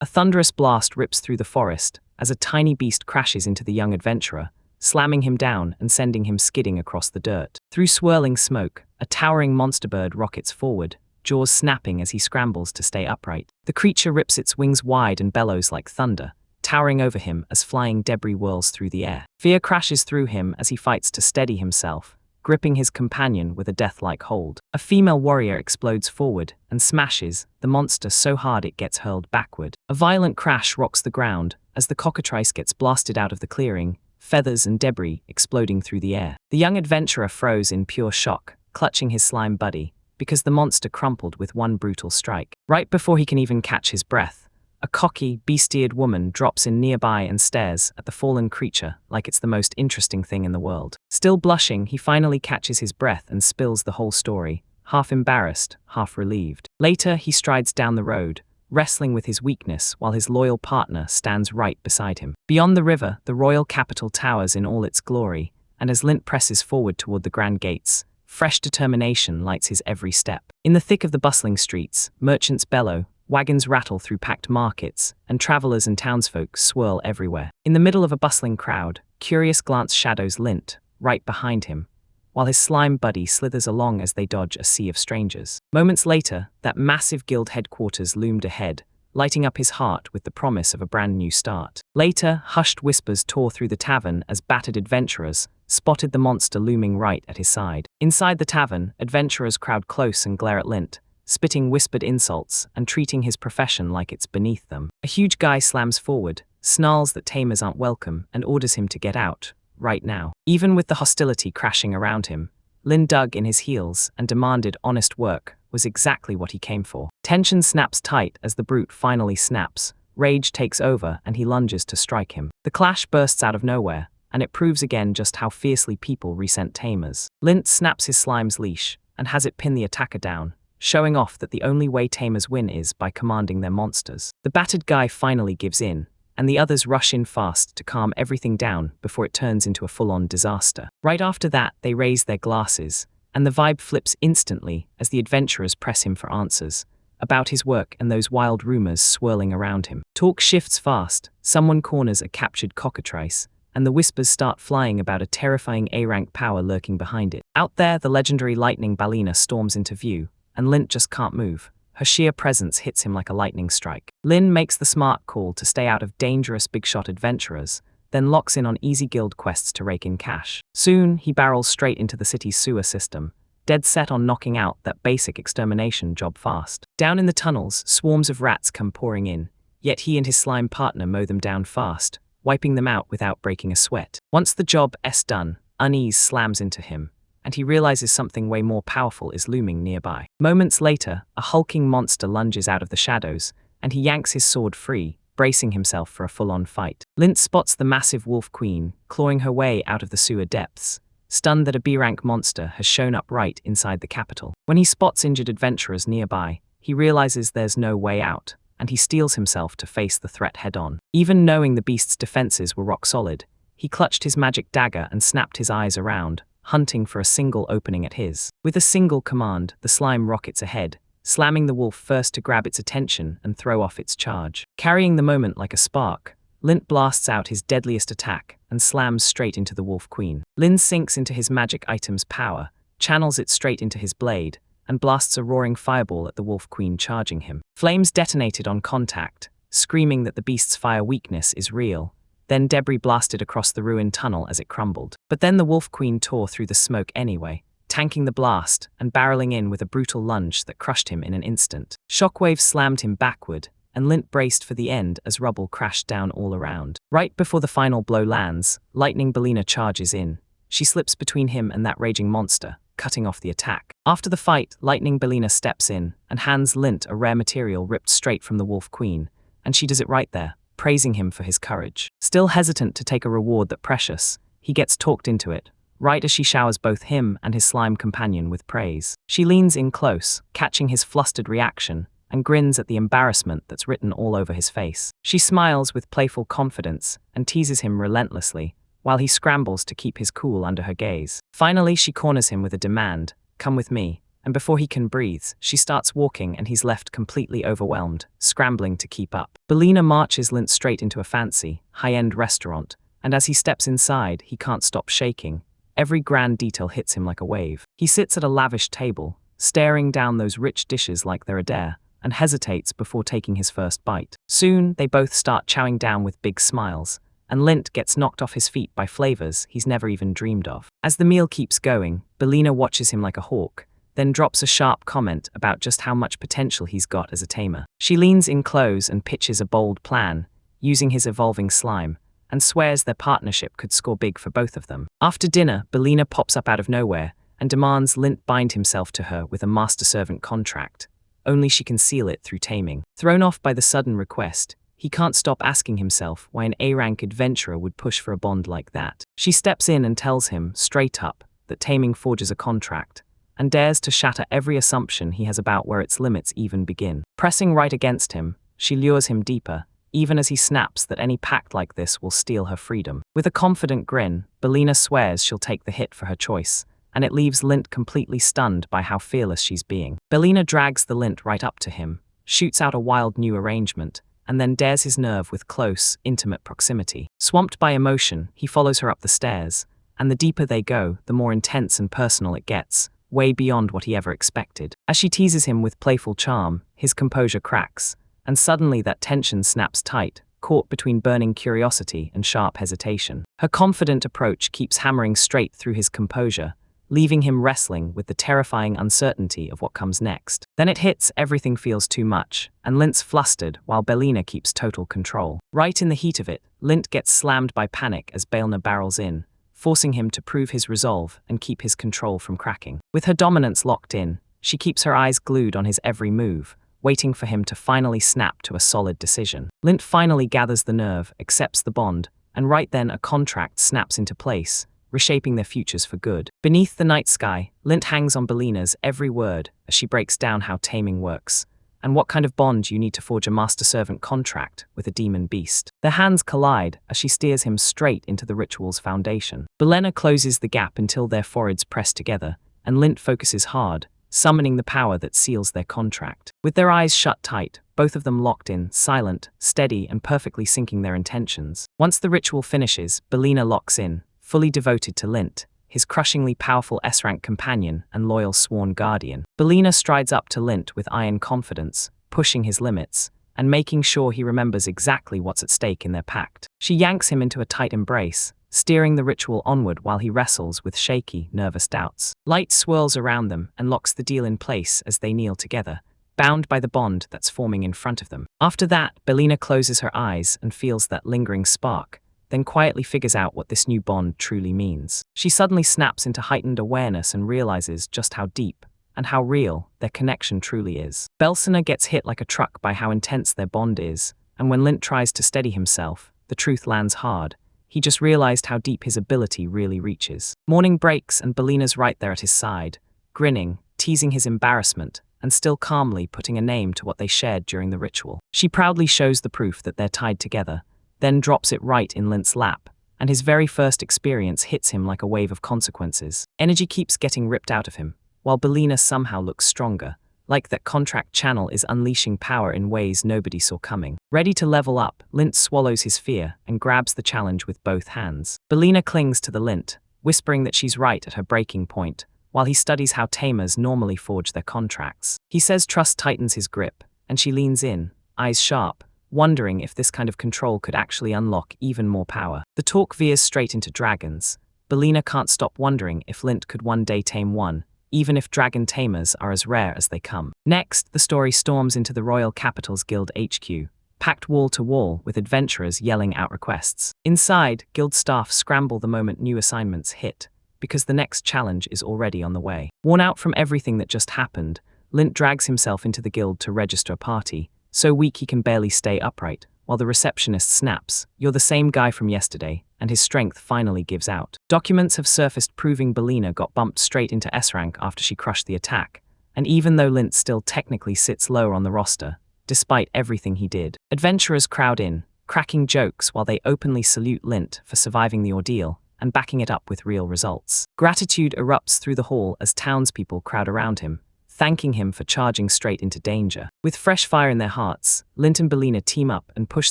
A thunderous blast rips through the forest as a tiny beast crashes into the young adventurer, slamming him down and sending him skidding across the dirt. Through swirling smoke, a towering monster bird rockets forward, jaws snapping as he scrambles to stay upright. The creature rips its wings wide and bellows like thunder, towering over him as flying debris whirls through the air. Fear crashes through him as he fights to steady himself, gripping his companion with a death-like hold. A female warrior explodes forward and smashes the monster so hard it gets hurled backward. A violent crash rocks the ground as the cockatrice gets blasted out of the clearing, feathers and debris exploding through the air. The young adventurer froze in pure shock, clutching his slime buddy, because the monster crumpled with one brutal strike. Right before he can even catch his breath, a cocky, beast-eared woman drops in nearby and stares at the fallen creature like it's the most interesting thing in the world. Still blushing, he finally catches his breath and spills the whole story, half embarrassed, half relieved. Later, he strides down the road, wrestling with his weakness while his loyal partner stands right beside him. Beyond the river, the royal capital towers in all its glory, and as Lint presses forward toward the grand gates, fresh determination lights his every step. In the thick of the bustling streets, merchants bellow, wagons rattle through packed markets, and travelers and townsfolk swirl everywhere. In the middle of a bustling crowd, curious glance shadows Lint, right behind him, while his slime buddy slithers along as they dodge a sea of strangers. Moments later, that massive guild headquarters loomed ahead, lighting up his heart with the promise of a brand new start. Later, hushed whispers tore through the tavern as battered adventurers spotted the monster looming right at his side. Inside the tavern, adventurers crowd close and glare at Lint, spitting whispered insults and treating his profession like it's beneath them. A huge guy slams forward, snarls that tamers aren't welcome, and orders him to get out, right now. Even with the hostility crashing around him, Lin dug in his heels and demanded honest work was exactly what he came for. Tension snaps tight as the brute finally snaps, rage takes over and he lunges to strike him. The clash bursts out of nowhere, and it proves again just how fiercely people resent tamers. Lint snaps his slime's leash and has it pin the attacker down, showing off that the only way tamers win is by commanding their monsters. The battered guy finally gives in, and the others rush in fast to calm everything down before it turns into a full-on disaster. Right after that, they raise their glasses, and the vibe flips instantly as the adventurers press him for answers about his work and those wild rumors swirling around him. Talk shifts fast, someone corners a captured cockatrice, and the whispers start flying about a terrifying A-rank power lurking behind it. Out there, the legendary lightning ballerina storms into view, and Lint just can't move. Her sheer presence hits him like a lightning strike. Lin makes the smart call to stay out of dangerous big-shot adventurers, then locks in on easy guild quests to rake in cash. Soon, he barrels straight into the city's sewer system, dead set on knocking out that basic extermination job fast. Down in the tunnels, swarms of rats come pouring in, yet he and his slime partner mow them down fast, wiping them out without breaking a sweat. Once the job's done, unease slams into him, and he realizes something way more powerful is looming nearby. Moments later, a hulking monster lunges out of the shadows, and he yanks his sword free, bracing himself for a full-on fight. Lint spots the massive wolf queen, clawing her way out of the sewer depths, stunned that a B-rank monster has shown up right inside the capital. When he spots injured adventurers nearby, he realizes there's no way out, and he steels himself to face the threat head-on. Even knowing the beast's defenses were rock-solid, he clutched his magic dagger and snapped his eyes around, hunting for a single opening at his. With a single command, the slime rockets ahead, slamming the wolf first to grab its attention and throw off its charge. Carrying the moment like a spark, Lint blasts out his deadliest attack and slams straight into the wolf queen. Lin sinks into his magic item's power, channels it straight into his blade, and blasts a roaring fireball at the wolf queen charging him. Flames detonated on contact, screaming that the beast's fire weakness is real. Then debris blasted across the ruined tunnel as it crumbled. But then the wolf queen tore through the smoke anyway, tanking the blast and barreling in with a brutal lunge that crushed him in an instant. Shockwaves slammed him backward, and Lint braced for the end as rubble crashed down all around. Right before the final blow lands, Lightning Belina charges in. She slips between him and that raging monster, cutting off the attack. After the fight, Lightning Belina steps in and hands Lint a rare material ripped straight from the wolf queen, and she does it right there, praising him for his courage. Still hesitant to take a reward that precious, he gets talked into it, right as she showers both him and his slime companion with praise. She leans in close, catching his flustered reaction, and grins at the embarrassment that's written all over his face. She smiles with playful confidence and teases him relentlessly, while he scrambles to keep his cool under her gaze. Finally, she corners him with a demand, "Come with me," and before he can breathe, she starts walking and he's left completely overwhelmed, scrambling to keep up. Belina marches Lint straight into a fancy, high-end restaurant, and as he steps inside, he can't stop shaking. Every grand detail hits him like a wave. He sits at a lavish table, staring down those rich dishes like they're a dare, and hesitates before taking his first bite. Soon, they both start chowing down with big smiles, and Lint gets knocked off his feet by flavors he's never even dreamed of. As the meal keeps going, Belina watches him like a hawk, then drops a sharp comment about just how much potential he's got as a tamer. She leans in close and pitches a bold plan, using his evolving slime, and swears their partnership could score big for both of them. After dinner, Belina pops up out of nowhere and demands Lint bind himself to her with a master-servant contract. Only she can seal it through taming. Thrown off by the sudden request, he can't stop asking himself why an A-rank adventurer would push for a bond like that. She steps in and tells him, straight up, that taming forges a contract, and dares to shatter every assumption he has about where its limits even begin. Pressing right against him, she lures him deeper, even as he snaps that any pact like this will steal her freedom. With a confident grin, Belina swears she'll take the hit for her choice, and it leaves Lint completely stunned by how fearless she's being. Belina drags the Lint right up to him, shoots out a wild new arrangement, and then dares his nerve with close, intimate proximity. Swamped by emotion, he follows her up the stairs, and the deeper they go, the more intense and personal it gets, way beyond what he ever expected. As she teases him with playful charm, his composure cracks, and suddenly that tension snaps tight, caught between burning curiosity and sharp hesitation. Her confident approach keeps hammering straight through his composure, leaving him wrestling with the terrifying uncertainty of what comes next. Then it hits, everything feels too much, and Lint's flustered while Belina keeps total control. Right in the heat of it, Lint gets slammed by panic as Belina barrels in, forcing him to prove his resolve and keep his control from cracking. With her dominance locked in, she keeps her eyes glued on his every move, waiting for him to finally snap to a solid decision. Lint finally gathers the nerve, accepts the bond, and right then a contract snaps into place, reshaping their futures for good. Beneath the night sky, Lint hangs on Belina's every word as she breaks down how taming works, and what kind of bond you need to forge a master-servant contract with a demon beast. Their hands collide as she steers him straight into the ritual's foundation. Belina closes the gap until their foreheads press together, and Lint focuses hard, summoning the power that seals their contract. With their eyes shut tight, both of them locked in, silent, steady, and perfectly syncing their intentions. Once the ritual finishes, Belina locks in, fully devoted to Lint, his crushingly powerful S-rank companion and loyal sworn guardian. Belina strides up to Lint with iron confidence, pushing his limits, and making sure he remembers exactly what's at stake in their pact. She yanks him into a tight embrace, steering the ritual onward while he wrestles with shaky, nervous doubts. Light swirls around them and locks the deal in place as they kneel together, bound by the bond that's forming in front of them. After that, Belina closes her eyes and feels that lingering spark, then quietly figures out what this new bond truly means. She suddenly snaps into heightened awareness and realizes just how deep and how real their connection truly is. Belina gets hit like a truck by how intense their bond is, and when Lint tries to steady himself, the truth lands hard. He just realized how deep his ability really reaches. Morning breaks and Belina's right there at his side, grinning, teasing his embarrassment, and still calmly putting a name to what they shared during the ritual. She proudly shows the proof that they're tied together, then drops it right in Lint's lap, and his very first experience hits him like a wave of consequences. Energy keeps getting ripped out of him, while Belina somehow looks stronger, like that contract channel is unleashing power in ways nobody saw coming. Ready to level up, Lint swallows his fear and grabs the challenge with both hands. Belina clings to the Lint, whispering that she's right at her breaking point, while he studies how tamers normally forge their contracts. He says trust tightens his grip, and she leans in, eyes sharp, wondering if this kind of control could actually unlock even more power. The talk veers straight into dragons. Belina can't stop wondering if Lint could one day tame one, even if dragon tamers are as rare as they come. Next, the story storms into the Royal Capital's Guild HQ, packed wall to wall with adventurers yelling out requests. Inside, Guild staff scramble the moment new assignments hit, because the next challenge is already on the way. Worn out from everything that just happened, Lint drags himself into the guild to register a party, so weak he can barely stay upright, while the receptionist snaps, "You're the same guy from yesterday," and his strength finally gives out. Documents have surfaced proving Belina got bumped straight into S-rank after she crushed the attack, and even though Lint still technically sits lower on the roster, despite everything he did. Adventurers crowd in, cracking jokes while they openly salute Lint for surviving the ordeal and backing it up with real results. Gratitude erupts through the hall as townspeople crowd around him, thanking him for charging straight into danger. With fresh fire in their hearts, Lint and Belina team up and push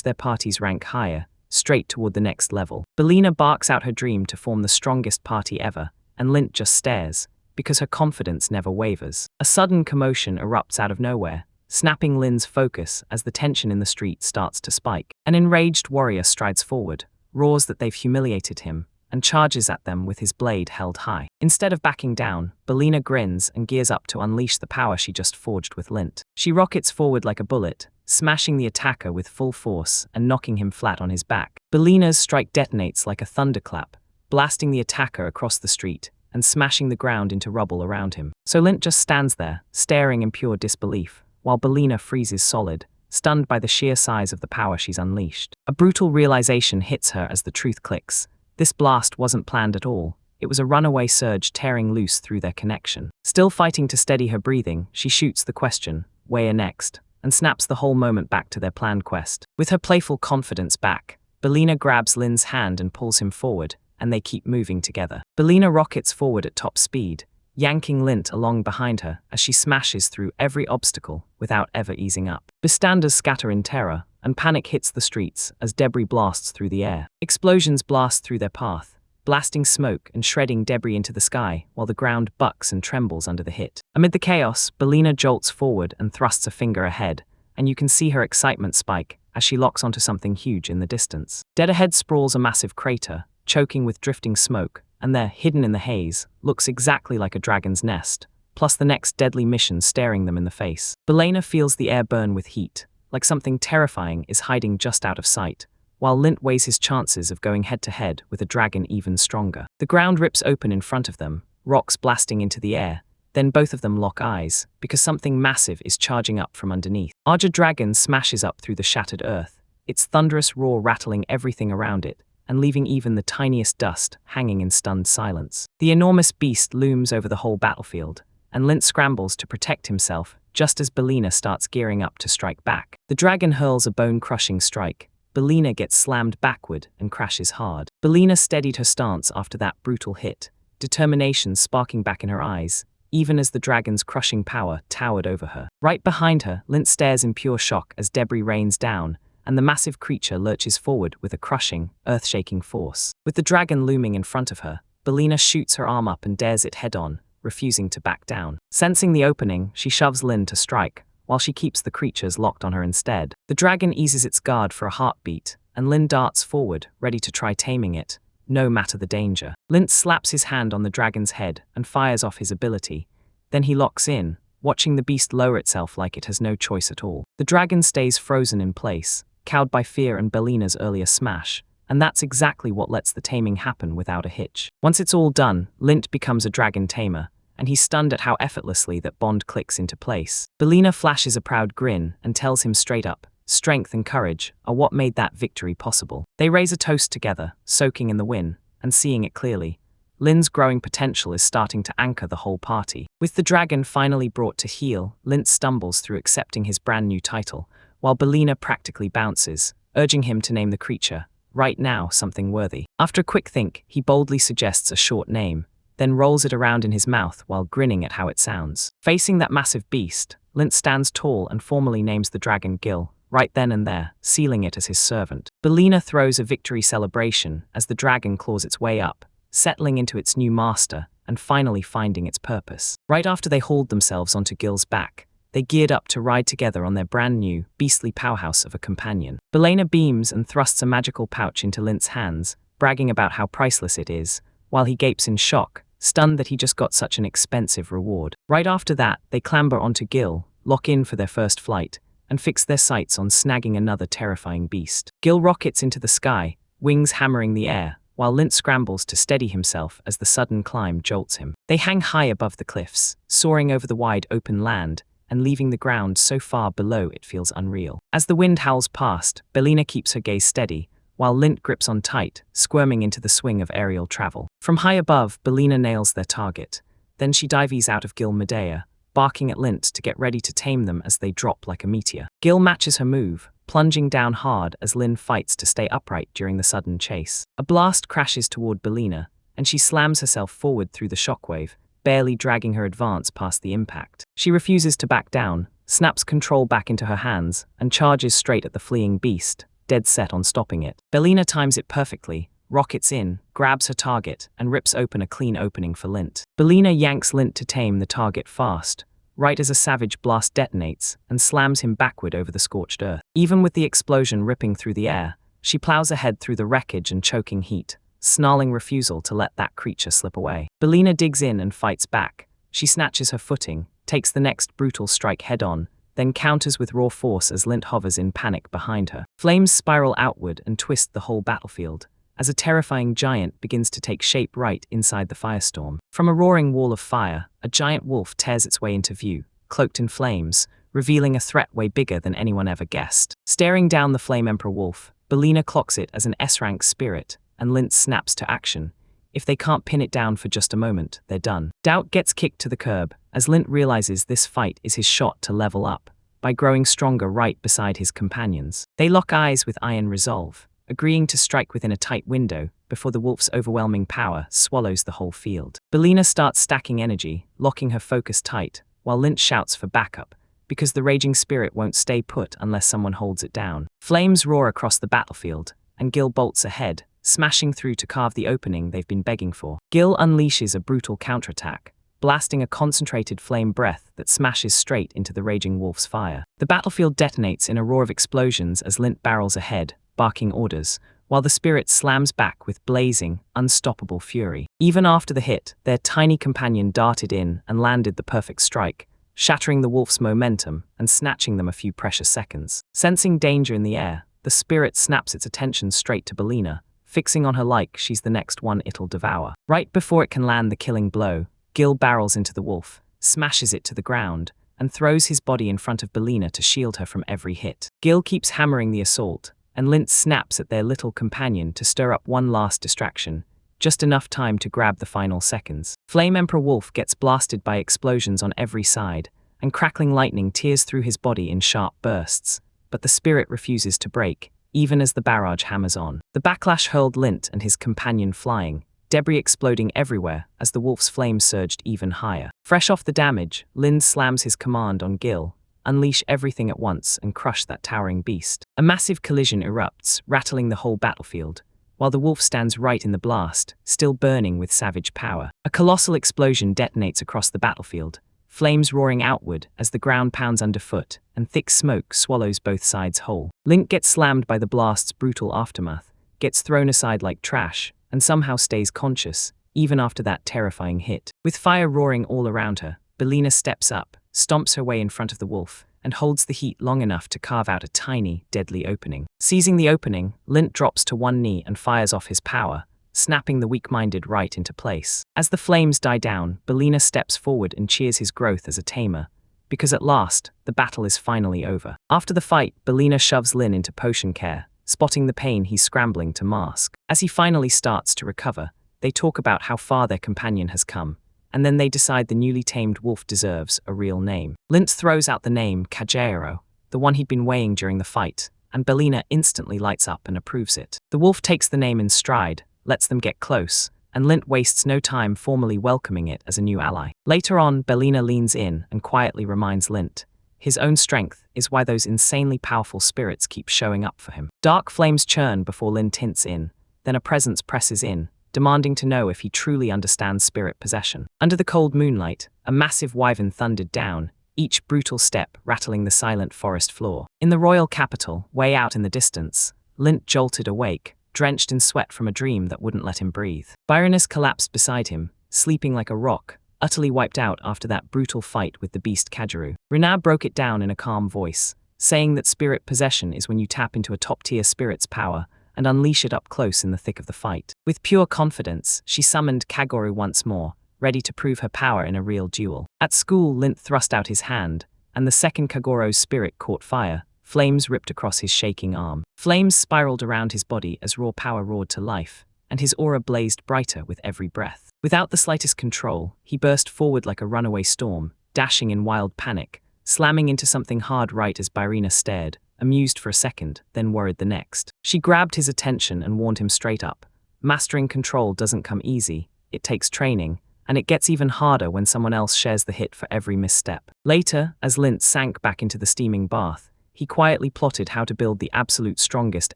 their party's rank higher, straight toward the next level. Belina barks out her dream to form the strongest party ever, and Lint just stares, because her confidence never wavers. A sudden commotion erupts out of nowhere, snapping Lin's focus as the tension in the street starts to spike. An enraged warrior strides forward, roars that they've humiliated him, and charges at them with his blade held high. Instead of backing down, Belina grins and gears up to unleash the power she just forged with Lint. She rockets forward like a bullet, smashing the attacker with full force and knocking him flat on his back. Belina's strike detonates like a thunderclap, blasting the attacker across the street and smashing the ground into rubble around him. So Lint just stands there, staring in pure disbelief, while Belina freezes solid, stunned by the sheer size of the power she's unleashed. A brutal realization hits her as the truth clicks. This blast wasn't planned at all. It was a runaway surge tearing loose through their connection. Still fighting to steady her breathing, she shoots the question, "Where next?" and snaps the whole moment back to their planned quest. With her playful confidence back, Belina grabs Lin's hand and pulls him forward, and they keep moving together. Belina rockets forward at top speed, yanking Lint along behind her as she smashes through every obstacle without ever easing up. Bystanders scatter in terror, and panic hits the streets as debris blasts through the air. Explosions blast through their path, blasting smoke and shredding debris into the sky while the ground bucks and trembles under the hit. Amid the chaos, Belina jolts forward and thrusts a finger ahead, and you can see her excitement spike as she locks onto something huge in the distance. Dead ahead sprawls a massive crater, choking with drifting smoke, and there, hidden in the haze, looks exactly like a dragon's nest, plus the next deadly mission staring them in the face. Belina feels the air burn with heat, like something terrifying is hiding just out of sight, while Lint weighs his chances of going head-to-head with a dragon even stronger. The ground rips open in front of them, rocks blasting into the air, then both of them lock eyes, because something massive is charging up from underneath. Arja Dragon smashes up through the shattered earth, its thunderous roar rattling everything around it, and leaving even the tiniest dust hanging in stunned silence. The enormous beast looms over the whole battlefield, and Lint scrambles to protect himself just as Belina starts gearing up to strike back. The dragon hurls a bone-crushing strike. Belina gets slammed backward and crashes hard. Belina steadied her stance after that brutal hit, determination sparking back in her eyes, even as the dragon's crushing power towered over her. Right behind her, Lint stares in pure shock as debris rains down, and the massive creature lurches forward with a crushing, earth-shaking force. With the dragon looming in front of her, Belina shoots her arm up and dares it head-on, refusing to back down. Sensing the opening, she shoves Lin to strike, while she keeps the creatures locked on her instead. The dragon eases its guard for a heartbeat, and Lin darts forward, ready to try taming it, no matter the danger. Lint slaps his hand on the dragon's head and fires off his ability. Then he locks in, watching the beast lower itself like it has no choice at all. The dragon stays frozen in place, cowed by fear and Belina's earlier smash, and that's exactly what lets the taming happen without a hitch. Once it's all done, Lint becomes a dragon tamer, and he's stunned at how effortlessly that bond clicks into place. Belina flashes a proud grin and tells him straight up, strength and courage are what made that victory possible. They raise a toast together, soaking in the win, and seeing it clearly. Lin's growing potential is starting to anchor the whole party. With the dragon finally brought to heel, Lint stumbles through accepting his brand new title, while Belina practically bounces, urging him to name the creature, right now, something worthy. After a quick think, he boldly suggests a short name, then rolls it around in his mouth while grinning at how it sounds. Facing that massive beast, Lint stands tall and formally names the dragon Gil, right then and there, sealing it as his servant. Belina throws a victory celebration as the dragon claws its way up, settling into its new master and finally finding its purpose. Right after they hauled themselves onto Gil's back, they geared up to ride together on their brand new, beastly powerhouse of a companion. Belina beams and thrusts a magical pouch into Lint's hands, bragging about how priceless it is, while he gapes in shock, stunned that he just got such an expensive reward. Right after that, they clamber onto Gil, lock in for their first flight, and fix their sights on snagging another terrifying beast. Gil rockets into the sky, wings hammering the air, while Lint scrambles to steady himself as the sudden climb jolts him. They hang high above the cliffs, soaring over the wide open land, and leaving the ground so far below it feels unreal. As the wind howls past, Belina keeps her gaze steady, while Lint grips on tight, squirming into the swing of aerial travel. From high above, Belina nails their target. Then she dives out of Gil Medea, barking at Lint to get ready to tame them as they drop like a meteor. Gil matches her move, plunging down hard as Lin fights to stay upright during the sudden chase. A blast crashes toward Belina, and she slams herself forward through the shockwave, barely dragging her advance past the impact. She refuses to back down, snaps control back into her hands, and charges straight at the fleeing beast, dead set on stopping it. Belina times it perfectly, rockets in, grabs her target, and rips open a clean opening for Lint. Belina yanks Lint to tame the target fast, right as a savage blast detonates and slams him backward over the scorched earth. Even with the explosion ripping through the air, she plows ahead through the wreckage and choking heat, snarling refusal to let that creature slip away. Belina digs in and fights back. She snatches her footing, takes the next brutal strike head-on, then counters with raw force as Lint hovers in panic behind her. Flames spiral outward and twist the whole battlefield, as a terrifying giant begins to take shape right inside the firestorm. From a roaring wall of fire, a giant wolf tears its way into view, cloaked in flames, revealing a threat way bigger than anyone ever guessed. Staring down the Flame Emperor wolf, Belina clocks it as an S-rank spirit, and Lint snaps to action. If they can't pin it down for just a moment, they're done. Doubt gets kicked to the curb, as Lint realizes this fight is his shot to level up, by growing stronger right beside his companions. They lock eyes with iron resolve, agreeing to strike within a tight window before the wolf's overwhelming power swallows the whole field. Belina starts stacking energy, locking her focus tight, while Lint shouts for backup, because the raging spirit won't stay put unless someone holds it down. Flames roar across the battlefield, and Gil bolts ahead, smashing through to carve the opening they've been begging for. Gil unleashes a brutal counterattack, blasting a concentrated flame breath that smashes straight into the raging wolf's fire. The battlefield detonates in a roar of explosions as Lint barrels ahead, barking orders, while the spirit slams back with blazing, unstoppable fury. Even after the hit, their tiny companion darted in and landed the perfect strike, shattering the wolf's momentum and snatching them a few precious seconds. Sensing danger in the air, the spirit snaps its attention straight to Belina, fixing on her like she's the next one it'll devour. Right before it can land the killing blow, Gil barrels into the wolf, smashes it to the ground, and throws his body in front of Belina to shield her from every hit. Gil keeps hammering the assault, and Lint snaps at their little companion to stir up one last distraction, just enough time to grab the final seconds. Flame Emperor Wolf gets blasted by explosions on every side, and crackling lightning tears through his body in sharp bursts, but the spirit refuses to break, even as the barrage hammers on. The backlash hurled Lint and his companion flying, debris exploding everywhere as the wolf's flames surged even higher. Fresh off the damage, Lin slams his command on Gil, unleash everything at once and crush that towering beast. A massive collision erupts, rattling the whole battlefield, while the wolf stands right in the blast, still burning with savage power. A colossal explosion detonates across the battlefield, flames roaring outward as the ground pounds underfoot, and thick smoke swallows both sides whole. Link gets slammed by the blast's brutal aftermath, gets thrown aside like trash, and somehow stays conscious, even after that terrifying hit. With fire roaring all around her, Belina steps up, stomps her way in front of the wolf, and holds the heat long enough to carve out a tiny, deadly opening. Seizing the opening, Lint drops to one knee and fires off his power, snapping the weak-minded right into place. As the flames die down, Belina steps forward and cheers his growth as a tamer, because at last, the battle is finally over. After the fight, Belina shoves Lin into potion care, spotting the pain he's scrambling to mask. As he finally starts to recover, they talk about how far their companion has come, and then they decide the newly tamed wolf deserves a real name. Lint throws out the name Kajero, the one he'd been weighing during the fight, and Belina instantly lights up and approves it. The wolf takes the name in stride, lets them get close, and Lint wastes no time formally welcoming it as a new ally. Later on, Belina leans in and quietly reminds Lint his own strength is why those insanely powerful spirits keep showing up for him. Dark flames churn before Lint hints in, then a presence presses in, demanding to know if he truly understands spirit possession. Under the cold moonlight, a massive wyvern thundered down, each brutal step rattling the silent forest floor. In the royal capital, way out in the distance, Lint jolted awake, drenched in sweat from a dream that wouldn't let him breathe. Byronus collapsed beside him, sleeping like a rock, utterly wiped out after that brutal fight with the beast Kageru. Renab broke it down in a calm voice, saying that spirit possession is when you tap into a top-tier spirit's power and unleash it up close in the thick of the fight. With pure confidence, she summoned Kageru once more, ready to prove her power in a real duel. At school, Lint thrust out his hand, and the second Kageru's spirit caught fire. Flames ripped across his shaking arm. Flames spiraled around his body as raw power roared to life, and his aura blazed brighter with every breath. Without the slightest control, he burst forward like a runaway storm, dashing in wild panic, slamming into something hard right as Byrina stared, amused for a second, then worried the next. She grabbed his attention and warned him straight up. Mastering control doesn't come easy, it takes training, and it gets even harder when someone else shares the hit for every misstep. Later, as Lint sank back into the steaming bath, he quietly plotted how to build the absolute strongest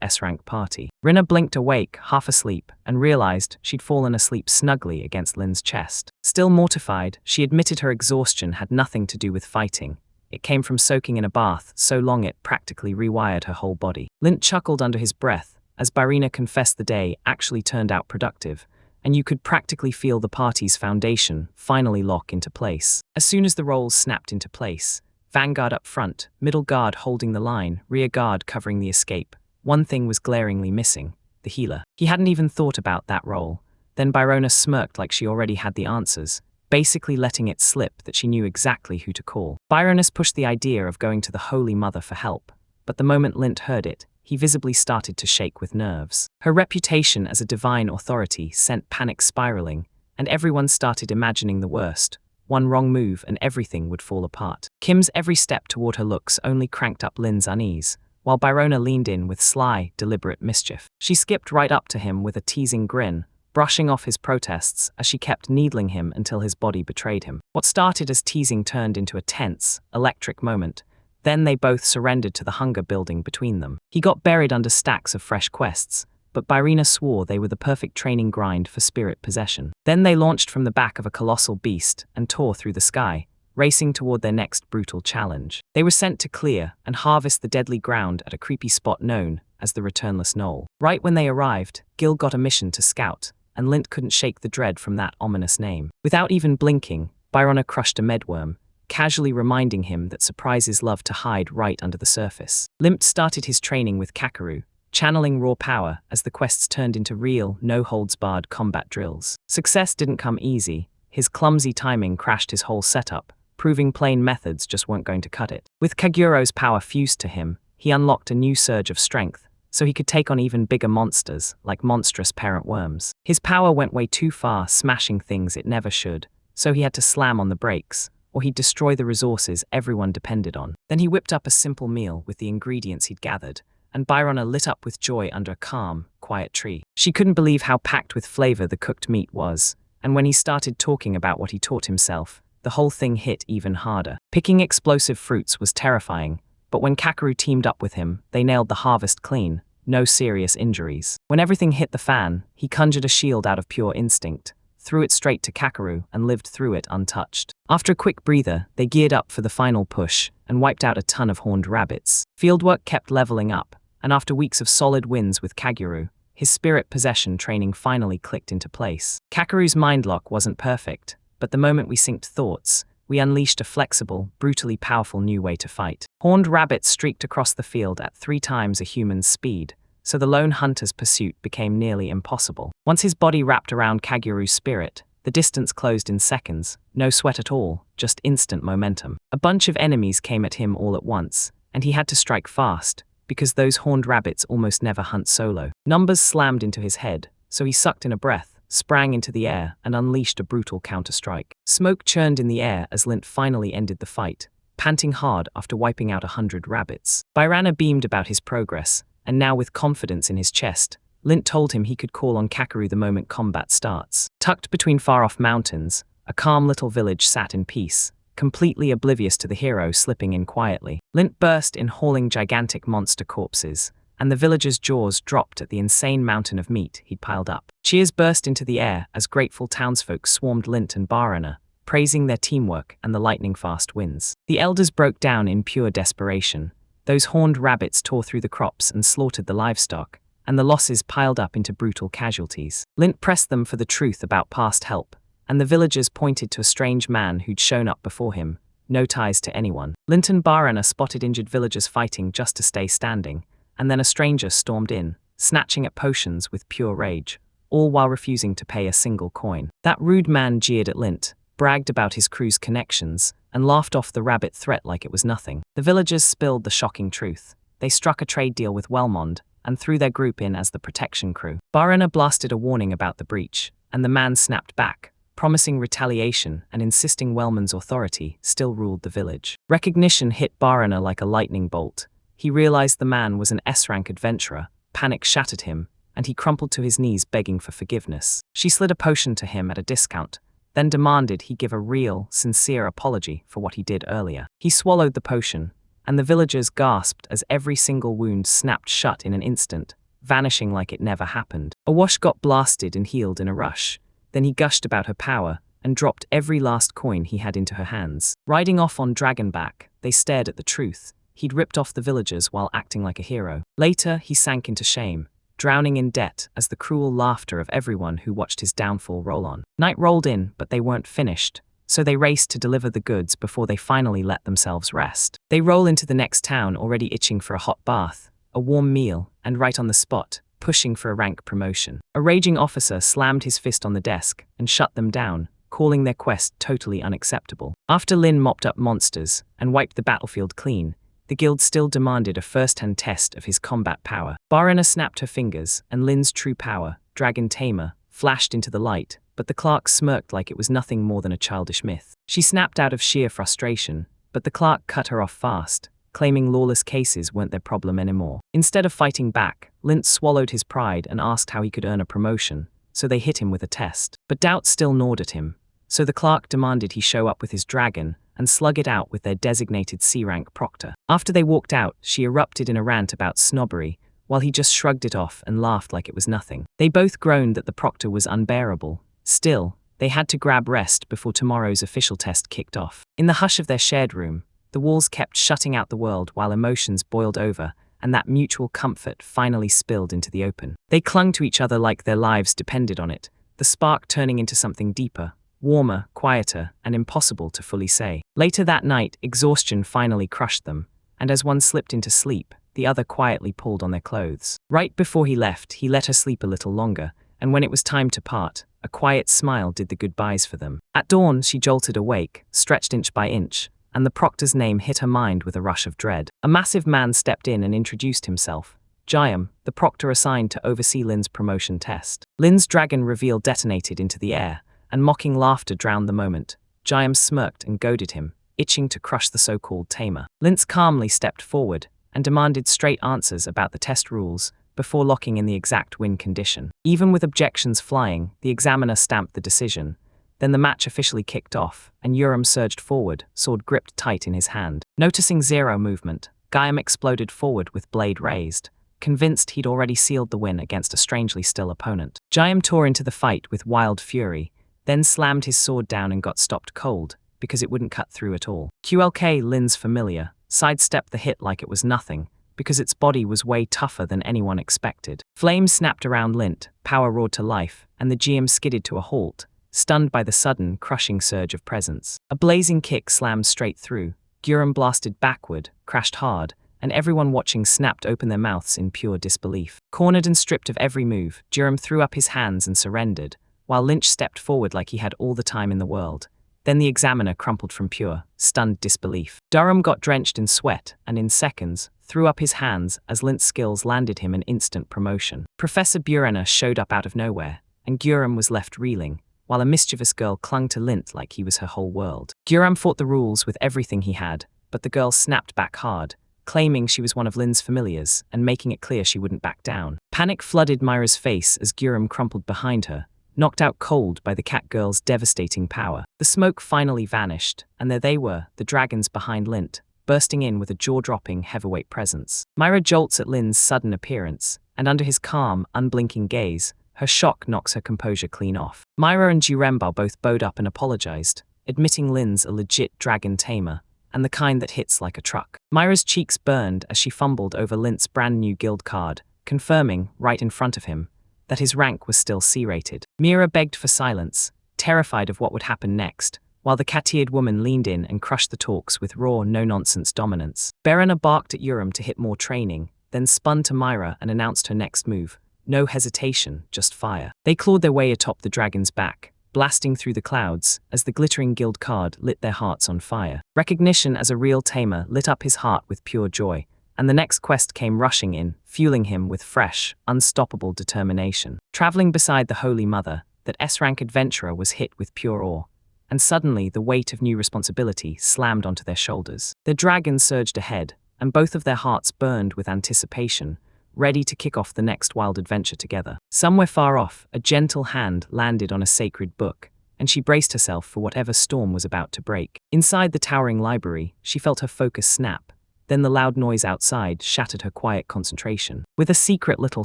S-rank party. Rinna blinked awake, half asleep, and realized she'd fallen asleep snugly against Lin's chest. Still mortified, she admitted her exhaustion had nothing to do with fighting. It came from soaking in a bath so long it practically rewired her whole body. Lint chuckled under his breath, as Byrina confessed the day actually turned out productive, and you could practically feel the party's foundation finally lock into place. As soon as the roles snapped into place, vanguard up front, middle guard holding the line, rear guard covering the escape, one thing was glaringly missing: the healer. He hadn't even thought about that role. Then Byrona smirked like she already had the answers, basically letting it slip that she knew exactly who to call. Byronus pushed the idea of going to the Holy Mother for help, but the moment Lint heard it, he visibly started to shake with nerves. Her reputation as a divine authority sent panic spiraling, and everyone started imagining the worst. One wrong move and everything would fall apart. Kim's every step toward her looks only cranked up Lin's unease, while Byrona leaned in with sly, deliberate mischief. She skipped right up to him with a teasing grin, brushing off his protests as she kept needling him until his body betrayed him. What started as teasing turned into a tense, electric moment. Then they both surrendered to the hunger building between them. He got buried under stacks of fresh quests, but Byrina swore they were the perfect training grind for spirit possession. Then they launched from the back of a colossal beast and tore through the sky, racing toward their next brutal challenge. They were sent to clear and harvest the deadly ground at a creepy spot known as the Returnless Knoll. Right when they arrived, Gil got a mission to scout, and Lint couldn't shake the dread from that ominous name. Without even blinking, Byrona crushed a medworm, casually reminding him that surprises love to hide right under the surface. Limp started his training with Kakaru, channeling raw power as the quests turned into real, no-holds-barred combat drills. Success didn't come easy. His clumsy timing crashed his whole setup, proving plain methods just weren't going to cut it. With Kaguro's power fused to him, he unlocked a new surge of strength, so he could take on even bigger monsters, like monstrous parent worms. His power went way too far, smashing things it never should, so he had to slam on the brakes, or he'd destroy the resources everyone depended on. Then he whipped up a simple meal with the ingredients he'd gathered, and Byrona lit up with joy under a calm, quiet tree. She couldn't believe how packed with flavor the cooked meat was, and when he started talking about what he taught himself, the whole thing hit even harder. Picking explosive fruits was terrifying, but when Kakaru teamed up with him, they nailed the harvest clean, no serious injuries. When everything hit the fan, he conjured a shield out of pure instinct, threw it straight to Kakaru, and lived through it untouched. After a quick breather, they geared up for the final push, and wiped out a ton of horned rabbits. Fieldwork kept leveling up, and after weeks of solid wins with Kaguru, his spirit possession training finally clicked into place. Kakaru's mindlock wasn't perfect, but the moment we synced thoughts, we unleashed a flexible, brutally powerful new way to fight. Horned rabbits streaked across the field at 3 times a human's speed, so the lone hunter's pursuit became nearly impossible. Once his body wrapped around Kaguru's spirit, the distance closed in seconds, no sweat at all, just instant momentum. A bunch of enemies came at him all at once, and he had to strike fast, because those horned rabbits almost never hunt solo. Numbers slammed into his head, so he sucked in a breath, sprang into the air, and unleashed a brutal counter-strike. Smoke churned in the air as Lint finally ended the fight, panting hard after wiping out 100 rabbits. Byrana beamed about his progress, and now with confidence in his chest, Lint told him he could call on Kakaru the moment combat starts. Tucked between far-off mountains, a calm little village sat in peace, completely oblivious to the hero slipping in quietly. Lint burst in hauling gigantic monster corpses, and the villagers' jaws dropped at the insane mountain of meat he'd piled up. Cheers burst into the air as grateful townsfolk swarmed Lint and Byrona, praising their teamwork and the lightning-fast winds. The elders broke down in pure desperation. Those horned rabbits tore through the crops and slaughtered the livestock, and the losses piled up into brutal casualties. Lint pressed them for the truth about past help, and the villagers pointed to a strange man who'd shown up before him, no ties to anyone. Lint and Byrona spotted injured villagers fighting just to stay standing, and then a stranger stormed in, snatching at potions with pure rage, all while refusing to pay a single coin. That rude man jeered at Lint, bragged about his crew's connections, and laughed off the rabbit threat like it was nothing. The villagers spilled the shocking truth. They struck a trade deal with Wellmond, and threw their group in as the protection crew. Byrona blasted a warning about the breach, and the man snapped back, promising retaliation and insisting Wellman's authority still ruled the village. Recognition hit Byrona like a lightning bolt. He realized the man was an S-rank adventurer. Panic shattered him, and he crumpled to his knees begging for forgiveness. She slid a potion to him at a discount, then demanded he give a real, sincere apology for what he did earlier. He swallowed the potion, and the villagers gasped as every single wound snapped shut in an instant, vanishing like it never happened. Awash got blasted and healed in a rush. Then he gushed about her power and dropped every last coin he had into her hands. Riding off on Dragonback, they stared at the truth. He'd ripped off the villagers while acting like a hero. Later, he sank into shame, drowning in debt as the cruel laughter of everyone who watched his downfall roll on. Night rolled in, but they weren't finished, so they raced to deliver the goods before they finally let themselves rest. They roll into the next town already itching for a hot bath, a warm meal, and right on the spot, pushing for a rank promotion. A raging officer slammed his fist on the desk and shut them down, calling their quest totally unacceptable. After Lin mopped up monsters and wiped the battlefield clean, the guild still demanded a first-hand test of his combat power. Barana snapped her fingers, and Lin's true power, Dragon Tamer, flashed into the light, but the clerk smirked like it was nothing more than a childish myth. She snapped out of sheer frustration, but the clerk cut her off fast, claiming lawless cases weren't their problem anymore. Instead of fighting back, Lint swallowed his pride and asked how he could earn a promotion, so they hit him with a test. But doubt still gnawed at him, so the clerk demanded he show up with his dragon and slug it out with their designated C-rank proctor. After they walked out, she erupted in a rant about snobbery, while he just shrugged it off and laughed like it was nothing. They both groaned that the proctor was unbearable. Still, they had to grab rest before tomorrow's official test kicked off. In the hush of their shared room, the walls kept shutting out the world while emotions boiled over, and that mutual comfort finally spilled into the open. They clung to each other like their lives depended on it, the spark turning into something deeper, warmer, quieter, and impossible to fully say. Later that night, exhaustion finally crushed them, and as one slipped into sleep, the other quietly pulled on their clothes. Right before he left, he let her sleep a little longer, and when it was time to part, a quiet smile did the goodbyes for them. At dawn, she jolted awake, stretched inch by inch, and the proctor's name hit her mind with a rush of dread. A massive man stepped in and introduced himself. Jayam, the proctor assigned to oversee Lin's promotion test. Lin's dragon reveal detonated into the air, and mocking laughter drowned the moment. Jayam smirked and goaded him, itching to crush the so-called Tamer. Linz calmly stepped forward and demanded straight answers about the test rules before locking in the exact win condition. Even with objections flying, the examiner stamped the decision. Then the match officially kicked off, and Urim surged forward, sword gripped tight in his hand. Noticing zero movement, Gaiam exploded forward with blade raised, convinced he'd already sealed the win against a strangely still opponent. Jayam tore into the fight with wild fury, then slammed his sword down and got stopped cold, because it wouldn't cut through at all. QLK, Lin's familiar, sidestepped the hit like it was nothing, because its body was way tougher than anyone expected. Flames snapped around Lint, power roared to life, and the GM skidded to a halt, stunned by the sudden, crushing surge of presence. A blazing kick slammed straight through, Guram blasted backward, crashed hard, and everyone watching snapped open their mouths in pure disbelief. Cornered and stripped of every move, Guram threw up his hands and surrendered, while Lynch stepped forward like he had all the time in the world. Then the examiner crumpled from pure, stunned disbelief. Durham got drenched in sweat and in seconds, threw up his hands as Lynch's skills landed him an instant promotion. Professor Burener showed up out of nowhere, and Guram was left reeling, while a mischievous girl clung to Lint like he was her whole world. Guram fought the rules with everything he had, but the girl snapped back hard, claiming she was one of Lin's familiars and making it clear she wouldn't back down. Panic flooded Myra's face as Guram crumpled behind her, knocked out cold by the cat girl's devastating power. The smoke finally vanished, and there they were, the dragons behind Lint, bursting in with a jaw-dropping heavyweight presence. Myra jolts at Lin's sudden appearance, and under his calm, unblinking gaze, her shock knocks her composure clean off. Myra and Juremba both bowed up and apologized, admitting Lin's a legit dragon tamer, and the kind that hits like a truck. Myra's cheeks burned as she fumbled over Lint's brand new guild card, confirming, right in front of him, that his rank was still C-rated. Mira begged for silence, terrified of what would happen next, while the cat-eared woman leaned in and crushed the talks with raw, no-nonsense dominance. Berena barked at Urim to hit more training, then spun to Myra and announced her next move. No hesitation, just fire. They clawed their way atop the dragon's back, blasting through the clouds as the glittering guild card lit their hearts on fire. Recognition as a real tamer lit up his heart with pure joy, and the next quest came rushing in, fueling him with fresh, unstoppable determination. Traveling beside the Holy Mother, that S-rank adventurer was hit with pure awe, and suddenly the weight of new responsibility slammed onto their shoulders. The dragon surged ahead, and both of their hearts burned with anticipation, ready to kick off the next wild adventure together. Somewhere far off, a gentle hand landed on a sacred book, and she braced herself for whatever storm was about to break. Inside the towering library, she felt her focus snap. Then the loud noise outside shattered her quiet concentration. With a secret little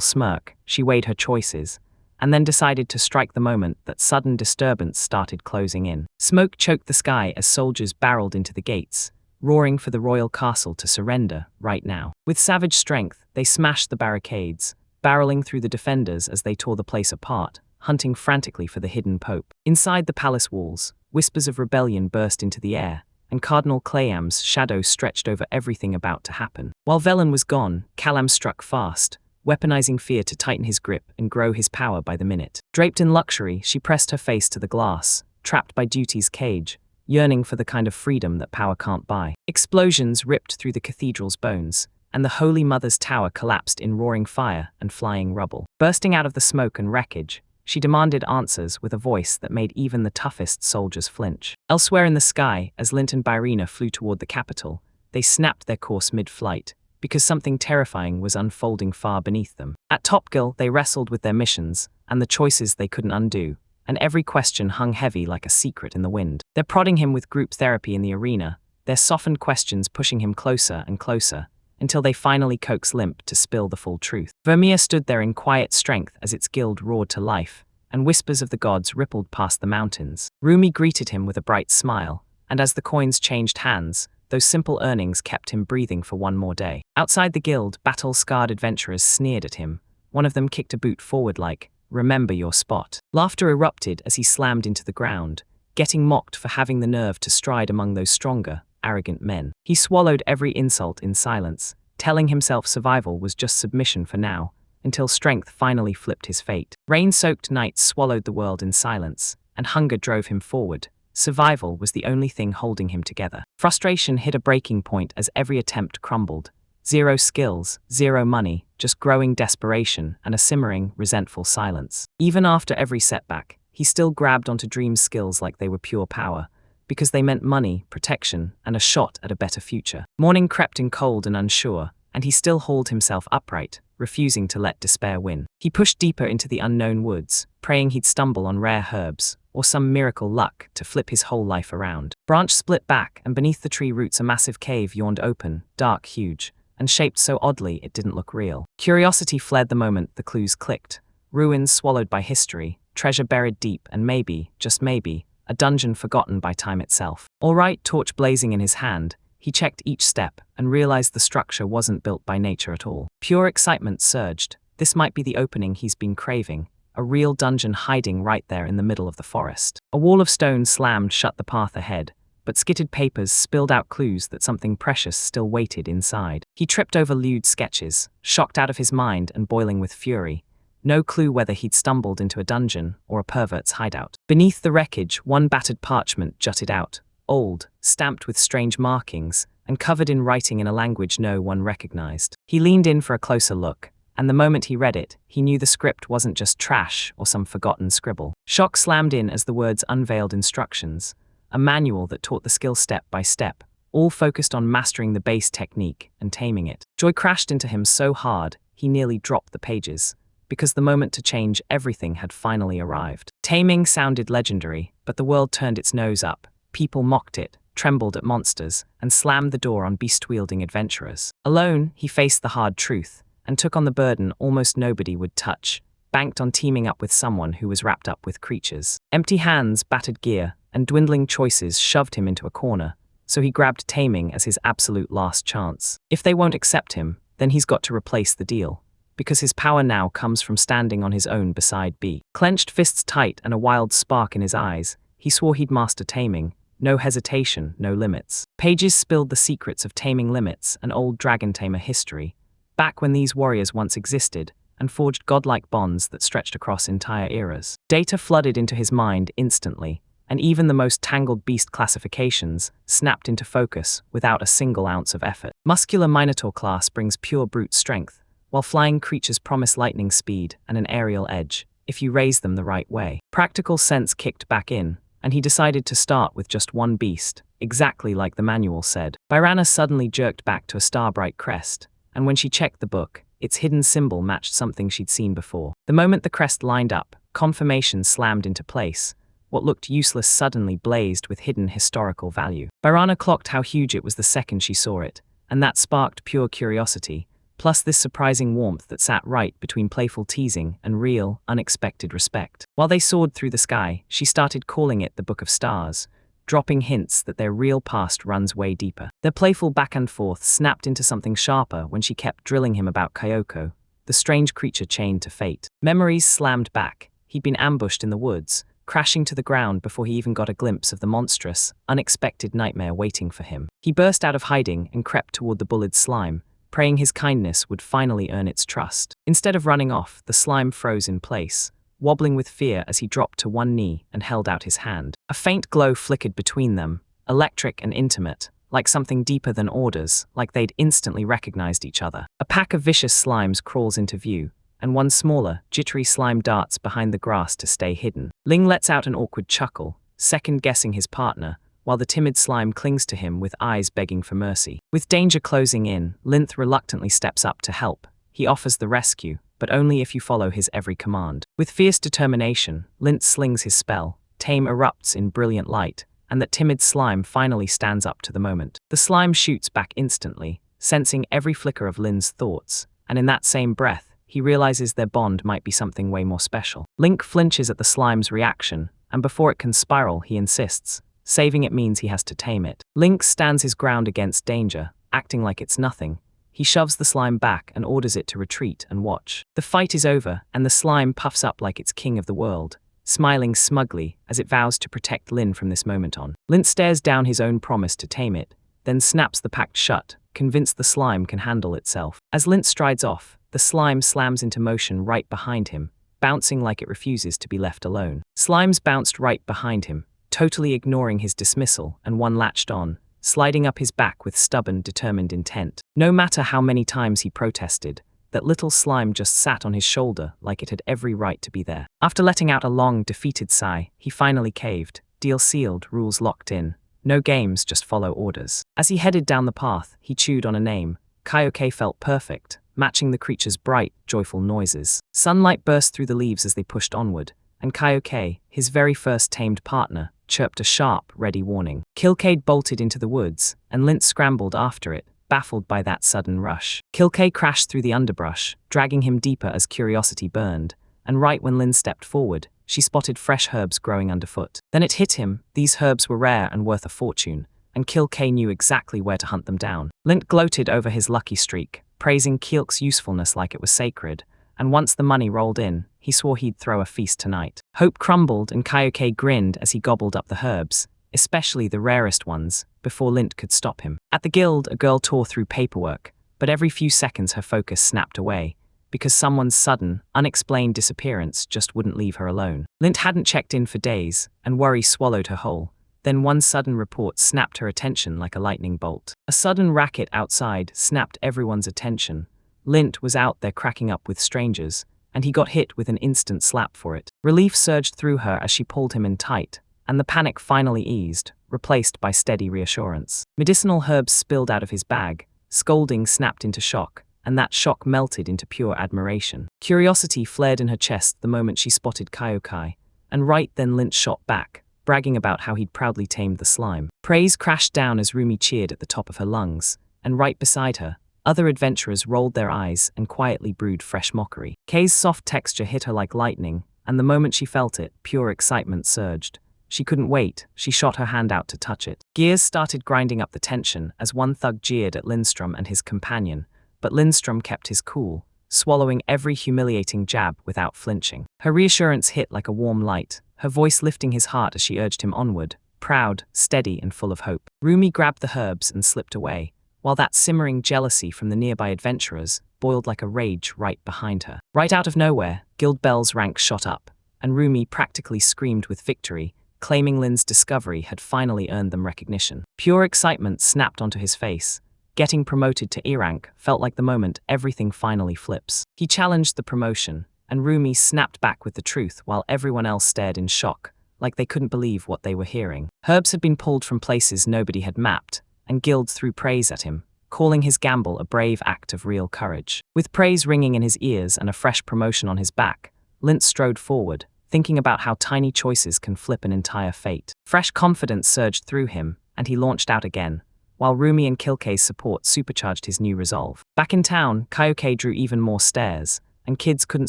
smirk, she weighed her choices, and then decided to strike the moment that sudden disturbance started closing in. Smoke choked the sky as soldiers barreled into the gates, roaring for the royal castle to surrender right now. With savage strength, they smashed the barricades, barreling through the defenders as they tore the place apart, hunting frantically for the hidden pope. Inside the palace walls, whispers of rebellion burst into the air, and Cardinal Clayam's shadow stretched over everything about to happen. While Velen was gone, Callum struck fast, weaponizing fear to tighten his grip and grow his power by the minute. Draped in luxury, she pressed her face to the glass, trapped by duty's cage, yearning for the kind of freedom that power can't buy. Explosions ripped through the cathedral's bones, and the Holy Mother's tower collapsed in roaring fire and flying rubble. Bursting out of the smoke and wreckage, she demanded answers with a voice that made even the toughest soldiers flinch. Elsewhere in the sky, as Lint and Byrena flew toward the capital, they snapped their course mid-flight, because something terrifying was unfolding far beneath them. At Topgil, they wrestled with their missions, and the choices they couldn't undo, and every question hung heavy like a secret in the wind. They're prodding him with group therapy in the arena, their softened questions pushing him closer and closer, until they finally coax Limp to spill the full truth. Vermeer stood there in quiet strength as its guild roared to life, and whispers of the gods rippled past the mountains. Rumi greeted him with a bright smile, and as the coins changed hands, those simple earnings kept him breathing for one more day. Outside the guild, battle-scarred adventurers sneered at him. One of them kicked a boot forward like, "Remember your spot." Laughter erupted as he slammed into the ground, getting mocked for having the nerve to stride among those stronger, arrogant men. He swallowed every insult in silence, telling himself survival was just submission for now, until strength finally flipped his fate. Rain-soaked nights swallowed the world in silence, and hunger drove him forward. Survival was the only thing holding him together. Frustration hit a breaking point as every attempt crumbled. Zero skills, zero money, just growing desperation and a simmering, resentful silence. Even after every setback, he still grabbed onto Dream's skills like they were pure power, because they meant money, protection, and a shot at a better future. Morning crept in cold and unsure, and he still hauled himself upright, refusing to let despair win. He pushed deeper into the unknown woods, praying he'd stumble on rare herbs, or some miracle luck to flip his whole life around. Branch split back, and beneath the tree roots a massive cave yawned open, dark, huge, and shaped so oddly it didn't look real. Curiosity fled the moment the clues clicked. Ruins swallowed by history, treasure buried deep, and maybe, just maybe, a dungeon forgotten by time itself. All right, torch blazing in his hand, he checked each step and realized the structure wasn't built by nature at all. Pure excitement surged. This might be the opening he's been craving, a real dungeon hiding right there in the middle of the forest. A wall of stone slammed shut the path ahead, but skittered papers spilled out clues that something precious still waited inside. He tripped over lewd sketches, shocked out of his mind and boiling with fury. No clue whether he'd stumbled into a dungeon or a pervert's hideout. Beneath the wreckage, one battered parchment jutted out, old, stamped with strange markings, and covered in writing in a language no one recognized. He leaned in for a closer look, and the moment he read it, he knew the script wasn't just trash or some forgotten scribble. Shock slammed in as the words unveiled instructions, a manual that taught the skill step by step, all focused on mastering the base technique and taming it. Joy crashed into him so hard, he nearly dropped the pages, because the moment to change everything had finally arrived. Taming sounded legendary, but the world turned its nose up. People mocked it, trembled at monsters, and slammed the door on beast-wielding adventurers. Alone, he faced the hard truth, and took on the burden almost nobody would touch, banked on teaming up with someone who was wrapped up with creatures. Empty hands, battered gear, and dwindling choices shoved him into a corner, so he grabbed taming as his absolute last chance. If they won't accept him, then he's got to replace the deal, because his power now comes from standing on his own beside B. Clenched fists tight and a wild spark in his eyes, he swore he'd master taming. No hesitation, no limits. Pages spilled the secrets of taming limits and old dragon tamer history, back when these warriors once existed, and forged godlike bonds that stretched across entire eras. Data flooded into his mind instantly, and even the most tangled beast classifications snapped into focus without a single ounce of effort. Muscular Minotaur class brings pure brute strength, while flying creatures promise lightning speed and an aerial edge, if you raise them the right way. Practical sense kicked back in, and he decided to start with just one beast, exactly like the manual said. Byrana suddenly jerked back to a star-bright crest, and when she checked the book, its hidden symbol matched something she'd seen before. The moment the crest lined up, confirmation slammed into place, what looked useless suddenly blazed with hidden historical value. Byrana clocked how huge it was the second she saw it, and that sparked pure curiosity, plus this surprising warmth that sat right between playful teasing and real, unexpected respect. While they soared through the sky, she started calling it the Book of Stars, dropping hints that their real past runs way deeper. Their playful back and forth snapped into something sharper when she kept drilling him about Kyoko, the strange creature chained to fate. Memories slammed back. He'd been ambushed in the woods, crashing to the ground before he even got a glimpse of the monstrous, unexpected nightmare waiting for him. He burst out of hiding and crept toward the bullied slime, praying his kindness would finally earn its trust. Instead of running off, the slime froze in place, wobbling with fear as he dropped to one knee and held out his hand. A faint glow flickered between them, electric and intimate, like something deeper than orders, like they'd instantly recognized each other. A pack of vicious slimes crawls into view, and one smaller, jittery slime darts behind the grass to stay hidden. Ling lets out an awkward chuckle, second-guessing his partner, while the timid slime clings to him with eyes begging for mercy. With danger closing in, Linth reluctantly steps up to help. He offers the rescue, but only if you follow his every command. With fierce determination, Linth slings his spell, Tame erupts in brilliant light, and that timid slime finally stands up to the moment. The slime shoots back instantly, sensing every flicker of Lin's thoughts, and in that same breath, he realizes their bond might be something way more special. Link flinches at the slime's reaction, and before it can spiral, he insists. Saving it means he has to tame it. Link stands his ground against danger, acting like it's nothing. He shoves the slime back and orders it to retreat and watch. The fight is over, and the slime puffs up like it's king of the world, smiling smugly as it vows to protect Lin from this moment on. Lin stares down his own promise to tame it, then snaps the pact shut, convinced the slime can handle itself. As Lin strides off, the slime slams into motion right behind him, bouncing like it refuses to be left alone. Slimes bounced right behind him, totally ignoring his dismissal, and one latched on, sliding up his back with stubborn, determined intent. No matter how many times he protested, that little slime just sat on his shoulder like it had every right to be there. After letting out a long, defeated sigh, he finally caved. Deal sealed, rules locked in. No games, just follow orders. As he headed down the path, he chewed on a name. Kaioke felt perfect, matching the creature's bright, joyful noises. Sunlight burst through the leaves as they pushed onward, and Kaioke, his very first tamed partner, chirped a sharp, ready warning. Kilcade bolted into the woods, and Lint scrambled after it, baffled by that sudden rush. Kilcade crashed through the underbrush, dragging him deeper as curiosity burned, and right when Lin stepped forward, she spotted fresh herbs growing underfoot. Then it hit him, these herbs were rare and worth a fortune, and Kilcade knew exactly where to hunt them down. Lint gloated over his lucky streak, praising Kilk's usefulness like it was sacred, and once the money rolled in, he swore he'd throw a feast tonight. Hope crumbled and Kaioke grinned as he gobbled up the herbs, especially the rarest ones, before Lint could stop him. At the guild, a girl tore through paperwork, but every few seconds her focus snapped away, because someone's sudden, unexplained disappearance just wouldn't leave her alone. Lint hadn't checked in for days, and worry swallowed her whole. Then one sudden report snapped her attention like a lightning bolt. A sudden racket outside snapped everyone's attention. Lint was out there cracking up with strangers, and he got hit with an instant slap for it. Relief surged through her as she pulled him in tight, and the panic finally eased, replaced by steady reassurance. Medicinal herbs spilled out of his bag, scolding snapped into shock, and that shock melted into pure admiration. Curiosity flared in her chest the moment she spotted Kaiokai, and right then Lint shot back, bragging about how he'd proudly tamed the slime. Praise crashed down as Rumi cheered at the top of her lungs, and right beside her, other adventurers rolled their eyes and quietly brewed fresh mockery. Kay's soft texture hit her like lightning, and the moment she felt it, pure excitement surged. She couldn't wait, she shot her hand out to touch it. Gears started grinding up the tension as one thug jeered at Lindstrom and his companion, but Lindstrom kept his cool, swallowing every humiliating jab without flinching. Her reassurance hit like a warm light, her voice lifting his heart as she urged him onward, proud, steady, and full of hope. Rumi grabbed the herbs and slipped away, while that simmering jealousy from the nearby adventurers boiled like a rage right behind her. Right out of nowhere, Guild Bell's rank shot up, and Rumi practically screamed with victory, claiming Lin's discovery had finally earned them recognition. Pure excitement snapped onto his face. Getting promoted to E rank felt like the moment everything finally flips. He challenged the promotion, and Rumi snapped back with the truth while everyone else stared in shock, like they couldn't believe what they were hearing. Herbs had been pulled from places nobody had mapped, and Guild threw praise at him, calling his gamble a brave act of real courage. With praise ringing in his ears and a fresh promotion on his back, Lint strode forward, thinking about how tiny choices can flip an entire fate. Fresh confidence surged through him, and he launched out again, while Rumi and Kilke's support supercharged his new resolve. Back in town, Kaioke drew even more stares, and kids couldn't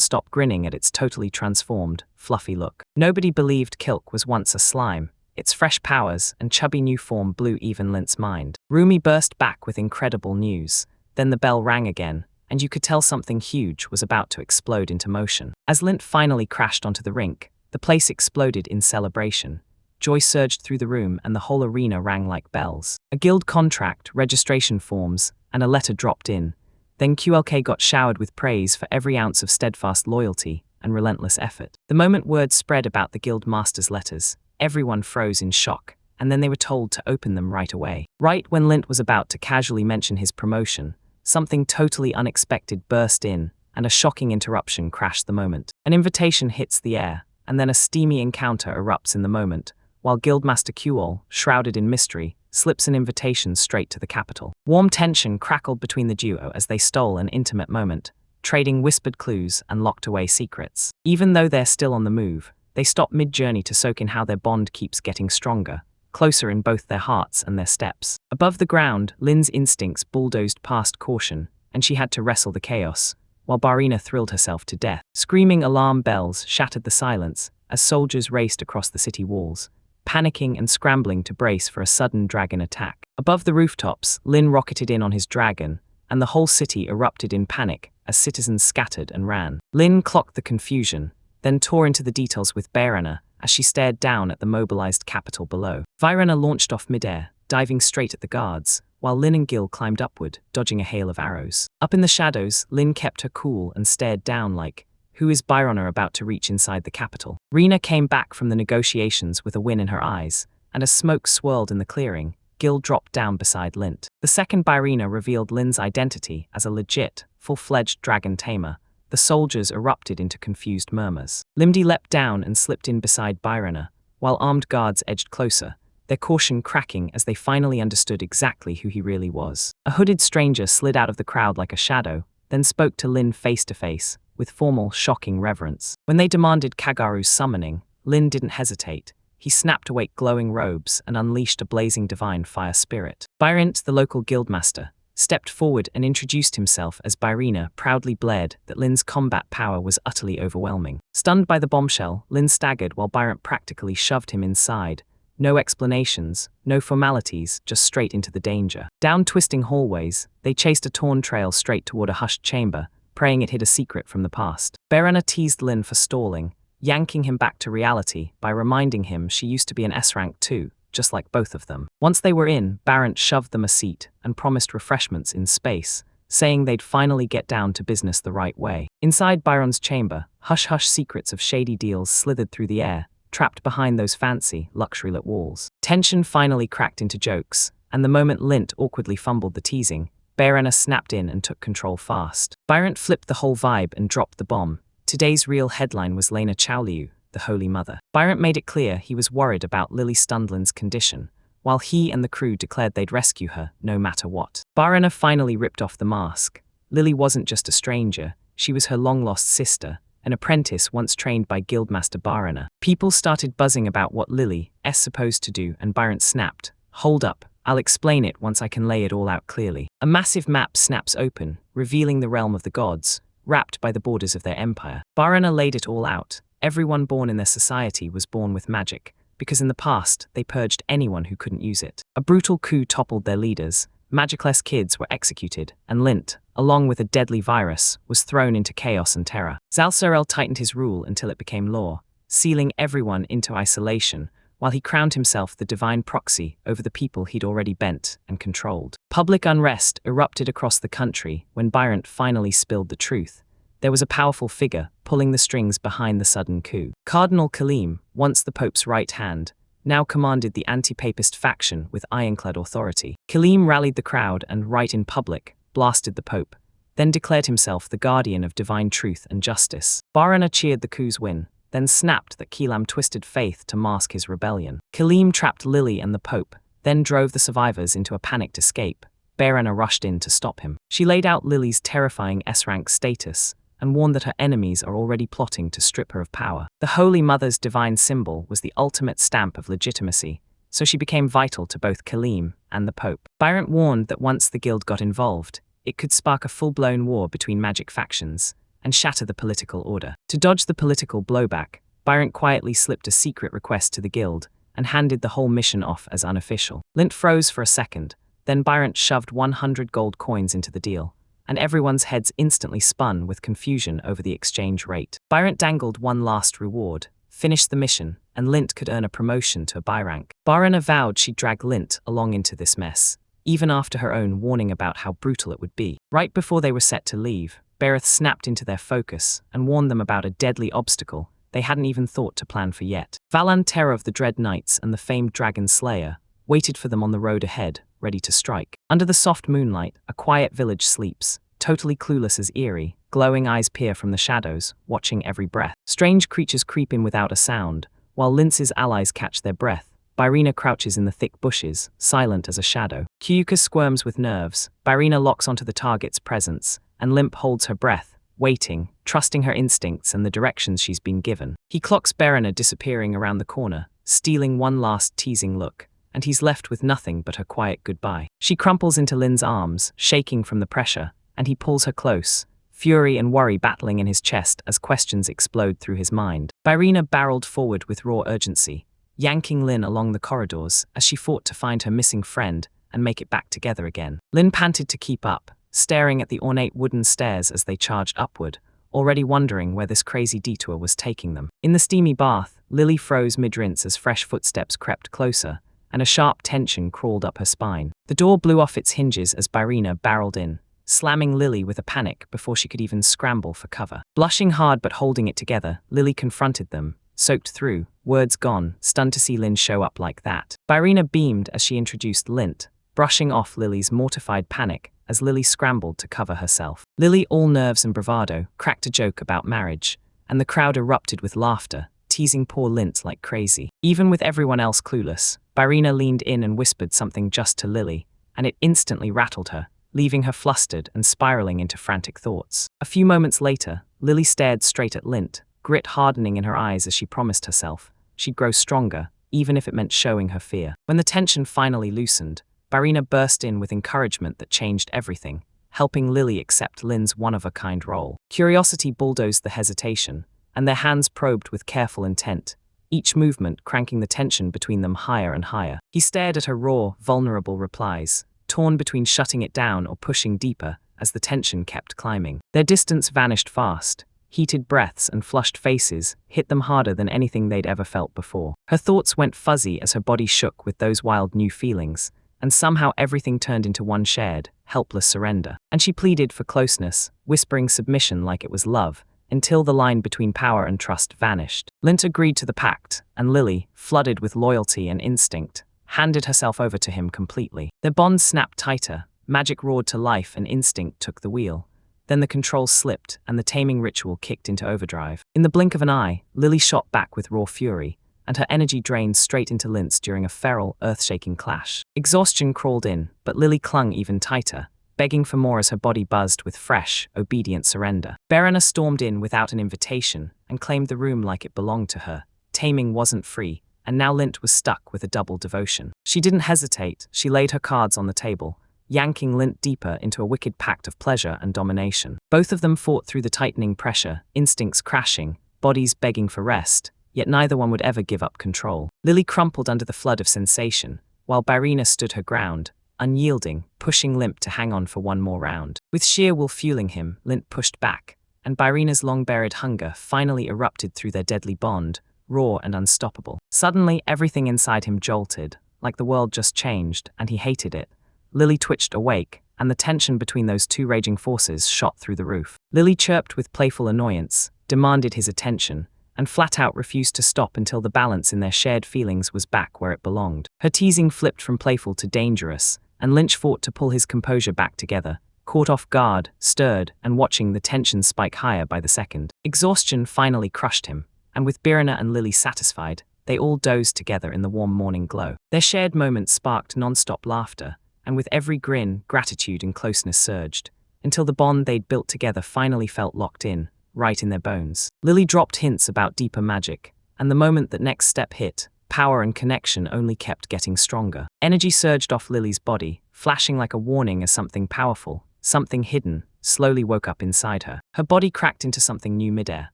stop grinning at its totally transformed, fluffy look. Nobody believed Kilk was once a slime. Its fresh powers and chubby new form blew even Lint's mind. Rumi burst back with incredible news. Then the bell rang again, and you could tell something huge was about to explode into motion. As Lint finally crashed onto the rink, the place exploded in celebration. Joy surged through the room and the whole arena rang like bells. A guild contract, registration forms, and a letter dropped in. Then QLK got showered with praise for every ounce of steadfast loyalty and relentless effort. The moment word spread about the guild master's letters, everyone froze in shock, and then they were told to open them right away. Right when Lint was about to casually mention his promotion, something totally unexpected burst in, and a shocking interruption crashed the moment. An invitation hits the air, and then a steamy encounter erupts in the moment, while Guildmaster Qol, shrouded in mystery, slips an invitation straight to the capital. Warm tension crackled between the duo as they stole an intimate moment, trading whispered clues and locked away secrets. Even though they're still on the move, they stop mid-journey to soak in how their bond keeps getting stronger, closer in both their hearts and their steps. Above the ground, Lin's instincts bulldozed past caution, and she had to wrestle the chaos, while Barina thrilled herself to death. Screaming alarm bells shattered the silence as soldiers raced across the city walls, panicking and scrambling to brace for a sudden dragon attack. Above the rooftops, Lin rocketed in on his dragon, and the whole city erupted in panic as citizens scattered and ran. Lin clocked the confusion, then tore into the details with Bairana as she stared down at the mobilized capital below. Virana launched off midair, diving straight at the guards, while Lin and Gil climbed upward, dodging a hail of arrows. Up in the shadows, Lin kept her cool and stared down like, who is Byrona about to reach inside the capital? Rena came back from the negotiations with a win in her eyes, and as smoke swirled in the clearing, Gil dropped down beside Lint. The second Byrena revealed Lin's identity as a legit, full-fledged dragon tamer. The soldiers erupted into confused murmurs. Limdi leapt down and slipped in beside Byrona, while armed guards edged closer, their caution cracking as they finally understood exactly who he really was. A hooded stranger slid out of the crowd like a shadow, then spoke to Lin face to face, with formal, shocking reverence. When they demanded Kagaru's summoning, Lin didn't hesitate. He snapped awake glowing robes and unleashed a blazing divine fire spirit. Byrint, the local guildmaster, stepped forward and introduced himself as Byrina proudly blared that Lin's combat power was utterly overwhelming. Stunned by the bombshell, Lin staggered while Byrant practically shoved him inside. No explanations, no formalities, just straight into the danger. Down twisting hallways, they chased a torn trail straight toward a hushed chamber, praying it hid a secret from the past. Berana teased Lin for stalling, yanking him back to reality by reminding him she used to be an S-rank too, just like both of them. Once they were in, Barrent shoved them a seat and promised refreshments in space, saying they'd finally get down to business the right way. Inside Byron's chamber, hush-hush secrets of shady deals slithered through the air, trapped behind those fancy, luxury-lit walls. Tension finally cracked into jokes, and the moment Lint awkwardly fumbled the teasing, Berana snapped in and took control fast. Byrant flipped the whole vibe and dropped the bomb. Today's real headline was Lena Chaoliu, the Holy Mother. Byrant made it clear he was worried about Lily Stundland's condition, while he and the crew declared they'd rescue her, no matter what. Barana finally ripped off the mask. Lily wasn't just a stranger, she was her long-lost sister, an apprentice once trained by Guildmaster Barana. People started buzzing about what Lily's supposed to do, and Byrant snapped, "Hold up, I'll explain it once I can lay it all out clearly." A massive map snaps open, revealing the realm of the gods, wrapped by the borders of their empire. Barana laid it all out. Everyone born in their society was born with magic, because in the past, they purged anyone who couldn't use it. A brutal coup toppled their leaders, magicless kids were executed, and Lint, along with a deadly virus, was thrown into chaos and terror. Zalcerel tightened his rule until it became law, sealing everyone into isolation, while he crowned himself the divine proxy over the people he'd already bent and controlled. Public unrest erupted across the country when Byrant finally spilled the truth. There was a powerful figure pulling the strings behind the sudden coup. Cardinal Kaleem, once the Pope's right hand, now commanded the anti-papist faction with ironclad authority. Kaleem rallied the crowd and, right in public, blasted the Pope, then declared himself the guardian of divine truth and justice. Barana cheered the coup's win, then snapped that Keelam twisted faith to mask his rebellion. Kaleem trapped Lily and the Pope, then drove the survivors into a panicked escape. Barana rushed in to stop him. She laid out Lily's terrifying S-rank status, and warned that her enemies are already plotting to strip her of power. The Holy Mother's divine symbol was the ultimate stamp of legitimacy, so she became vital to both Kaleem and the Pope. Byrant warned that once the guild got involved, it could spark a full-blown war between magic factions and shatter the political order. To dodge the political blowback, Byrant quietly slipped a secret request to the guild and handed the whole mission off as unofficial. Lint froze for a second, then Byrant shoved 100 gold coins into the deal, and everyone's heads instantly spun with confusion over the exchange rate. Byrant dangled one last reward, finished the mission, and Lint could earn a promotion to a buy rank. Barana vowed she'd drag Lint along into this mess, even after her own warning about how brutal it would be. Right before they were set to leave, Berith snapped into their focus and warned them about a deadly obstacle they hadn't even thought to plan for yet. Valan, terror of the Dread Knights and the famed Dragon Slayer, waited for them on the road ahead, ready to strike. Under the soft moonlight, a quiet village sleeps, totally clueless as eerie. Glowing eyes peer from the shadows, watching every breath. Strange creatures creep in without a sound, while Lintz's allies catch their breath. Byrina crouches in the thick bushes, silent as a shadow. Kyuka squirms with nerves. Byrina locks onto the target's presence, and Limp holds her breath, waiting, trusting her instincts and the directions she's been given. He clocks Berina disappearing around the corner, stealing one last teasing look, and he's left with nothing but her quiet goodbye. She crumples into Lin's arms, shaking from the pressure, and he pulls her close, fury and worry battling in his chest as questions explode through his mind. Byrina barreled forward with raw urgency, yanking Lin along the corridors as she fought to find her missing friend and make it back together again. Lin panted to keep up, staring at the ornate wooden stairs as they charged upward, already wondering where this crazy detour was taking them. In the steamy bath, Lily froze mid-rinse as fresh footsteps crept closer, and a sharp tension crawled up her spine. The door blew off its hinges as Byrina barreled in, slamming Lily with a panic before she could even scramble for cover. Blushing hard but holding it together, Lily confronted them, soaked through, words gone, stunned to see Lin show up like that. Byrina beamed as she introduced Lint, brushing off Lily's mortified panic as Lily scrambled to cover herself. Lily, all nerves and bravado, cracked a joke about marriage, and the crowd erupted with laughter, teasing poor Lint like crazy. Even with everyone else clueless, Byrina leaned in and whispered something just to Lily, and it instantly rattled her, leaving her flustered and spiraling into frantic thoughts. A few moments later, Lily stared straight at Lint, grit hardening in her eyes as she promised herself she'd grow stronger, even if it meant showing her fear. When the tension finally loosened, Byrina burst in with encouragement that changed everything, helping Lily accept Lin's one-of-a-kind role. Curiosity bulldozed the hesitation, and their hands probed with careful intent, each movement cranking the tension between them higher and higher. He stared at her raw, vulnerable replies, torn between shutting it down or pushing deeper as the tension kept climbing. Their distance vanished fast. Heated breaths and flushed faces hit them harder than anything they'd ever felt before. Her thoughts went fuzzy as her body shook with those wild new feelings, and somehow everything turned into one shared, helpless surrender. And she pleaded for closeness, whispering submission like it was love, until the line between power and trust vanished. Lint agreed to the pact, and Lily, flooded with loyalty and instinct, handed herself over to him completely. Their bonds snapped tighter, magic roared to life and instinct took the wheel. Then the controls slipped and the taming ritual kicked into overdrive. In the blink of an eye, Lily shot back with raw fury, and her energy drained straight into Lint's during a feral, earth-shaking clash. Exhaustion crawled in, but Lily clung even tighter, begging for more as her body buzzed with fresh, obedient surrender. Berena stormed in without an invitation and claimed the room like it belonged to her. Taming wasn't free, and now Lint was stuck with a double devotion. She didn't hesitate, she laid her cards on the table, yanking Lint deeper into a wicked pact of pleasure and domination. Both of them fought through the tightening pressure, instincts crashing, bodies begging for rest, yet neither one would ever give up control. Lily crumpled under the flood of sensation, while Byrina stood her ground, unyielding, pushing Limp to hang on for one more round. With sheer will fueling him, Lint pushed back, and Byrina's long-buried hunger finally erupted through their deadly bond, raw and unstoppable. Suddenly, everything inside him jolted, like the world just changed, and he hated it. Lily twitched awake, and the tension between those two raging forces shot through the roof. Lily chirped with playful annoyance, demanded his attention, and flat out refused to stop until the balance in their shared feelings was back where it belonged. Her teasing flipped from playful to dangerous, and Lynch fought to pull his composure back together, caught off guard, stirred, and watching the tension spike higher by the second. Exhaustion finally crushed him, and with Birna and Lily satisfied, they all dozed together in the warm morning glow. Their shared moments sparked non-stop laughter, and with every grin, gratitude and closeness surged. until the bond they'd built together finally felt locked in, right in their bones. Lily dropped hints about deeper magic, and the moment that next step hit, power and connection only kept getting stronger. Energy surged off Lily's body, flashing like a warning as something powerful, something hidden, slowly woke up inside her. Her body cracked into something new midair.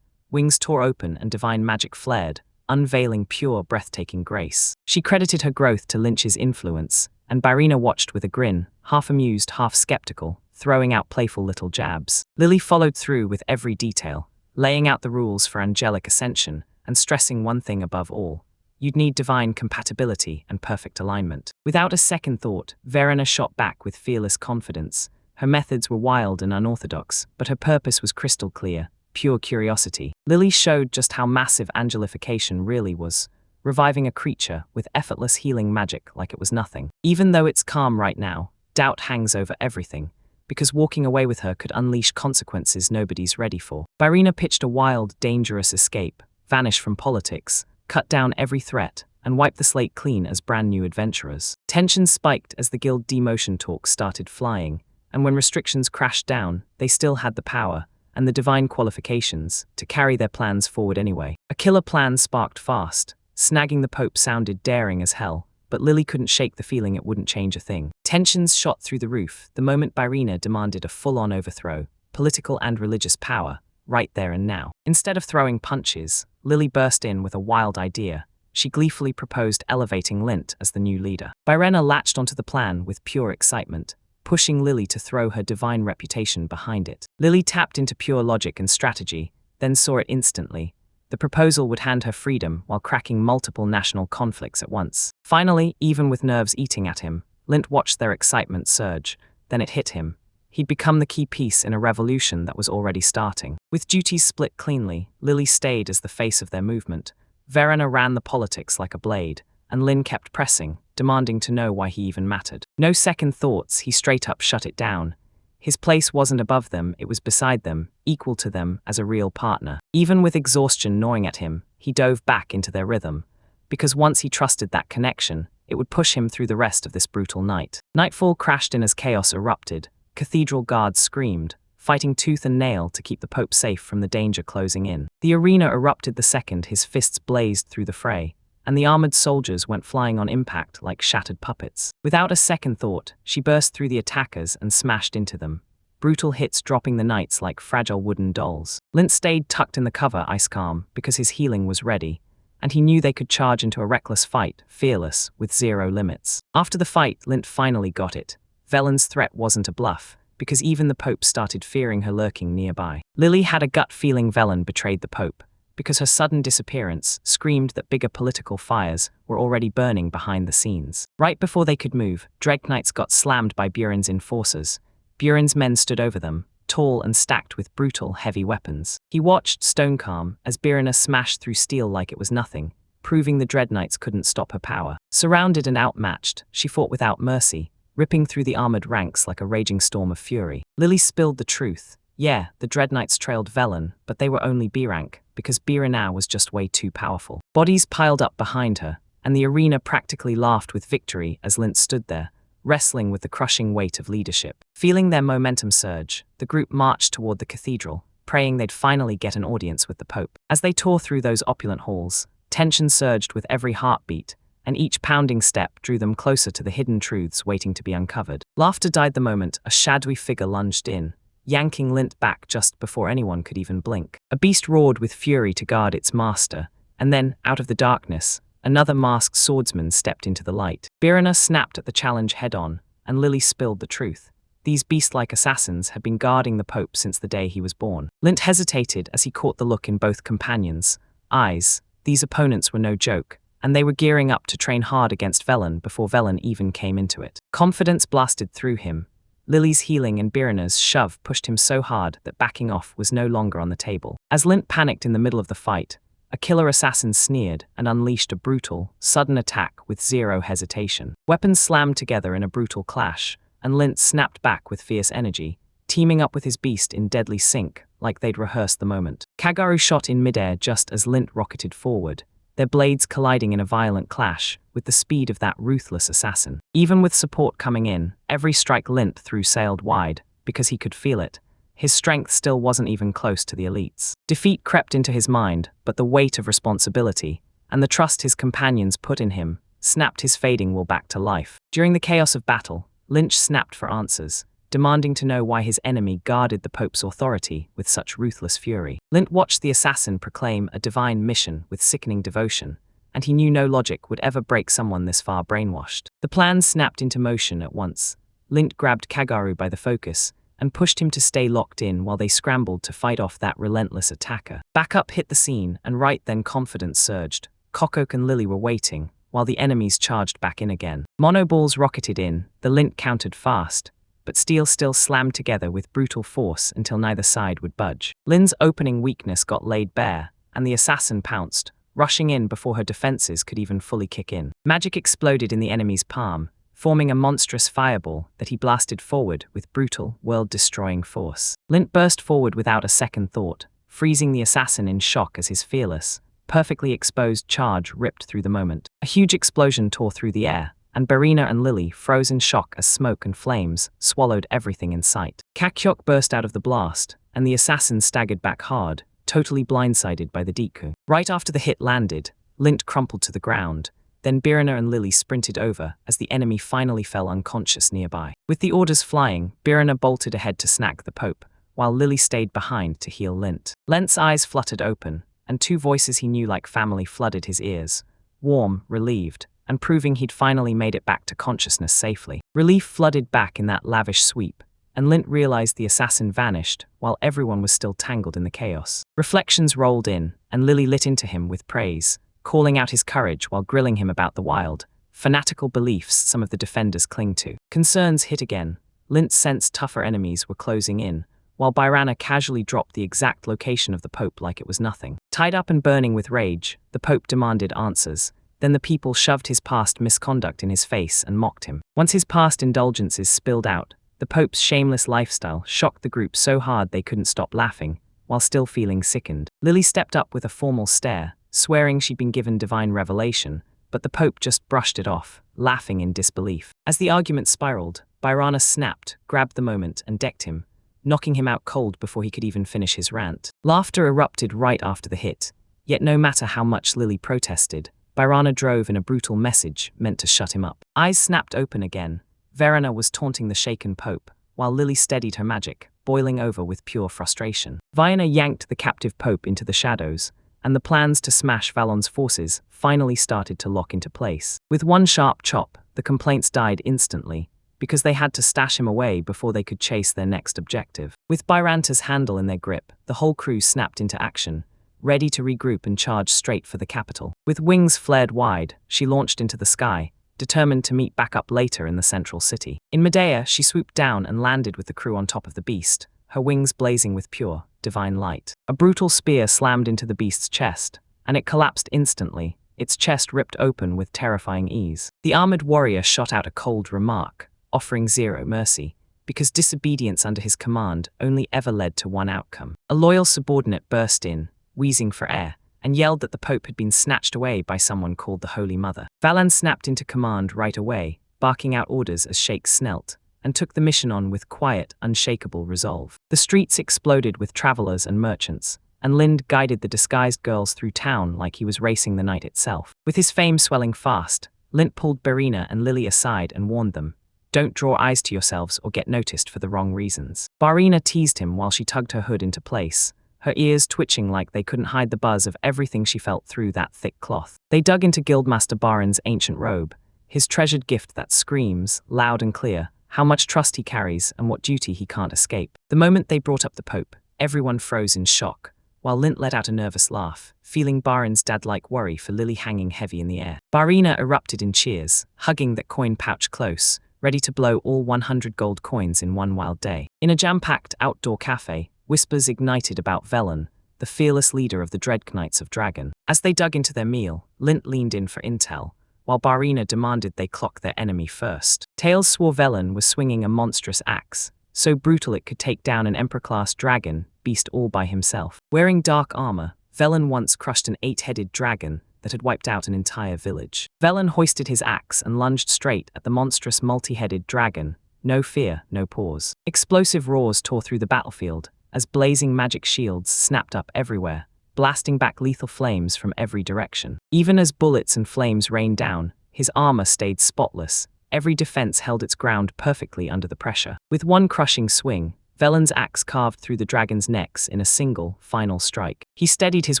Wings tore open and divine magic flared, unveiling pure, breathtaking grace. She credited her growth to Lynch's influence, and Byrina watched with a grin, half amused, half skeptical, throwing out playful little jabs. Lily followed through with every detail, laying out the rules for angelic ascension, and stressing one thing above all: you'd need divine compatibility and perfect alignment. Without a second thought, Verena shot back with fearless confidence. Her methods were wild and unorthodox, but her purpose was crystal clear: pure curiosity. Lily showed just how massive angelification really was, reviving a creature with effortless healing magic like it was nothing. Even though it's calm right now, doubt hangs over everything, because walking away with her could unleash consequences nobody's ready for. Byrina pitched a wild, dangerous escape, vanish from politics, cut down every threat, and wipe the slate clean as brand new adventurers. Tension spiked as the guild demotion talks started flying, and when restrictions crashed down, they still had the power and the divine qualifications to carry their plans forward anyway. A killer plan sparked fast. Snagging the Pope sounded daring as hell, but Lily couldn't shake the feeling it wouldn't change a thing. Tensions shot through the roof the moment Byrina demanded a full-on overthrow, political and religious power, right there and now. Instead of throwing punches, Lily burst in with a wild idea. She gleefully proposed elevating Lint as the new leader. Byrina latched onto the plan with pure excitement, pushing Lily to throw her divine reputation behind it. Lily tapped into pure logic and strategy, then saw it instantly. The proposal would hand her freedom while cracking multiple national conflicts at once. Finally, even with nerves eating at him, Lint watched their excitement surge. Then it hit him. He'd become the key piece in a revolution that was already starting. With duties split cleanly, Lily stayed as the face of their movement. Verena ran the politics like a blade, and Lynn kept pressing, demanding to know why he even mattered. No second thoughts, he straight up shut it down. His place wasn't above them, it was beside them, equal to them as a real partner. Even with exhaustion gnawing at him, he dove back into their rhythm, because once he trusted that connection, it would push him through the rest of this brutal night. Nightfall crashed in as chaos erupted. Cathedral guards screamed, fighting tooth and nail to keep the Pope safe from the danger closing in. The arena erupted the second his fists blazed through the fray, and the armored soldiers went flying on impact like shattered puppets. Without a second thought, she burst through the attackers and smashed into them, brutal hits dropping the knights like fragile wooden dolls. Lint stayed tucked in the cover, ice calm, because his healing was ready, and he knew they could charge into a reckless fight, fearless, with zero limits. After the fight, Lint finally got it. Velen's threat wasn't a bluff, because even the Pope started fearing her lurking nearby. Lily had a gut feeling Velen betrayed the Pope, because her sudden disappearance screamed that bigger political fires were already burning behind the scenes. Right before they could move, Dread Knights got slammed by Buren's enforcers. Buren's men stood over them, tall and stacked with brutal, heavy weapons. He watched, stone calm, as Birena smashed through steel like it was nothing, proving the Dread Knights couldn't stop her power. Surrounded and outmatched, she fought without mercy, ripping through the armored ranks like a raging storm of fury. Lily spilled the truth. Yeah, the Dread Knights trailed Velen, but they were only B-rank, because Birena was just way too powerful. Bodies piled up behind her, and the arena practically laughed with victory as Lint stood there, wrestling with the crushing weight of leadership. Feeling their momentum surge, the group marched toward the cathedral, praying they'd finally get an audience with the Pope. As they tore through those opulent halls, tension surged with every heartbeat, and each pounding step drew them closer to the hidden truths waiting to be uncovered. Laughter died the moment a shadowy figure lunged in, yanking Lint back just before anyone could even blink. A beast roared with fury to guard its master, and then, out of the darkness, another masked swordsman stepped into the light. Birena snapped at the challenge head-on, and Lily spilled the truth. These beast-like assassins had been guarding the Pope since the day he was born. Lint hesitated as he caught the look in both companions' eyes. These opponents were no joke, and they were gearing up to train hard against Velen before Velen even came into it. Confidence blasted through him. Lily's healing and Birena's shove pushed him so hard that backing off was no longer on the table. As Lint panicked in the middle of the fight, a killer assassin sneered and unleashed a brutal, sudden attack with zero hesitation. Weapons slammed together in a brutal clash, and Lint snapped back with fierce energy, teaming up with his beast in deadly sync, like they'd rehearsed the moment. Kagaru shot in midair just as Lint rocketed forward, their blades colliding in a violent clash, with the speed of that ruthless assassin. Even with support coming in, every strike Lint threw sailed wide, because he could feel it. His strength still wasn't even close to the elites. Defeat crept into his mind, but the weight of responsibility, and the trust his companions put in him, snapped his fading will back to life. During the chaos of battle, Lynch snapped for answers, demanding to know why his enemy guarded the Pope's authority with such ruthless fury. Lynch watched the assassin proclaim a divine mission with sickening devotion, and he knew no logic would ever break someone this far brainwashed. The plan snapped into motion at once. Lynch grabbed Kagaru by the focus and pushed him to stay locked in while they scrambled to fight off that relentless attacker. Backup hit the scene, and right then confidence surged. Kokok and Lily were waiting, while the enemies charged back in again. Monoballs rocketed in, the Lint countered fast, but steel still slammed together with brutal force until neither side would budge. Lin's opening weakness got laid bare, and the assassin pounced, rushing in before her defenses could even fully kick in. Magic exploded in the enemy's palm, forming a monstrous fireball that he blasted forward with brutal, world-destroying force. Lint burst forward without a second thought, freezing the assassin in shock as his fearless, perfectly exposed charge ripped through the moment. A huge explosion tore through the air, and Barina and Lily froze in shock as smoke and flames swallowed everything in sight. Kakyok burst out of the blast, and the assassin staggered back hard, totally blindsided by the Deku. Right after the hit landed, Lint crumpled to the ground. Then Birina and Lily sprinted over as the enemy finally fell unconscious nearby. With the orders flying, Birina bolted ahead to snag the Pope, while Lily stayed behind to heal Lint. Lent's eyes fluttered open, and two voices he knew like family flooded his ears, warm, relieved, and proving he'd finally made it back to consciousness safely. Relief flooded back in that lavish sweep, and Lint realized the assassin vanished while everyone was still tangled in the chaos. Reflections rolled in, and Lily lit into him with praise, calling out his courage while grilling him about the wild, fanatical beliefs some of the defenders cling to. Concerns hit again. Lint sensed tougher enemies were closing in, while Byrana casually dropped the exact location of the Pope like it was nothing. Tied up and burning with rage, the Pope demanded answers. Then the people shoved his past misconduct in his face and mocked him. Once his past indulgences spilled out, the Pope's shameless lifestyle shocked the group so hard they couldn't stop laughing, while still feeling sickened. Lily stepped up with a formal stare, swearing she'd been given divine revelation, but the Pope just brushed it off, laughing in disbelief. As the argument spiraled, Byrana snapped, grabbed the moment, and decked him, knocking him out cold before he could even finish his rant. Laughter erupted right after the hit, yet no matter how much Lily protested, Byrana drove in a brutal message meant to shut him up. Eyes snapped open again. Verena was taunting the shaken Pope, while Lily steadied her magic, boiling over with pure frustration. Vienna yanked the captive Pope into the shadows, and the plans to smash Valon's forces finally started to lock into place. With one sharp chop, the complaints died instantly, because they had to stash him away before they could chase their next objective. With Byranta's handle in their grip, the whole crew snapped into action, ready to regroup and charge straight for the capital. With wings flared wide, she launched into the sky, determined to meet back up later in the central city. In Medea, she swooped down and landed with the crew on top of the beast, her wings blazing with pure, divine light. A brutal spear slammed into the beast's chest, and it collapsed instantly, its chest ripped open with terrifying ease. The armored warrior shot out a cold remark, offering zero mercy, because disobedience under his command only ever led to one outcome. A loyal subordinate burst in, wheezing for air, and yelled that the Pope had been snatched away by someone called the Holy Mother. Valan snapped into command right away, barking out orders as Sheikh snelt, and took the mission on with quiet, unshakable resolve. The streets exploded with travelers and merchants, and Lind guided the disguised girls through town like he was racing the night itself. With his fame swelling fast, Lind pulled Barina and Lily aside and warned them, "Don't draw eyes to yourselves or get noticed for the wrong reasons." Barina teased him while she tugged her hood into place, her ears twitching like they couldn't hide the buzz of everything she felt through that thick cloth. They dug into Guildmaster Barin's ancient robe, his treasured gift that screams, loud and clear, how much trust he carries and what duty he can't escape. The moment they brought up the Pope, everyone froze in shock, while Lint let out a nervous laugh, feeling Barin's dad-like worry for Lily hanging heavy in the air. Barina erupted in cheers, hugging that coin pouch close, ready to blow all 100 gold coins in one wild day. In a jam-packed outdoor cafe, whispers ignited about Velen, the fearless leader of the Dread Knights of Dragon. As they dug into their meal, Lint leaned in for intel, while Barina demanded they clock their enemy first. Tails swore Velen was swinging a monstrous axe, so brutal it could take down an Emperor-class dragon beast all by himself. Wearing dark armor, Velen once crushed an 8-headed dragon that had wiped out an entire village. Velen hoisted his axe and lunged straight at the monstrous multi-headed dragon, no fear, no pause. Explosive roars tore through the battlefield as blazing magic shields snapped up everywhere, blasting back lethal flames from every direction. Even as bullets and flames rained down, his armor stayed spotless. Every defense held its ground perfectly under the pressure. With one crushing swing, Velen's axe carved through the dragon's necks in a single, final strike. He steadied his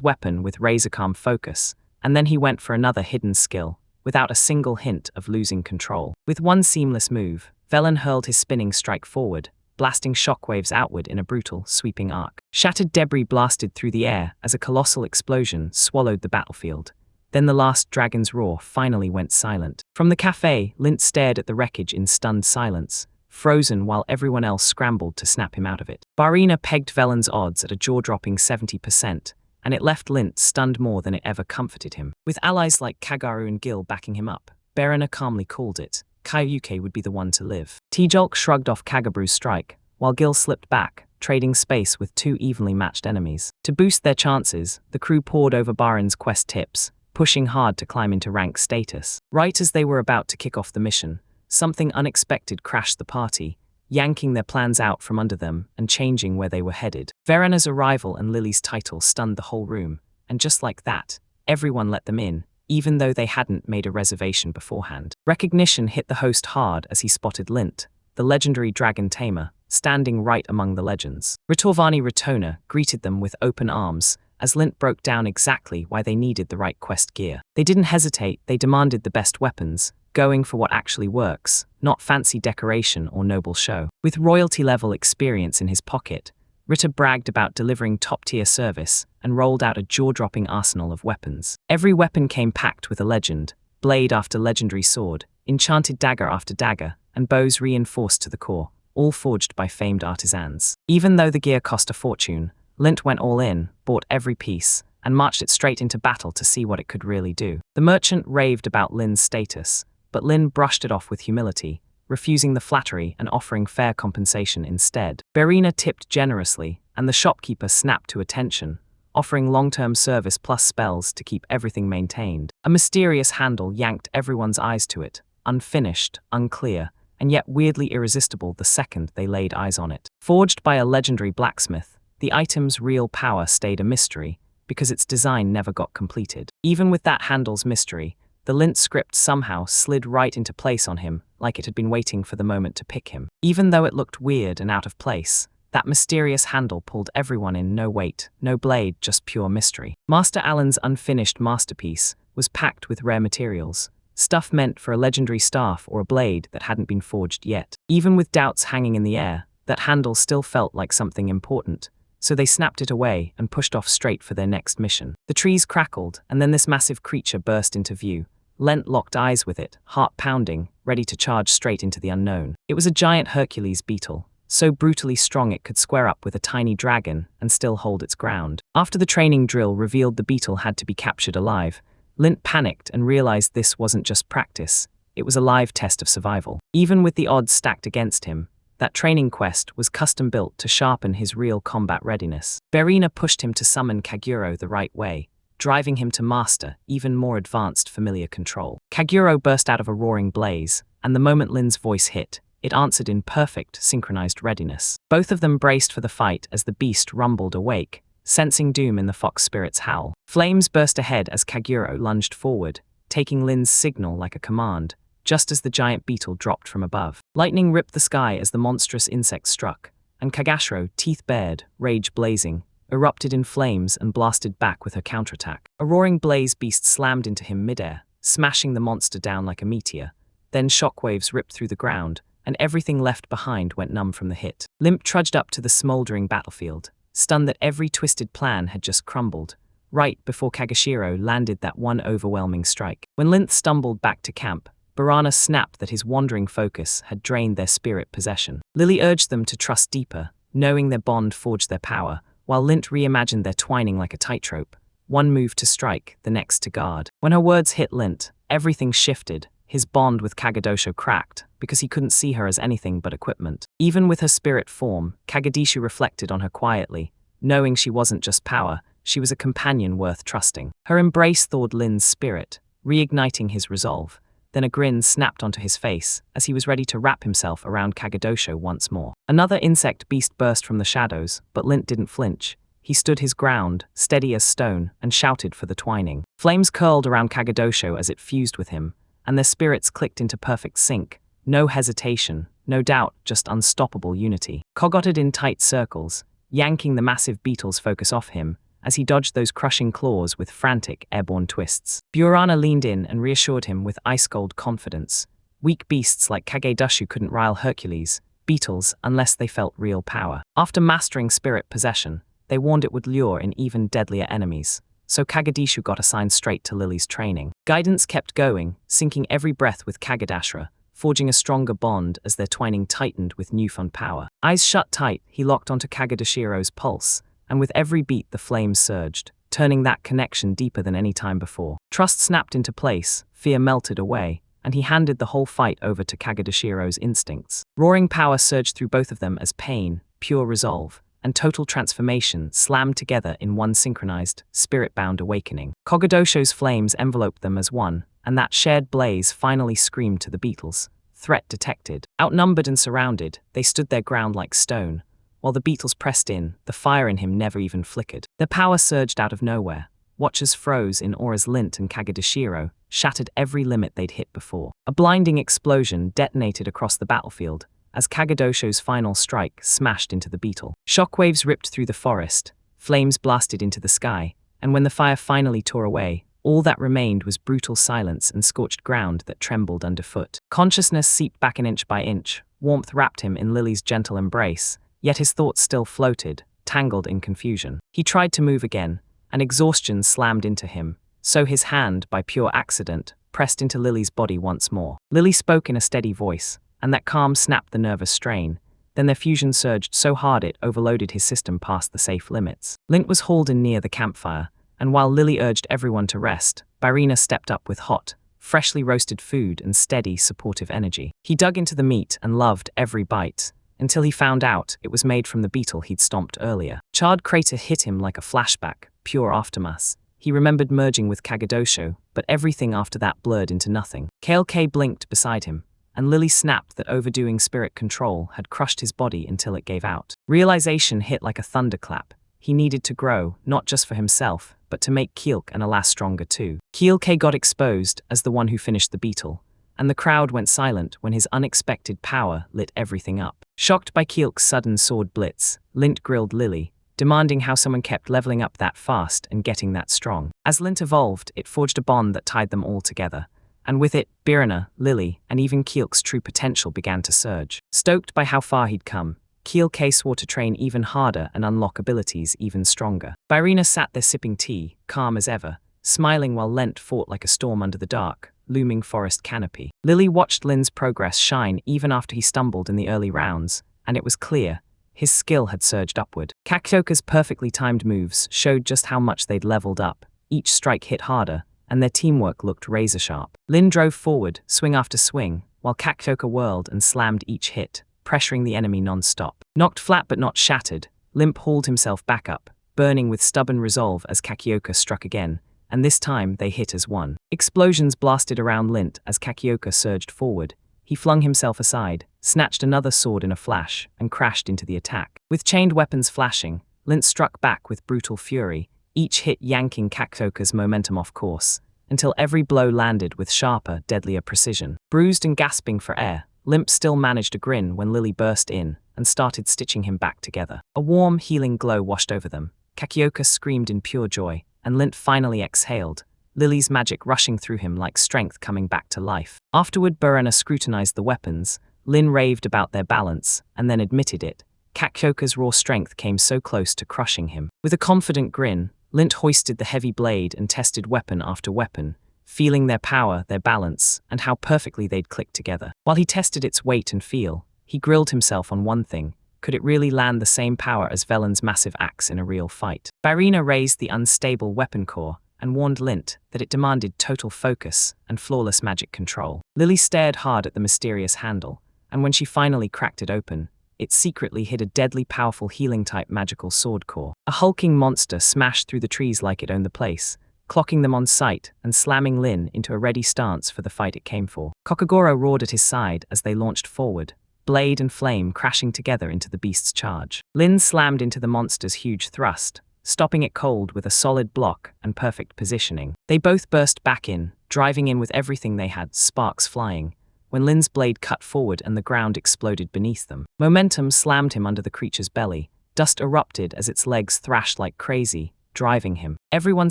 weapon with razor-calm focus, and then he went for another hidden skill, without a single hint of losing control. With one seamless move, Velen hurled his spinning strike forward, blasting shockwaves outward in a brutal, sweeping arc. Shattered debris blasted through the air as a colossal explosion swallowed the battlefield. Then the last dragon's roar finally went silent. From the cafe, Lint stared at the wreckage in stunned silence, frozen while everyone else scrambled to snap him out of it. Barina pegged Velen's odds at a jaw-dropping 70%, and it left Lint stunned more than it ever comforted him. With allies like Kagaru and Gil backing him up, Berina calmly called it. Kayuke would be the one to live. Tjulk shrugged off Kagabu's strike, while Gil slipped back, trading space with two evenly matched enemies. To boost their chances, the crew pored over Barin's quest tips, pushing hard to climb into rank status. Right as they were about to kick off the mission, something unexpected crashed the party, yanking their plans out from under them and changing where they were headed. Verena's arrival and Lily's title stunned the whole room, and just like that, everyone let them in, even though they hadn't made a reservation beforehand. Recognition hit the host hard as he spotted Lint, the legendary dragon Tamer, standing right among the legends. Ritorvani Ritona greeted them with open arms, as Lint broke down exactly why they needed the right quest gear. They didn't hesitate, they demanded the best weapons, going for what actually works, not fancy decoration or noble show. With royalty-level experience in his pocket, Ritter bragged about delivering top-tier service and rolled out a jaw-dropping arsenal of weapons. Every weapon came packed with a legend, blade after legendary sword, enchanted dagger after dagger, and bows reinforced to the core, all forged by famed artisans. Even though the gear cost a fortune, Lint went all in, bought every piece, and marched it straight into battle to see what it could really do. The merchant raved about Lin's status, but Lin brushed it off with humility, refusing the flattery and offering fair compensation instead. Berina tipped generously, and the shopkeeper snapped to attention, offering long-term service plus spells to keep everything maintained. A mysterious handle yanked everyone's eyes to it, unfinished, unclear, and yet weirdly irresistible the second they laid eyes on it. Forged by a legendary blacksmith, the item's real power stayed a mystery, because its design never got completed. Even with that handle's mystery, the Lint script somehow slid right into place on him, like it had been waiting for the moment to pick him. Even though it looked weird and out of place, that mysterious handle pulled everyone in. No weight, no blade, just pure mystery. Master Allen's unfinished masterpiece was packed with rare materials, stuff meant for a legendary staff or a blade that hadn't been forged yet. Even with doubts hanging in the air, that handle still felt like something important, so they snapped it away and pushed off straight for their next mission. The trees crackled, and then this massive creature burst into view. Lent locked eyes with it, heart pounding, ready to charge straight into the unknown. It was a giant Hercules beetle, so brutally strong it could square up with a tiny dragon and still hold its ground. After the training drill revealed the beetle had to be captured alive, Lint panicked and realized this wasn't just practice, it was a live test of survival. Even with the odds stacked against him, that training quest was custom-built to sharpen his real combat readiness. Berina pushed him to summon Kaguro the right way, driving him to master even more advanced familiar control. Kaguro burst out of a roaring blaze, and the moment Lin's voice hit, it answered in perfect, synchronized readiness. Both of them braced for the fight as the beast rumbled awake, sensing doom in the fox spirit's howl. Flames burst ahead as Kaguro lunged forward, taking Lin's signal like a command, just as the giant beetle dropped from above. Lightning ripped the sky as the monstrous insect struck, and Kagashiro, teeth bared, rage blazing, erupted in flames and blasted back with her counterattack. A roaring blaze beast slammed into him midair, smashing the monster down like a meteor. Then shockwaves ripped through the ground, and everything left behind went numb from the hit. Limp trudged up to the smoldering battlefield, stunned that every twisted plan had just crumbled, right before Kagashiro landed that one overwhelming strike. When Linth stumbled back to camp, Barana snapped that his wandering focus had drained their spirit possession. Lily urged them to trust deeper, knowing their bond forged their power, while Lint reimagined their twining like a tightrope, one move to strike, the next to guard. When her words hit Lint, everything shifted. His bond with Kagadosho cracked, because he couldn't see her as anything but equipment. Even with her spirit form, Kagadishu reflected on her quietly, knowing she wasn't just power, she was a companion worth trusting. Her embrace thawed Lin's spirit, reigniting his resolve, then a grin snapped onto his face as he was ready to wrap himself around Kagadosho once more. Another insect beast burst from the shadows, but Lint didn't flinch. He stood his ground, steady as stone, and shouted for the twining. Flames curled around Kagadosho as it fused with him, and their spirits clicked into perfect sync. No hesitation, no doubt, just unstoppable unity. Cogoted in tight circles, yanking the massive beetle's focus off him, as he dodged those crushing claws with frantic, airborne twists. Burana leaned in and reassured him with ice-cold confidence. Weak beasts like Kagedushu couldn't rile Hercules, beetles, unless they felt real power. After mastering spirit possession, they warned it would lure in even deadlier enemies, so Kagedishu got assigned straight to Lily's training. Guidance kept going, syncing every breath with Kagedashra, forging a stronger bond as their twining tightened with newfound power. Eyes shut tight, he locked onto Kagedashiro's pulse, and with every beat the flames surged, turning that connection deeper than any time before. Trust snapped into place, fear melted away, and he handed the whole fight over to Kagedashiro's instincts. Roaring power surged through both of them as pain, pure resolve, and total transformation slammed together in one synchronized, spirit-bound awakening. Kagedosho's flames enveloped them as one, and that shared blaze finally screamed to the beetles. Threat detected. Outnumbered and surrounded, they stood their ground like stone. While the beetles pressed in, the fire in him never even flickered. Their power surged out of nowhere. Watchers froze in awe as Lint and Kagedashiro shattered every limit they'd hit before. A blinding explosion detonated across the battlefield as Kagedosho's final strike smashed into the beetle. Shockwaves ripped through the forest, flames blasted into the sky, and when the fire finally tore away, all that remained was brutal silence and scorched ground that trembled underfoot. Consciousness seeped back inch by inch, warmth wrapped him in Lily's gentle embrace, yet his thoughts still floated, tangled in confusion. He tried to move again, and exhaustion slammed into him, so his hand, by pure accident, pressed into Lily's body once more. Lily spoke in a steady voice, and that calm snapped the nervous strain. Then their fusion surged so hard it overloaded his system past the safe limits. Lint was hauled in near the campfire, and while Lily urged everyone to rest, Byrina stepped up with hot, freshly roasted food and steady, supportive energy. He dug into the meat and loved every bite, until he found out it was made from the beetle he'd stomped earlier. Charred crater hit him like a flashback, pure aftermath. He remembered merging with Kagedosho, but everything after that blurred into nothing. KLK blinked beside him, and Lily snapped that overdoing spirit control had crushed his body until it gave out. Realization hit like a thunderclap. He needed to grow, not just for himself, but to make Kielk and Alas stronger too. Kielk got exposed as the one who finished the beetle, and the crowd went silent when his unexpected power lit everything up. Shocked by Kielk's sudden sword blitz, Lint grilled Lily, demanding how someone kept leveling up that fast and getting that strong. As Lint evolved, it forged a bond that tied them all together, and with it, Birna, Lily, and even Kielk's true potential began to surge. Stoked by how far he'd come, Kielk swore to train even harder and unlock abilities even stronger. Byrina sat there sipping tea, calm as ever, smiling while Lent fought like a storm under the dark, looming forest canopy. Lily watched Lin's progress shine even after he stumbled in the early rounds, and it was clear his skill had surged upward. Kakyoka's perfectly timed moves showed just how much they'd leveled up. Each strike hit harder, and their teamwork looked razor-sharp. Lin drove forward, swing after swing, while Kakyoka whirled and slammed each hit, pressuring the enemy non-stop. Knocked flat but not shattered, Limp hauled himself back up, burning with stubborn resolve as Kakyoka struck again, and this time they hit as one. Explosions blasted around Lint as Kakyoka surged forward. He flung himself aside, snatched another sword in a flash, and crashed into the attack. With chained weapons flashing, Lint struck back with brutal fury, each hit yanking Kakyoka's momentum off course, until every blow landed with sharper, deadlier precision. Bruised and gasping for air, Limp still managed a grin when Lily burst in and started stitching him back together. A warm, healing glow washed over them. Kakyoka screamed in pure joy, and Lint finally exhaled, Lily's magic rushing through him like strength coming back to life. Afterward, Burana scrutinized the weapons. Lin raved about their balance, and then admitted it. Kakyoka's raw strength came so close to crushing him. With a confident grin, Lint hoisted the heavy blade and tested weapon after weapon, feeling their power, their balance, and how perfectly they'd clicked together. While he tested its weight and feel, he grilled himself on one thing. Could it really land the same power as Velen's massive axe in a real fight? Byrina raised the unstable weapon core and warned Lint that it demanded total focus and flawless magic control. Lily stared hard at the mysterious handle, and when she finally cracked it open, it secretly hid a deadly powerful healing-type magical sword core. A hulking monster smashed through the trees like it owned the place, clocking them on sight and slamming Lin into a ready stance for the fight it came for. Kokogoro roared at his side as they launched forward, blade and flame crashing together into the beast's charge. Lin slammed into the monster's huge thrust, stopping it cold with a solid block and perfect positioning. They both burst back in, driving in with everything they had, sparks flying, when Lin's blade cut forward and the ground exploded beneath them. Momentum slammed him under the creature's belly. Dust erupted as its legs thrashed like crazy, driving him. Everyone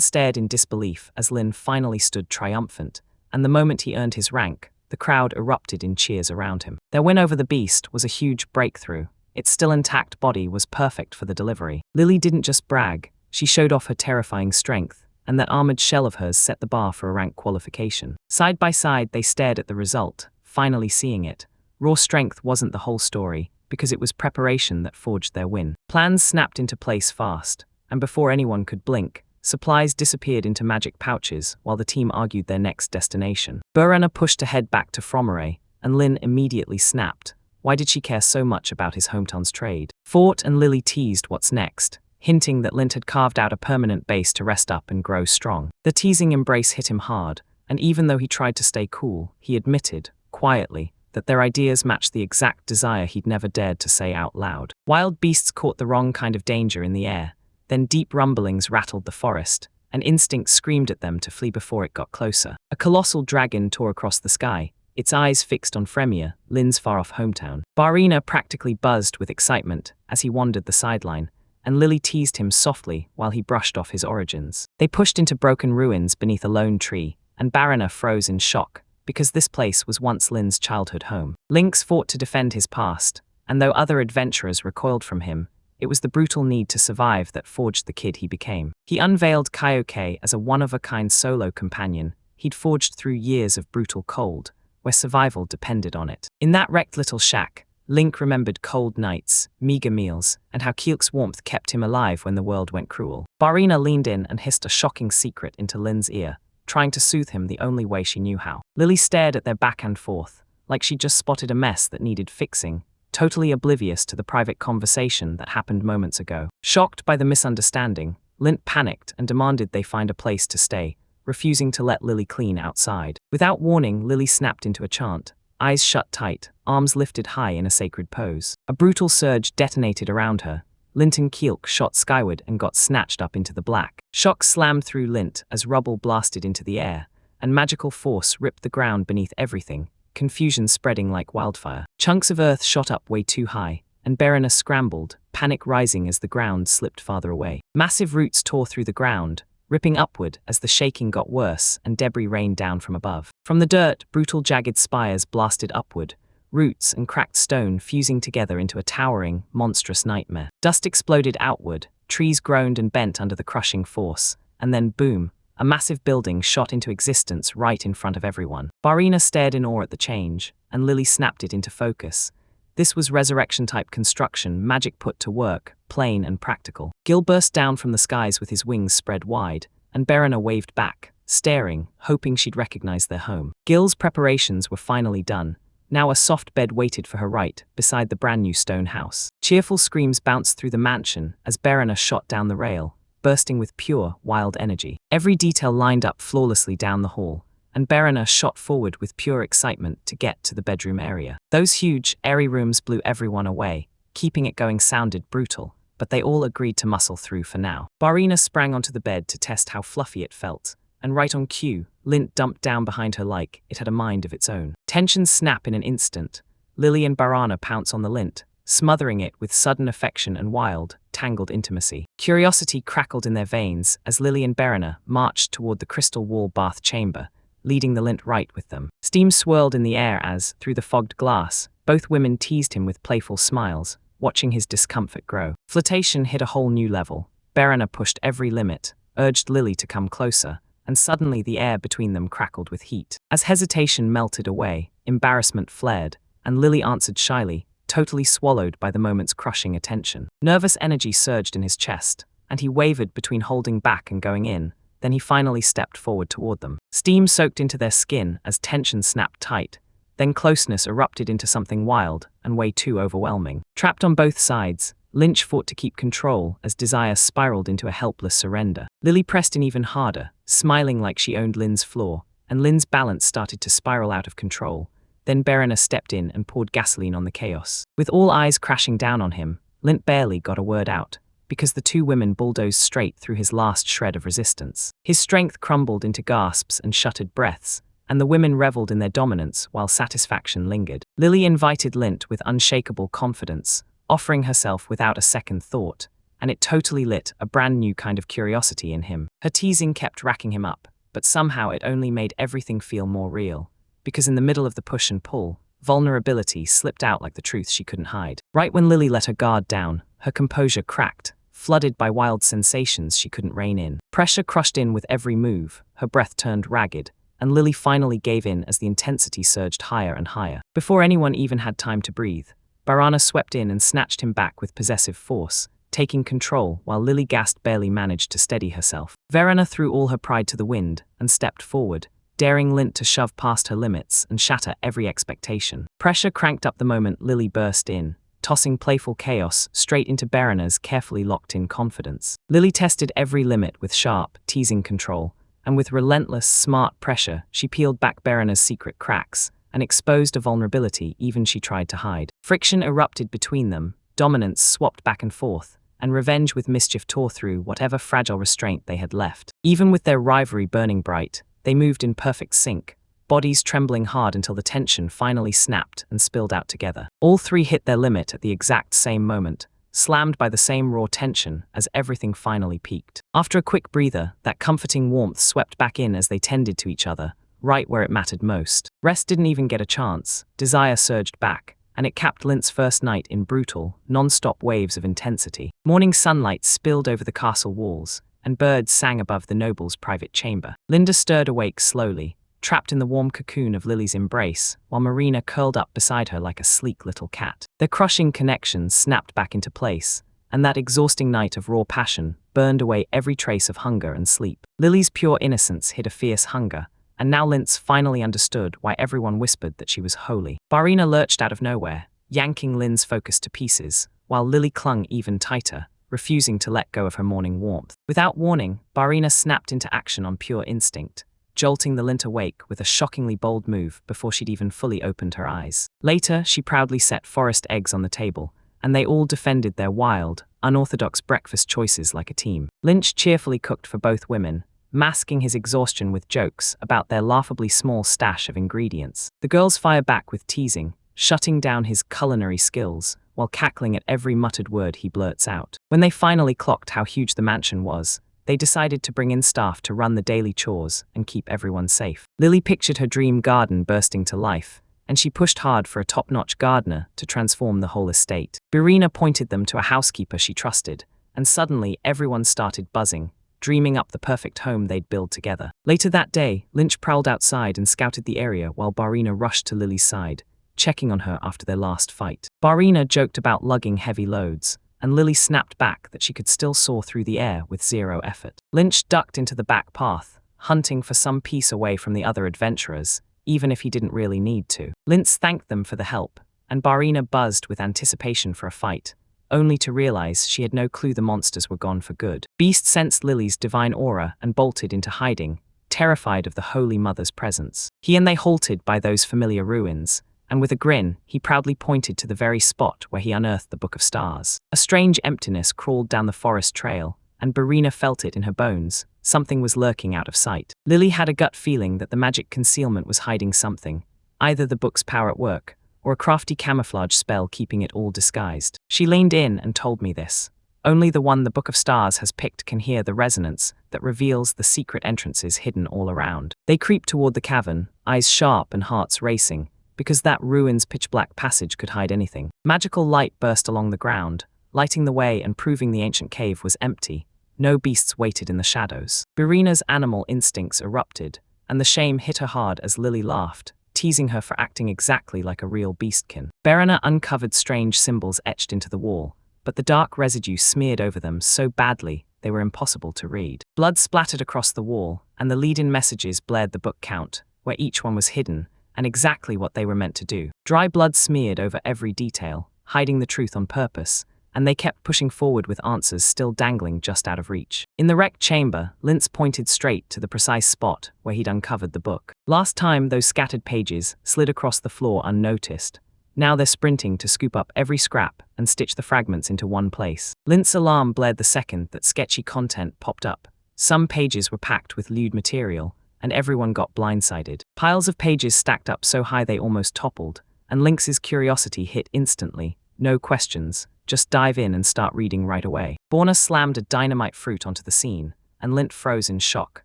stared in disbelief as Lin finally stood triumphant, and the moment he earned his rank, the crowd erupted in cheers around him. Their win over the beast was a huge breakthrough. Its still intact body was perfect for the delivery. Lily didn't just brag, she showed off her terrifying strength, and that armored shell of hers set the bar for a rank qualification. Side by side, they stared at the result, finally seeing it. Raw strength wasn't the whole story, because it was preparation that forged their win. Plans snapped into place fast, and before anyone could blink, supplies disappeared into magic pouches while the team argued their next destination. Burana pushed ahead back to Fromere, and Lin immediately snapped. Why did she care so much about his hometown's trade? Fort and Lily teased what's next, hinting that Lin had carved out a permanent base to rest up and grow strong. The teasing embrace hit him hard, and even though he tried to stay cool, he admitted, quietly, that their ideas matched the exact desire he'd never dared to say out loud. Wild beasts caught the wrong kind of danger in the air. Then deep rumblings rattled the forest, and instinct screamed at them to flee before it got closer. A colossal dragon tore across the sky, its eyes fixed on Fremia, Lin's far-off hometown. Barina practically buzzed with excitement as he wandered the sideline, and Lily teased him softly while he brushed off his origins. They pushed into broken ruins beneath a lone tree, and Barina froze in shock, because this place was once Lin's childhood home. Lynx fought to defend his past, and though other adventurers recoiled from him, it was the brutal need to survive that forged the kid he became. He unveiled Kaioke as a one-of-a-kind solo companion he'd forged through years of brutal cold, where survival depended on it. In that wrecked little shack, Link remembered cold nights, meager meals, and how Keelk's warmth kept him alive when the world went cruel. Barina leaned in and hissed a shocking secret into Lin's ear, trying to soothe him the only way she knew how. Lily stared at their back and forth, like she'd just spotted a mess that needed fixing, totally oblivious to the private conversation that happened moments ago. Shocked by the misunderstanding, Lint panicked and demanded they find a place to stay, refusing to let Lily clean outside. Without warning, Lily snapped into a chant, eyes shut tight, arms lifted high in a sacred pose. A brutal surge detonated around her. Lint and Keelk shot skyward and got snatched up into the black. Shock slammed through Lint as rubble blasted into the air, and magical force ripped the ground beneath everything, confusion spreading like wildfire. Chunks of earth shot up way too high, and Berena scrambled, panic rising as the ground slipped farther away. Massive roots tore through the ground, ripping upward as the shaking got worse and debris rained down from above. From the dirt, brutal jagged spires blasted upward, roots and cracked stone fusing together into a towering, monstrous nightmare. Dust exploded outward, trees groaned and bent under the crushing force, and then boom, a massive building shot into existence right in front of everyone. Barina stared in awe at the change, and Lily snapped it into focus. This was resurrection-type construction, magic put to work, plain and practical. Gil burst down from the skies with his wings spread wide, and Berena waved back, staring, hoping she'd recognize their home. Gil's preparations were finally done. Now a soft bed waited for her right, beside the brand-new stone house. Cheerful screams bounced through the mansion as Berena shot down the rail, bursting with pure, wild energy. Every detail lined up flawlessly down the hall, and Berena shot forward with pure excitement to get to the bedroom area. Those huge, airy rooms blew everyone away. Keeping it going sounded brutal, but they all agreed to muscle through for now. Barina sprang onto the bed to test how fluffy it felt, and right on cue, Lint dumped down behind her like it had a mind of its own. Tensions snap in an instant. Lily and Barana pounce on the Lint, smothering it with sudden affection and wild, tangled intimacy. Curiosity crackled in their veins as Lily and Berena marched toward the crystal wall bath chamber, leading the Lint right with them. Steam swirled in the air as, through the fogged glass, both women teased him with playful smiles, watching his discomfort grow. Flirtation hit a whole new level. Berena pushed every limit, urged Lily to come closer, and suddenly the air between them crackled with heat. As hesitation melted away, embarrassment flared, and Lily answered shyly, totally swallowed by the moment's crushing attention. Nervous energy surged in his chest, and he wavered between holding back and going in. Then he finally stepped forward toward them. Steam soaked into their skin as tension snapped tight. Then closeness erupted into something wild and way too overwhelming. Trapped on both sides, Lynch fought to keep control as desire spiraled into a helpless surrender. Lily pressed in even harder, smiling like she owned Lynn's flaw, and Lynn's balance started to spiral out of control. Then Berena stepped in and poured gasoline on the chaos. With all eyes crashing down on him, Lynch barely got a word out, because the two women bulldozed straight through his last shred of resistance. His strength crumbled into gasps and shuttered breaths, and the women reveled in their dominance while satisfaction lingered. Lily invited Lynch with unshakable confidence, offering herself without a second thought, and it totally lit a brand new kind of curiosity in him. Her teasing kept racking him up, but somehow it only made everything feel more real, because in the middle of the push and pull, vulnerability slipped out like the truth she couldn't hide. Right when Lily let her guard down, her composure cracked, flooded by wild sensations she couldn't rein in. Pressure crushed in with every move, her breath turned ragged, and Lily finally gave in as the intensity surged higher and higher. Before anyone even had time to breathe, Barana swept in and snatched him back with possessive force, taking control while Lily Gast barely managed to steady herself. Verena threw all her pride to the wind and stepped forward, daring Lynch to shove past her limits and shatter every expectation. Pressure cranked up the moment Lily burst in, tossing playful chaos straight into Berena's carefully locked-in confidence. Lily tested every limit with sharp, teasing control, and with relentless, smart pressure, she peeled back Berena's secret cracks and exposed a vulnerability even she tried to hide. Friction erupted between them, dominance swapped back and forth, and revenge with mischief tore through whatever fragile restraint they had left. Even with their rivalry burning bright, they moved in perfect sync, bodies trembling hard until the tension finally snapped and spilled out together. All three hit their limit at the exact same moment, slammed by the same raw tension as everything finally peaked. After a quick breather, that comforting warmth swept back in as they tended to each other, right where it mattered most. Rest didn't even get a chance, desire surged back, and it capped Lynch's first night in brutal, non-stop waves of intensity. Morning sunlight spilled over the castle walls, and birds sang above the noble's private chamber. Linda stirred awake slowly, trapped in the warm cocoon of Lily's embrace, while Marina curled up beside her like a sleek little cat. Their crushing connections snapped back into place, and that exhausting night of raw passion burned away every trace of hunger and sleep. Lily's pure innocence hid a fierce hunger, and now Lynch finally understood why everyone whispered that she was holy. Barina lurched out of nowhere, yanking Lyn's focus to pieces, while Lily clung even tighter, refusing to let go of her morning warmth. Without warning, Barina snapped into action on pure instinct, jolting the Lynch awake with a shockingly bold move before she'd even fully opened her eyes. Later, she proudly set forest eggs on the table, and they all defended their wild, unorthodox breakfast choices like a team. Lynch cheerfully cooked for both women, masking his exhaustion with jokes about their laughably small stash of ingredients. The girls fire back with teasing, shutting down his culinary skills, while cackling at every muttered word he blurts out. When they finally clocked how huge the mansion was, they decided to bring in staff to run the daily chores and keep everyone safe. Lily pictured her dream garden bursting to life, and she pushed hard for a top-notch gardener to transform the whole estate. Barina pointed them to a housekeeper she trusted, and suddenly everyone started buzzing, dreaming up the perfect home they'd build together. Later that day, Lynch prowled outside and scouted the area while Barina rushed to Lily's side, checking on her after their last fight. Barina joked about lugging heavy loads, and Lily snapped back that she could still soar through the air with zero effort. Lynch ducked into the back path, hunting for some peace away from the other adventurers, even if he didn't really need to. Lynch thanked them for the help, and Barina buzzed with anticipation for a fight, only to realize she had no clue the monsters were gone for good. Beast sensed Lily's divine aura and bolted into hiding, terrified of the Holy Mother's presence. He and they halted by those familiar ruins, and with a grin, he proudly pointed to the very spot where he unearthed the Book of Stars. A strange emptiness crawled down the forest trail, and Barina felt it in her bones. Something was lurking out of sight. Lily had a gut feeling that the magic concealment was hiding something, either the book's power at work, or a crafty camouflage spell keeping it all disguised. She leaned in and told me this. Only the one the Book of Stars has picked can hear the resonance that reveals the secret entrances hidden all around. They creeped toward the cavern, eyes sharp and hearts racing, because that ruin's pitch-black passage could hide anything. Magical light burst along the ground, lighting the way and proving the ancient cave was empty. No beasts waited in the shadows. Barina's animal instincts erupted, and the shame hit her hard as Lily laughed, teasing her for acting exactly like a real beastkin. Berena uncovered strange symbols etched into the wall, but the dark residue smeared over them so badly they were impossible to read. Blood splattered across the wall, and the lead-in messages blared the book count, where each one was hidden, and exactly what they were meant to do. Dry blood smeared over every detail, hiding the truth on purpose, and they kept pushing forward with answers still dangling just out of reach. In the wrecked chamber, Lintz pointed straight to the precise spot where he'd uncovered the book. Last time, those scattered pages slid across the floor unnoticed. Now they're sprinting to scoop up every scrap and stitch the fragments into one place. Lintz's alarm blared the second that sketchy content popped up. Some pages were packed with lewd material, and everyone got blindsided. Piles of pages stacked up so high they almost toppled, and Lynx's curiosity hit instantly. No questions, just dive in and start reading right away. Borna slammed a dynamite fruit onto the scene, and Lint froze in shock,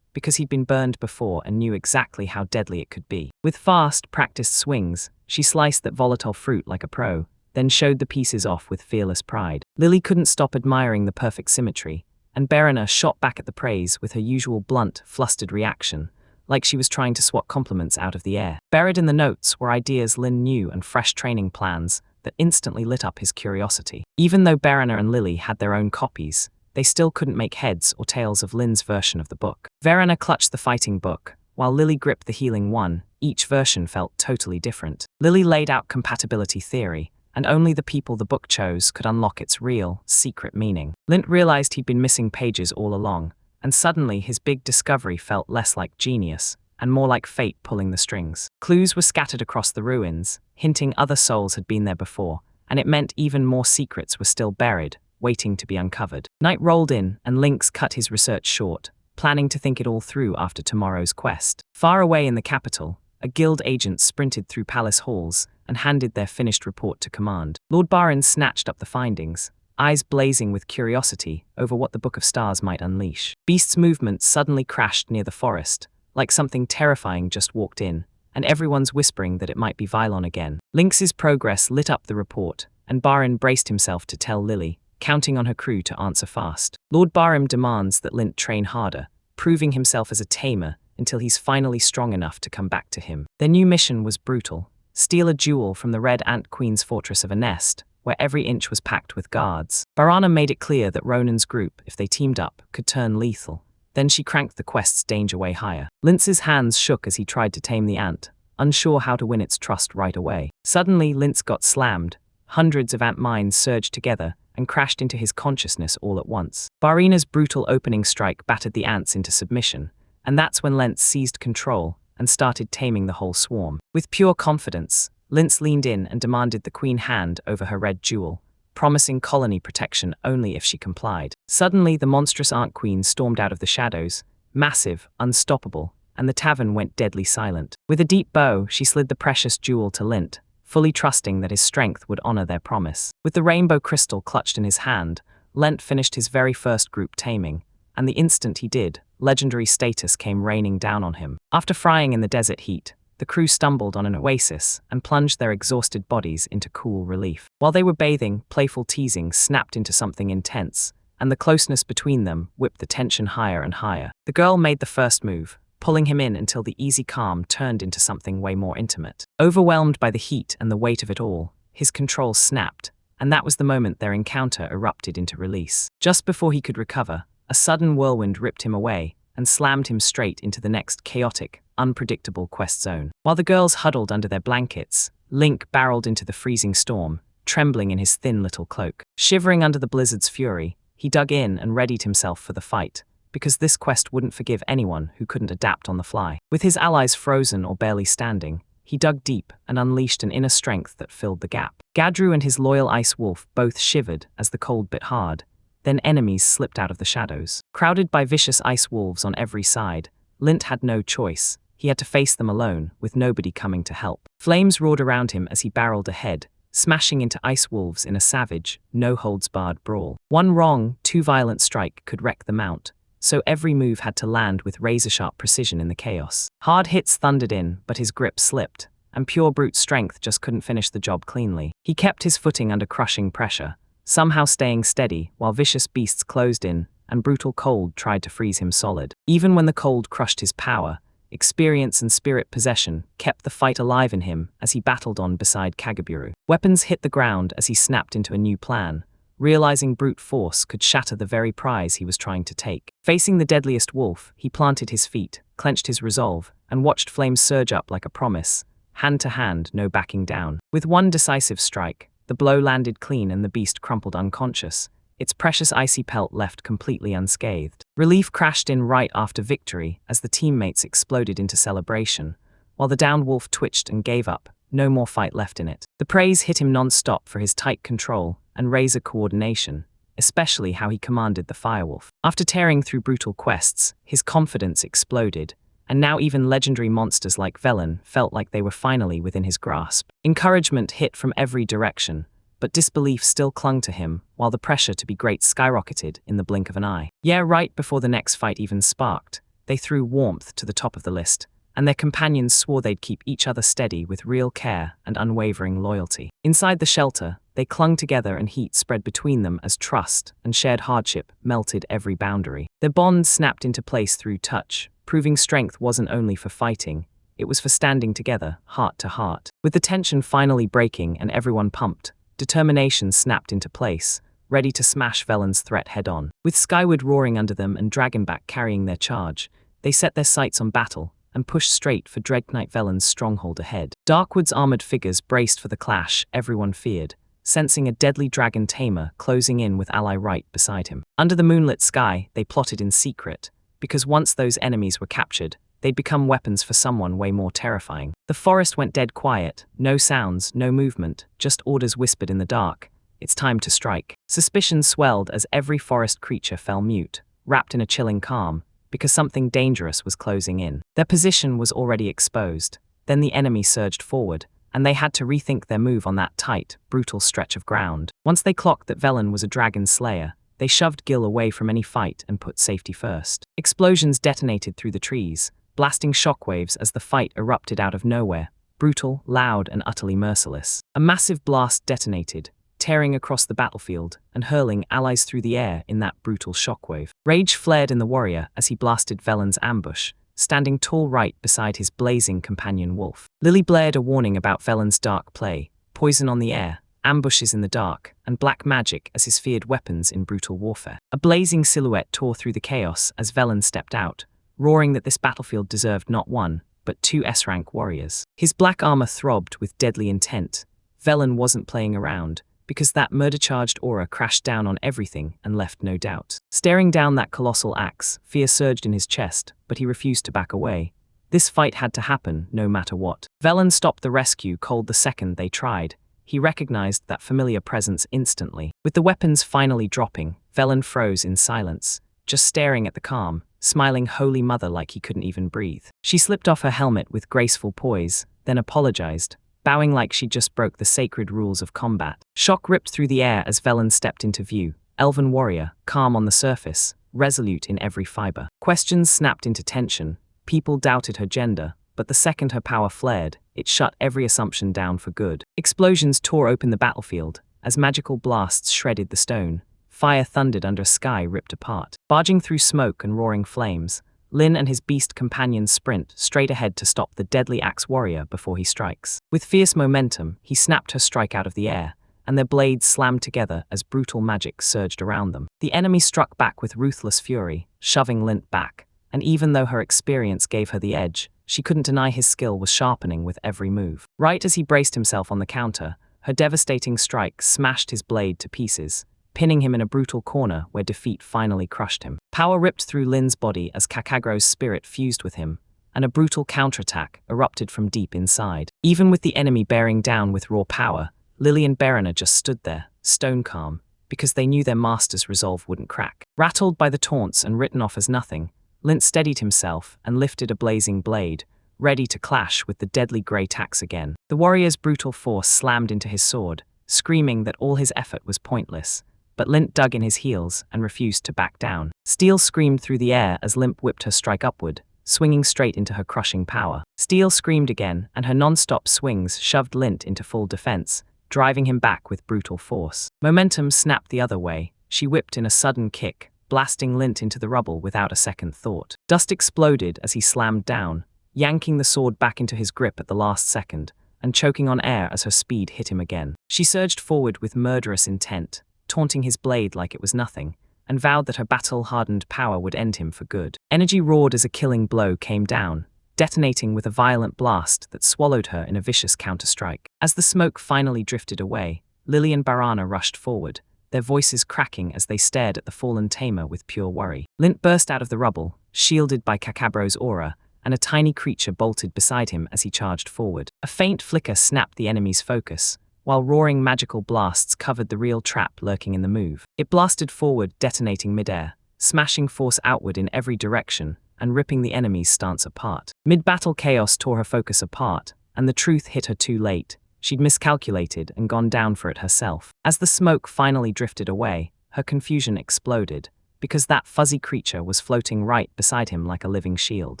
because he'd been burned before and knew exactly how deadly it could be. With fast, practiced swings, she sliced that volatile fruit like a pro, then showed the pieces off with fearless pride. Lily couldn't stop admiring the perfect symmetry, and Berena shot back at the praise with her usual blunt, flustered reaction, like she was trying to swat compliments out of the air. Buried in the notes were ideas Lynn knew and fresh training plans that instantly lit up his curiosity. Even though Berena and Lily had their own copies, they still couldn't make heads or tails of Lynn's version of the book. Verena clutched the fighting book, while Lily gripped the healing one. Each version felt totally different. Lily laid out compatibility theory, and only the people the book chose could unlock its real, secret meaning. Lint realized he'd been missing pages all along, and suddenly his big discovery felt less like genius and more like fate pulling the strings. Clues were scattered across the ruins, hinting other souls had been there before, and it meant even more secrets were still buried, waiting to be uncovered. Night rolled in, and Lynx cut his research short, planning to think it all through after tomorrow's quest. Far away in the capital, a guild agent sprinted through palace halls and handed their finished report to command. Lord Barin snatched up the findings, eyes blazing with curiosity over what the Book of Stars might unleash. Beast's movement suddenly crashed near the forest, like something terrifying just walked in, and everyone's whispering that it might be Vylon again. Lynx's progress lit up the report, and Barin braced himself to tell Lily, counting on her crew to answer fast. Lord Barim demands that Lint train harder, proving himself as a tamer until he's finally strong enough to come back to him. Their new mission was brutal: steal a jewel from the Red Ant Queen's fortress of a nest, where every inch was packed with guards. Barana made it clear that Ronan's group, if they teamed up, could turn lethal. Then she cranked the quest's danger way higher. Lintz's hands shook as he tried to tame the ant, unsure how to win its trust right away. Suddenly, Lintz got slammed. Hundreds of ant minds surged together and crashed into his consciousness all at once. Barina's brutal opening strike battered the ants into submission, and that's when Lentz seized control and started taming the whole swarm. With pure confidence, Lintz leaned in and demanded the queen hand over her red jewel, promising colony protection only if she complied. Suddenly, the monstrous ant queen stormed out of the shadows, massive, unstoppable, and the tavern went deadly silent. With a deep bow, she slid the precious jewel to Lint, fully trusting that his strength would honor their promise. With the rainbow crystal clutched in his hand, Lent finished his very first group taming, and the instant he did, legendary status came raining down on him. After frying in the desert heat, the crew stumbled on an oasis and plunged their exhausted bodies into cool relief. While they were bathing, playful teasing snapped into something intense, and the closeness between them whipped the tension higher and higher. The girl made the first move, pulling him in until the easy calm turned into something way more intimate. Overwhelmed by the heat and the weight of it all, his control snapped, and that was the moment their encounter erupted into release. Just before he could recover, a sudden whirlwind ripped him away and slammed him straight into the next chaotic, unpredictable quest zone. While the girls huddled under their blankets, Link barreled into the freezing storm, trembling in his thin little cloak. Shivering under the blizzard's fury, he dug in and readied himself for the fight, because this quest wouldn't forgive anyone who couldn't adapt on the fly. With his allies frozen or barely standing, he dug deep and unleashed an inner strength that filled the gap. Gadru and his loyal ice wolf both shivered as the cold bit hard. Then enemies slipped out of the shadows. Crowded by vicious ice wolves on every side, Lint had no choice. He had to face them alone, with nobody coming to help. Flames roared around him as he barreled ahead, smashing into ice wolves in a savage, no-holds-barred brawl. One wrong, too violent strike could wreck the mount, so every move had to land with razor-sharp precision in the chaos. Hard hits thundered in, but his grip slipped, and pure brute strength just couldn't finish the job cleanly. He kept his footing under crushing pressure, somehow staying steady while vicious beasts closed in and brutal cold tried to freeze him solid. Even when the cold crushed his power, experience and spirit possession kept the fight alive in him as he battled on beside Kagaburu. Weapons hit the ground as he snapped into a new plan, realizing brute force could shatter the very prize he was trying to take. Facing the deadliest wolf, he planted his feet, clenched his resolve, and watched flames surge up like a promise. Hand to hand, no backing down. With one decisive strike, The blow landed clean and the beast crumpled unconscious, its precious icy pelt left completely unscathed. Relief crashed in right after victory as the teammates exploded into celebration, while the downed wolf twitched and gave up, no more fight left in it. The praise hit him non-stop for his tight control and razor coordination, especially how he commanded the firewolf. After tearing through brutal quests, his confidence exploded, and now even legendary monsters like Velen felt like they were finally within his grasp. Encouragement hit from every direction, but disbelief still clung to him, while the pressure to be great skyrocketed in the blink of an eye. Yeah, right before the next fight even sparked, they threw warmth to the top of the list, and their companions swore they'd keep each other steady with real care and unwavering loyalty. Inside the shelter, they clung together and heat spread between them as trust and shared hardship melted every boundary. Their bond snapped into place through touch, proving strength wasn't only for fighting, it was for standing together, heart to heart. With the tension finally breaking and everyone pumped, determination snapped into place, ready to smash Velen's threat head-on. With Skyward roaring under them and Dragonback carrying their charge, they set their sights on battle and pushed straight for Dreadknight Velen's stronghold ahead. Darkwood's armored figures braced for the clash everyone feared, sensing a deadly dragon Tamer closing in with ally right beside him. Under the moonlit sky, they plotted in secret, because once those enemies were captured, they'd become weapons for someone way more terrifying. The forest went dead quiet, no sounds, no movement, just orders whispered in the dark. It's time to strike. Suspicion swelled as every forest creature fell mute, wrapped in a chilling calm, because something dangerous was closing in. Their position was already exposed. Then the enemy surged forward, and they had to rethink their move on that tight, brutal stretch of ground. Once they clocked that Velen was a dragon slayer, they shoved Gil away from any fight and put safety first. Explosions detonated through the trees, blasting shockwaves as the fight erupted out of nowhere, brutal, loud, and utterly merciless. A massive blast detonated, tearing across the battlefield and hurling allies through the air in that brutal shockwave. Rage flared in the warrior as he blasted Velen's ambush, standing tall right beside his blazing companion wolf. Lily blared a warning about Velen's dark play, poison on the air, ambushes in the dark, and black magic as his feared weapons in brutal warfare. A blazing silhouette tore through the chaos as Velen stepped out, roaring that this battlefield deserved not one, but two S-rank warriors. His black armor throbbed with deadly intent. Velen wasn't playing around, because that murder-charged aura crashed down on everything and left no doubt. Staring down that colossal axe, fear surged in his chest, but he refused to back away. This fight had to happen, no matter what. Velen stopped the rescue cold the second they tried. He recognized that familiar presence instantly. With the weapons finally dropping, Velen froze in silence, just staring at the calm, smiling Holy Mother like he couldn't even breathe. She slipped off her helmet with graceful poise, then apologized, bowing like she just broke the sacred rules of combat. Shock ripped through the air as Velen stepped into view, elven warrior, calm on the surface, resolute in every fiber. Questions snapped into tension. People doubted her gender, but the second her power flared, it shut every assumption down for good. Explosions tore open the battlefield as magical blasts shredded the stone. Fire thundered under a sky ripped apart. Barging through smoke and roaring flames, Lin and his beast companions sprint straight ahead to stop the deadly axe warrior before he strikes. With fierce momentum, he snapped her strike out of the air, and their blades slammed together as brutal magic surged around them. The enemy struck back with ruthless fury, shoving Lin back, and even though her experience gave her the edge, she couldn't deny his skill was sharpening with every move. Right as he braced himself on the counter, her devastating strike smashed his blade to pieces, pinning him in a brutal corner where defeat finally crushed him. Power ripped through Lin's body as Kakagro's spirit fused with him, and a brutal counterattack erupted from deep inside. Even with the enemy bearing down with raw power, Lily and Berena just stood there, stone calm, because they knew their master's resolve wouldn't crack. Rattled by the taunts and written off as nothing, Lint steadied himself and lifted a blazing blade, ready to clash with the deadly great axe again. The warrior's brutal force slammed into his sword, screaming that all his effort was pointless, but Lint dug in his heels and refused to back down. Steel screamed through the air as Limp whipped her strike upward, swinging straight into her crushing power. Steel screamed again, and her non-stop swings shoved Lint into full defense, driving him back with brutal force. Momentum snapped the other way. She whipped in a sudden kick, blasting Lint into the rubble without a second thought. Dust exploded as he slammed down, yanking the sword back into his grip at the last second, and choking on air as her speed hit him again. She surged forward with murderous intent, taunting his blade like it was nothing, and vowed that her battle-hardened power would end him for good. Energy roared as a killing blow came down, detonating with a violent blast that swallowed her in a vicious counter-strike. As the smoke finally drifted away, Lily and Barana rushed forward, their voices cracking as they stared at the fallen Tamer with pure worry. Lint burst out of the rubble, shielded by Kakabro's aura, and a tiny creature bolted beside him as he charged forward. A faint flicker snapped the enemy's focus, while roaring magical blasts covered the real trap lurking in the move. It blasted forward, detonating midair, smashing force outward in every direction and ripping the enemy's stance apart. Mid-battle chaos tore her focus apart, and the truth hit her too late. She'd miscalculated and gone down for it herself. As the smoke finally drifted away, her confusion exploded, because that fuzzy creature was floating right beside him like a living shield.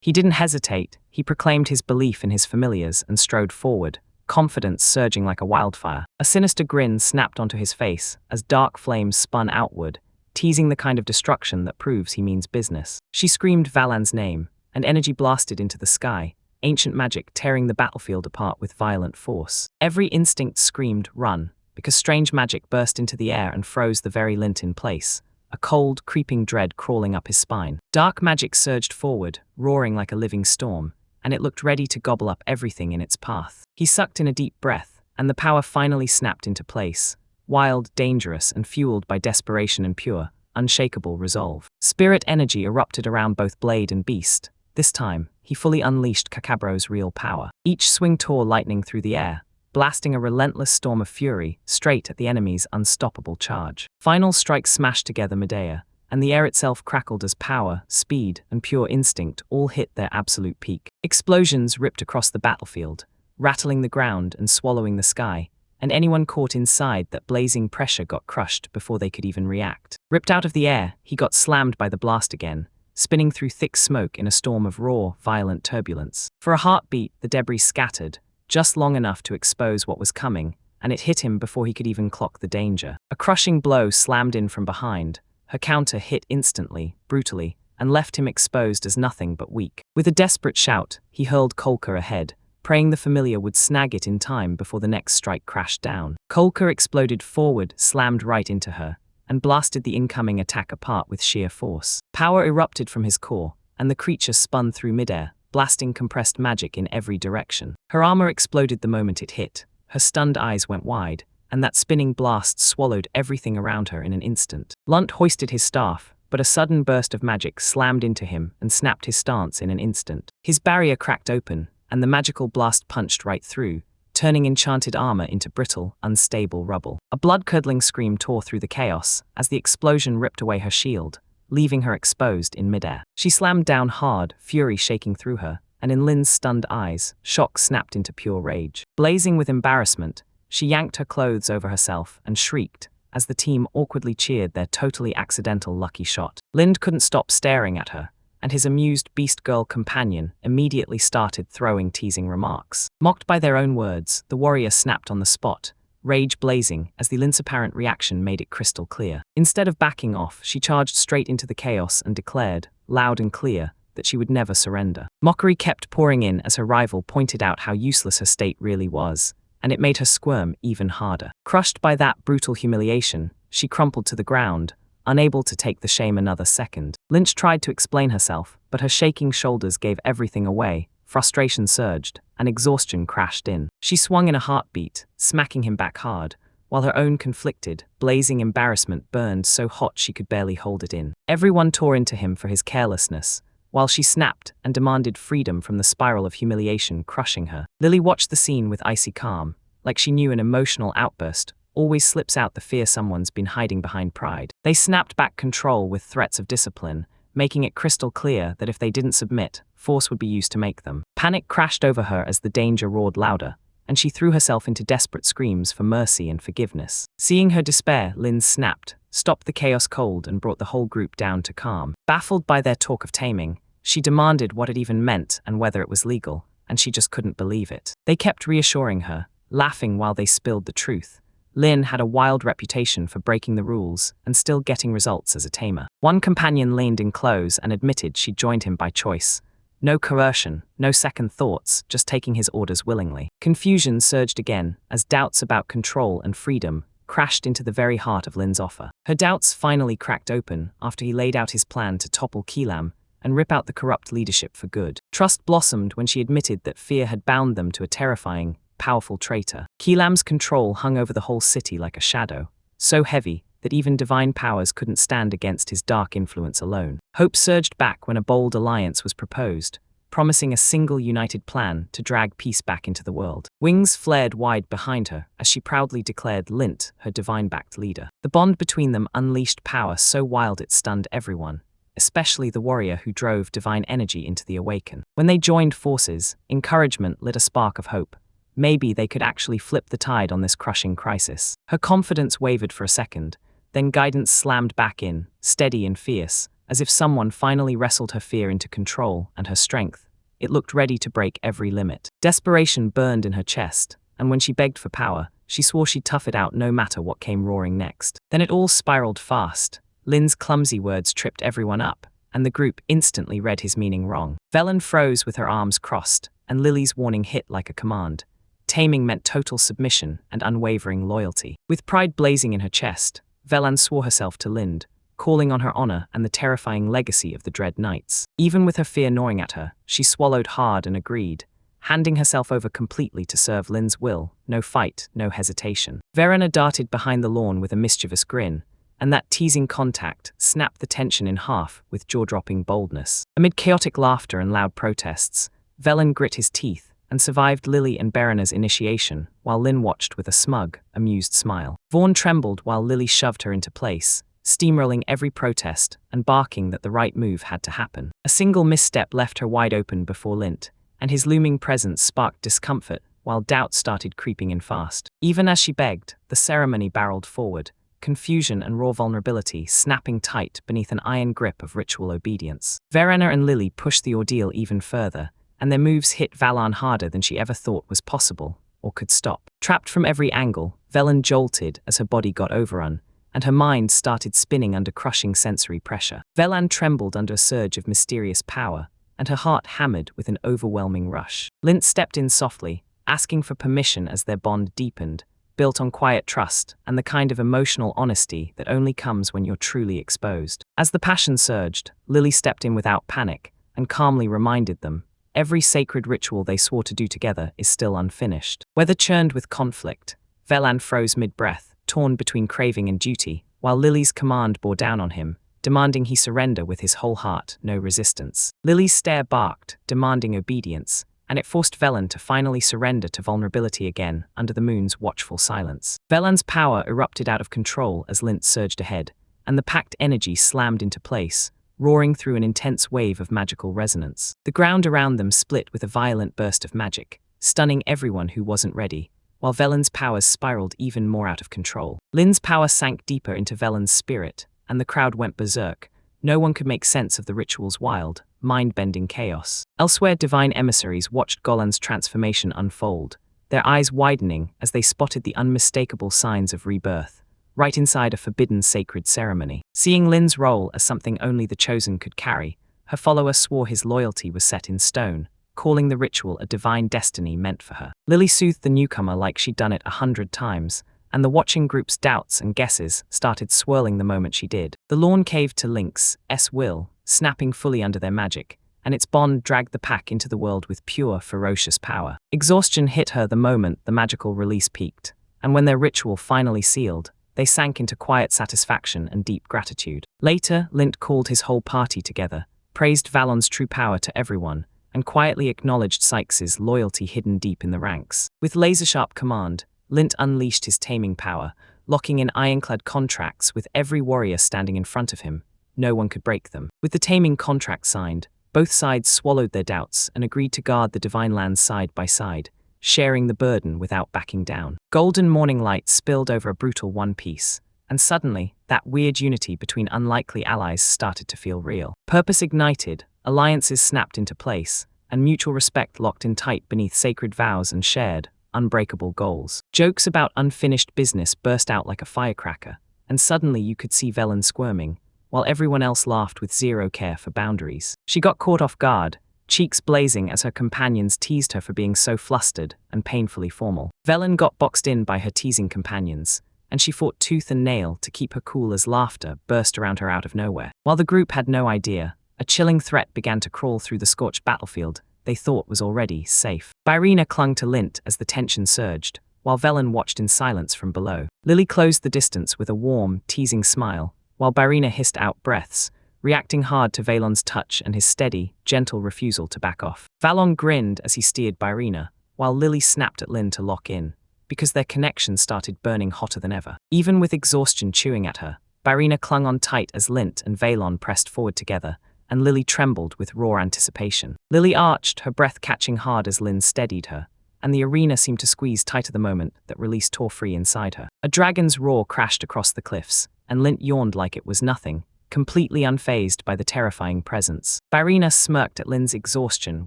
He didn't hesitate, he proclaimed his belief in his familiars and strode forward, confidence surging like a wildfire. A sinister grin snapped onto his face as dark flames spun outward, teasing the kind of destruction that proves he means business. She screamed Valan's name, and energy blasted into the sky, ancient magic tearing the battlefield apart with violent force. Every instinct screamed, run, because strange magic burst into the air and froze the very Lint in place, a cold, creeping dread crawling up his spine. Dark magic surged forward, roaring like a living storm, and it looked ready to gobble up everything in its path. He sucked in a deep breath, and the power finally snapped into place, wild, dangerous, and fueled by desperation and pure, unshakable resolve. Spirit energy erupted around both blade and beast. This time, he fully unleashed Kakabro's real power. Each swing tore lightning through the air, blasting a relentless storm of fury straight at the enemy's unstoppable charge. Final strikes smashed together midair, and the air itself crackled as power, speed, and pure instinct all hit their absolute peak. Explosions ripped across the battlefield, rattling the ground and swallowing the sky, and anyone caught inside that blazing pressure got crushed before they could even react. Ripped out of the air, he got slammed by the blast again, spinning through thick smoke in a storm of raw, violent turbulence. For a heartbeat, the debris scattered, just long enough to expose what was coming, and it hit him before he could even clock the danger. A crushing blow slammed in from behind. Her counter hit instantly, brutally, and left him exposed as nothing but weak. With a desperate shout, he hurled Kolka ahead, praying the familiar would snag it in time before the next strike crashed down. Kolka exploded forward, slammed right into her, and blasted the incoming attack apart with sheer force. Power erupted from his core, and the creature spun through midair, blasting compressed magic in every direction. Her armor exploded the moment it hit, her stunned eyes went wide, and that spinning blast swallowed everything around her in an instant. Lunt hoisted his staff, but a sudden burst of magic slammed into him and snapped his stance in an instant. His barrier cracked open, and the magical blast punched right through, turning enchanted armor into brittle, unstable rubble. A blood-curdling scream tore through the chaos as the explosion ripped away her shield, leaving her exposed in midair. She slammed down hard, fury shaking through her, and in Lin's stunned eyes, shock snapped into pure rage. Blazing with embarrassment, she yanked her clothes over herself and shrieked as the team awkwardly cheered their totally accidental lucky shot. Lind couldn't stop staring at her, and his amused beast girl companion immediately started throwing teasing remarks. Mocked by their own words, the warrior snapped on the spot, rage blazing as the Lint's apparent reaction made it crystal clear. Instead of backing off, she charged straight into the chaos and declared, loud and clear, that she would never surrender. Mockery kept pouring in as her rival pointed out how useless her state really was, and it made her squirm even harder. Crushed by that brutal humiliation, she crumpled to the ground, unable to take the shame another second. Lynch tried to explain herself, but her shaking shoulders gave everything away, frustration surged, and exhaustion crashed in. She swung in a heartbeat, smacking him back hard, while her own conflicted, blazing embarrassment burned so hot she could barely hold it in. Everyone tore into him for his carelessness, while she snapped and demanded freedom from the spiral of humiliation crushing her. Lily watched the scene with icy calm, like she knew an emotional outburst always slips out the fear someone's been hiding behind pride. They snapped back control with threats of discipline, making it crystal clear that if they didn't submit, force would be used to make them. Panic crashed over her as the danger roared louder, and she threw herself into desperate screams for mercy and forgiveness. Seeing her despair, Lynn snapped, stopped the chaos cold and brought the whole group down to calm. Baffled by their talk of taming, she demanded what it even meant and whether it was legal, and she just couldn't believe it. They kept reassuring her, laughing while they spilled the truth. Lin had a wild reputation for breaking the rules and still getting results as a tamer. One companion leaned in close and admitted she'd joined him by choice. No coercion, no second thoughts, just taking his orders willingly. Confusion surged again as doubts about control and freedom crashed into the very heart of Lin's offer. Her doubts finally cracked open after he laid out his plan to topple Keelam and rip out the corrupt leadership for good. Trust blossomed when she admitted that fear had bound them to a terrifying, powerful traitor. Keelam's control hung over the whole city like a shadow, so heavy that even divine powers couldn't stand against his dark influence alone. Hope surged back when a bold alliance was proposed, promising a single united plan to drag peace back into the world. Wings flared wide behind her as she proudly declared Lint her divine-backed leader. The bond between them unleashed power so wild it stunned everyone, especially the warrior who drove divine energy into the Awaken. When they joined forces, encouragement lit a spark of hope. Maybe they could actually flip the tide on this crushing crisis. Her confidence wavered for a second, then guidance slammed back in, steady and fierce, as if someone finally wrestled her fear into control and her strength. It looked ready to break every limit. Desperation burned in her chest, and when she begged for power, she swore she'd tough it out no matter what came roaring next. Then it all spiraled fast. Lin's clumsy words tripped everyone up, and the group instantly read his meaning wrong. Velen froze with her arms crossed, and Lily's warning hit like a command. Taming meant total submission and unwavering loyalty. With pride blazing in her chest, Velan swore herself to Lind, calling on her honor and the terrifying legacy of the Dread Knights. Even with her fear gnawing at her, she swallowed hard and agreed, handing herself over completely to serve Lin's will, no fight, no hesitation. Verena darted behind the lawn with a mischievous grin, and that teasing contact snapped the tension in half with jaw-dropping boldness. Amid chaotic laughter and loud protests, Velen grit his teeth and survived Lily and Berena's initiation, while Lin watched with a smug, amused smile. Vaughn trembled while Lily shoved her into place, steamrolling every protest and barking that the right move had to happen. A single misstep left her wide open before Lint, and his looming presence sparked discomfort while doubt started creeping in fast. Even as she begged, the ceremony barreled forward, confusion and raw vulnerability snapping tight beneath an iron grip of ritual obedience. Verena and Lily pushed the ordeal even further, and their moves hit Valan harder than she ever thought was possible or could stop. Trapped from every angle, Velen jolted as her body got overrun, and her mind started spinning under crushing sensory pressure. Velan trembled under a surge of mysterious power, and her heart hammered with an overwhelming rush. Lint stepped in softly, asking for permission as their bond deepened, built on quiet trust and the kind of emotional honesty that only comes when you're truly exposed. As the passion surged, Lily stepped in without panic and calmly reminded them, every sacred ritual they swore to do together is still unfinished. Whether churned with conflict, Velan froze mid-breath, torn between craving and duty, while Lily's command bore down on him, demanding he surrender with his whole heart, no resistance. Lily's stare barked, demanding obedience, and it forced Velen to finally surrender to vulnerability again under the moon's watchful silence. Velen's power erupted out of control as Lint surged ahead, and the packed energy slammed into place, roaring through an intense wave of magical resonance. The ground around them split with a violent burst of magic, stunning everyone who wasn't ready, while Velen's powers spiraled even more out of control. Lin's power sank deeper into Velen's spirit, and the crowd went berserk. No one could make sense of the ritual's wild, mind-bending chaos. Elsewhere, divine emissaries watched Golan's transformation unfold, their eyes widening as they spotted the unmistakable signs of rebirth, right inside a forbidden sacred ceremony. Seeing Lin's role as something only the chosen could carry, her follower swore his loyalty was set in stone, calling the ritual a divine destiny meant for her. Lily soothed the newcomer like she'd done it 100 times, and the watching group's doubts and guesses started swirling the moment she did. The lawn caved to Link's will, snapping fully under their magic, and its bond dragged the pack into the world with pure, ferocious power. Exhaustion hit her the moment the magical release peaked, and when their ritual finally sealed, they sank into quiet satisfaction and deep gratitude. Later, Lint called his whole party together, praised Valon's true power to everyone, and quietly acknowledged Sykes' loyalty hidden deep in the ranks. With laser-sharp command, Lint unleashed his taming power, locking in ironclad contracts with every warrior standing in front of him. No one could break them. With the taming contract signed, both sides swallowed their doubts and agreed to guard the divine lands side by side, sharing the burden without backing down. Golden morning light spilled over a brutal One Piece, and suddenly, that weird unity between unlikely allies started to feel real. Purpose ignited, alliances snapped into place, and mutual respect locked in tight beneath sacred vows and shared, unbreakable goals. Jokes about unfinished business burst out like a firecracker, and suddenly you could see Velen squirming, while everyone else laughed with zero care for boundaries. She got caught off guard, cheeks blazing as her companions teased her for being so flustered and painfully formal. Velen got boxed in by her teasing companions, and she fought tooth and nail to keep her cool as laughter burst around her out of nowhere. While the group had no idea, a chilling threat began to crawl through the scorched battlefield, they thought was already safe. Byrina clung to Lint as the tension surged, while Velen watched in silence from below. Lily closed the distance with a warm, teasing smile, while Byrina hissed out breaths, reacting hard to Valon's touch and his steady, gentle refusal to back off. Valon grinned as he steered Byrina, while Lily snapped at Lin to lock in, because their connection started burning hotter than ever. Even with exhaustion chewing at her, Byrina clung on tight as Lint and Valon pressed forward together, and Lily trembled with raw anticipation. Lily arched, her breath catching hard as Lin steadied her, and the arena seemed to squeeze tighter the moment that release tore free inside her. A dragon's roar crashed across the cliffs, and Lint yawned like it was nothing, completely unfazed by the terrifying presence. Byrina smirked at Lin's exhaustion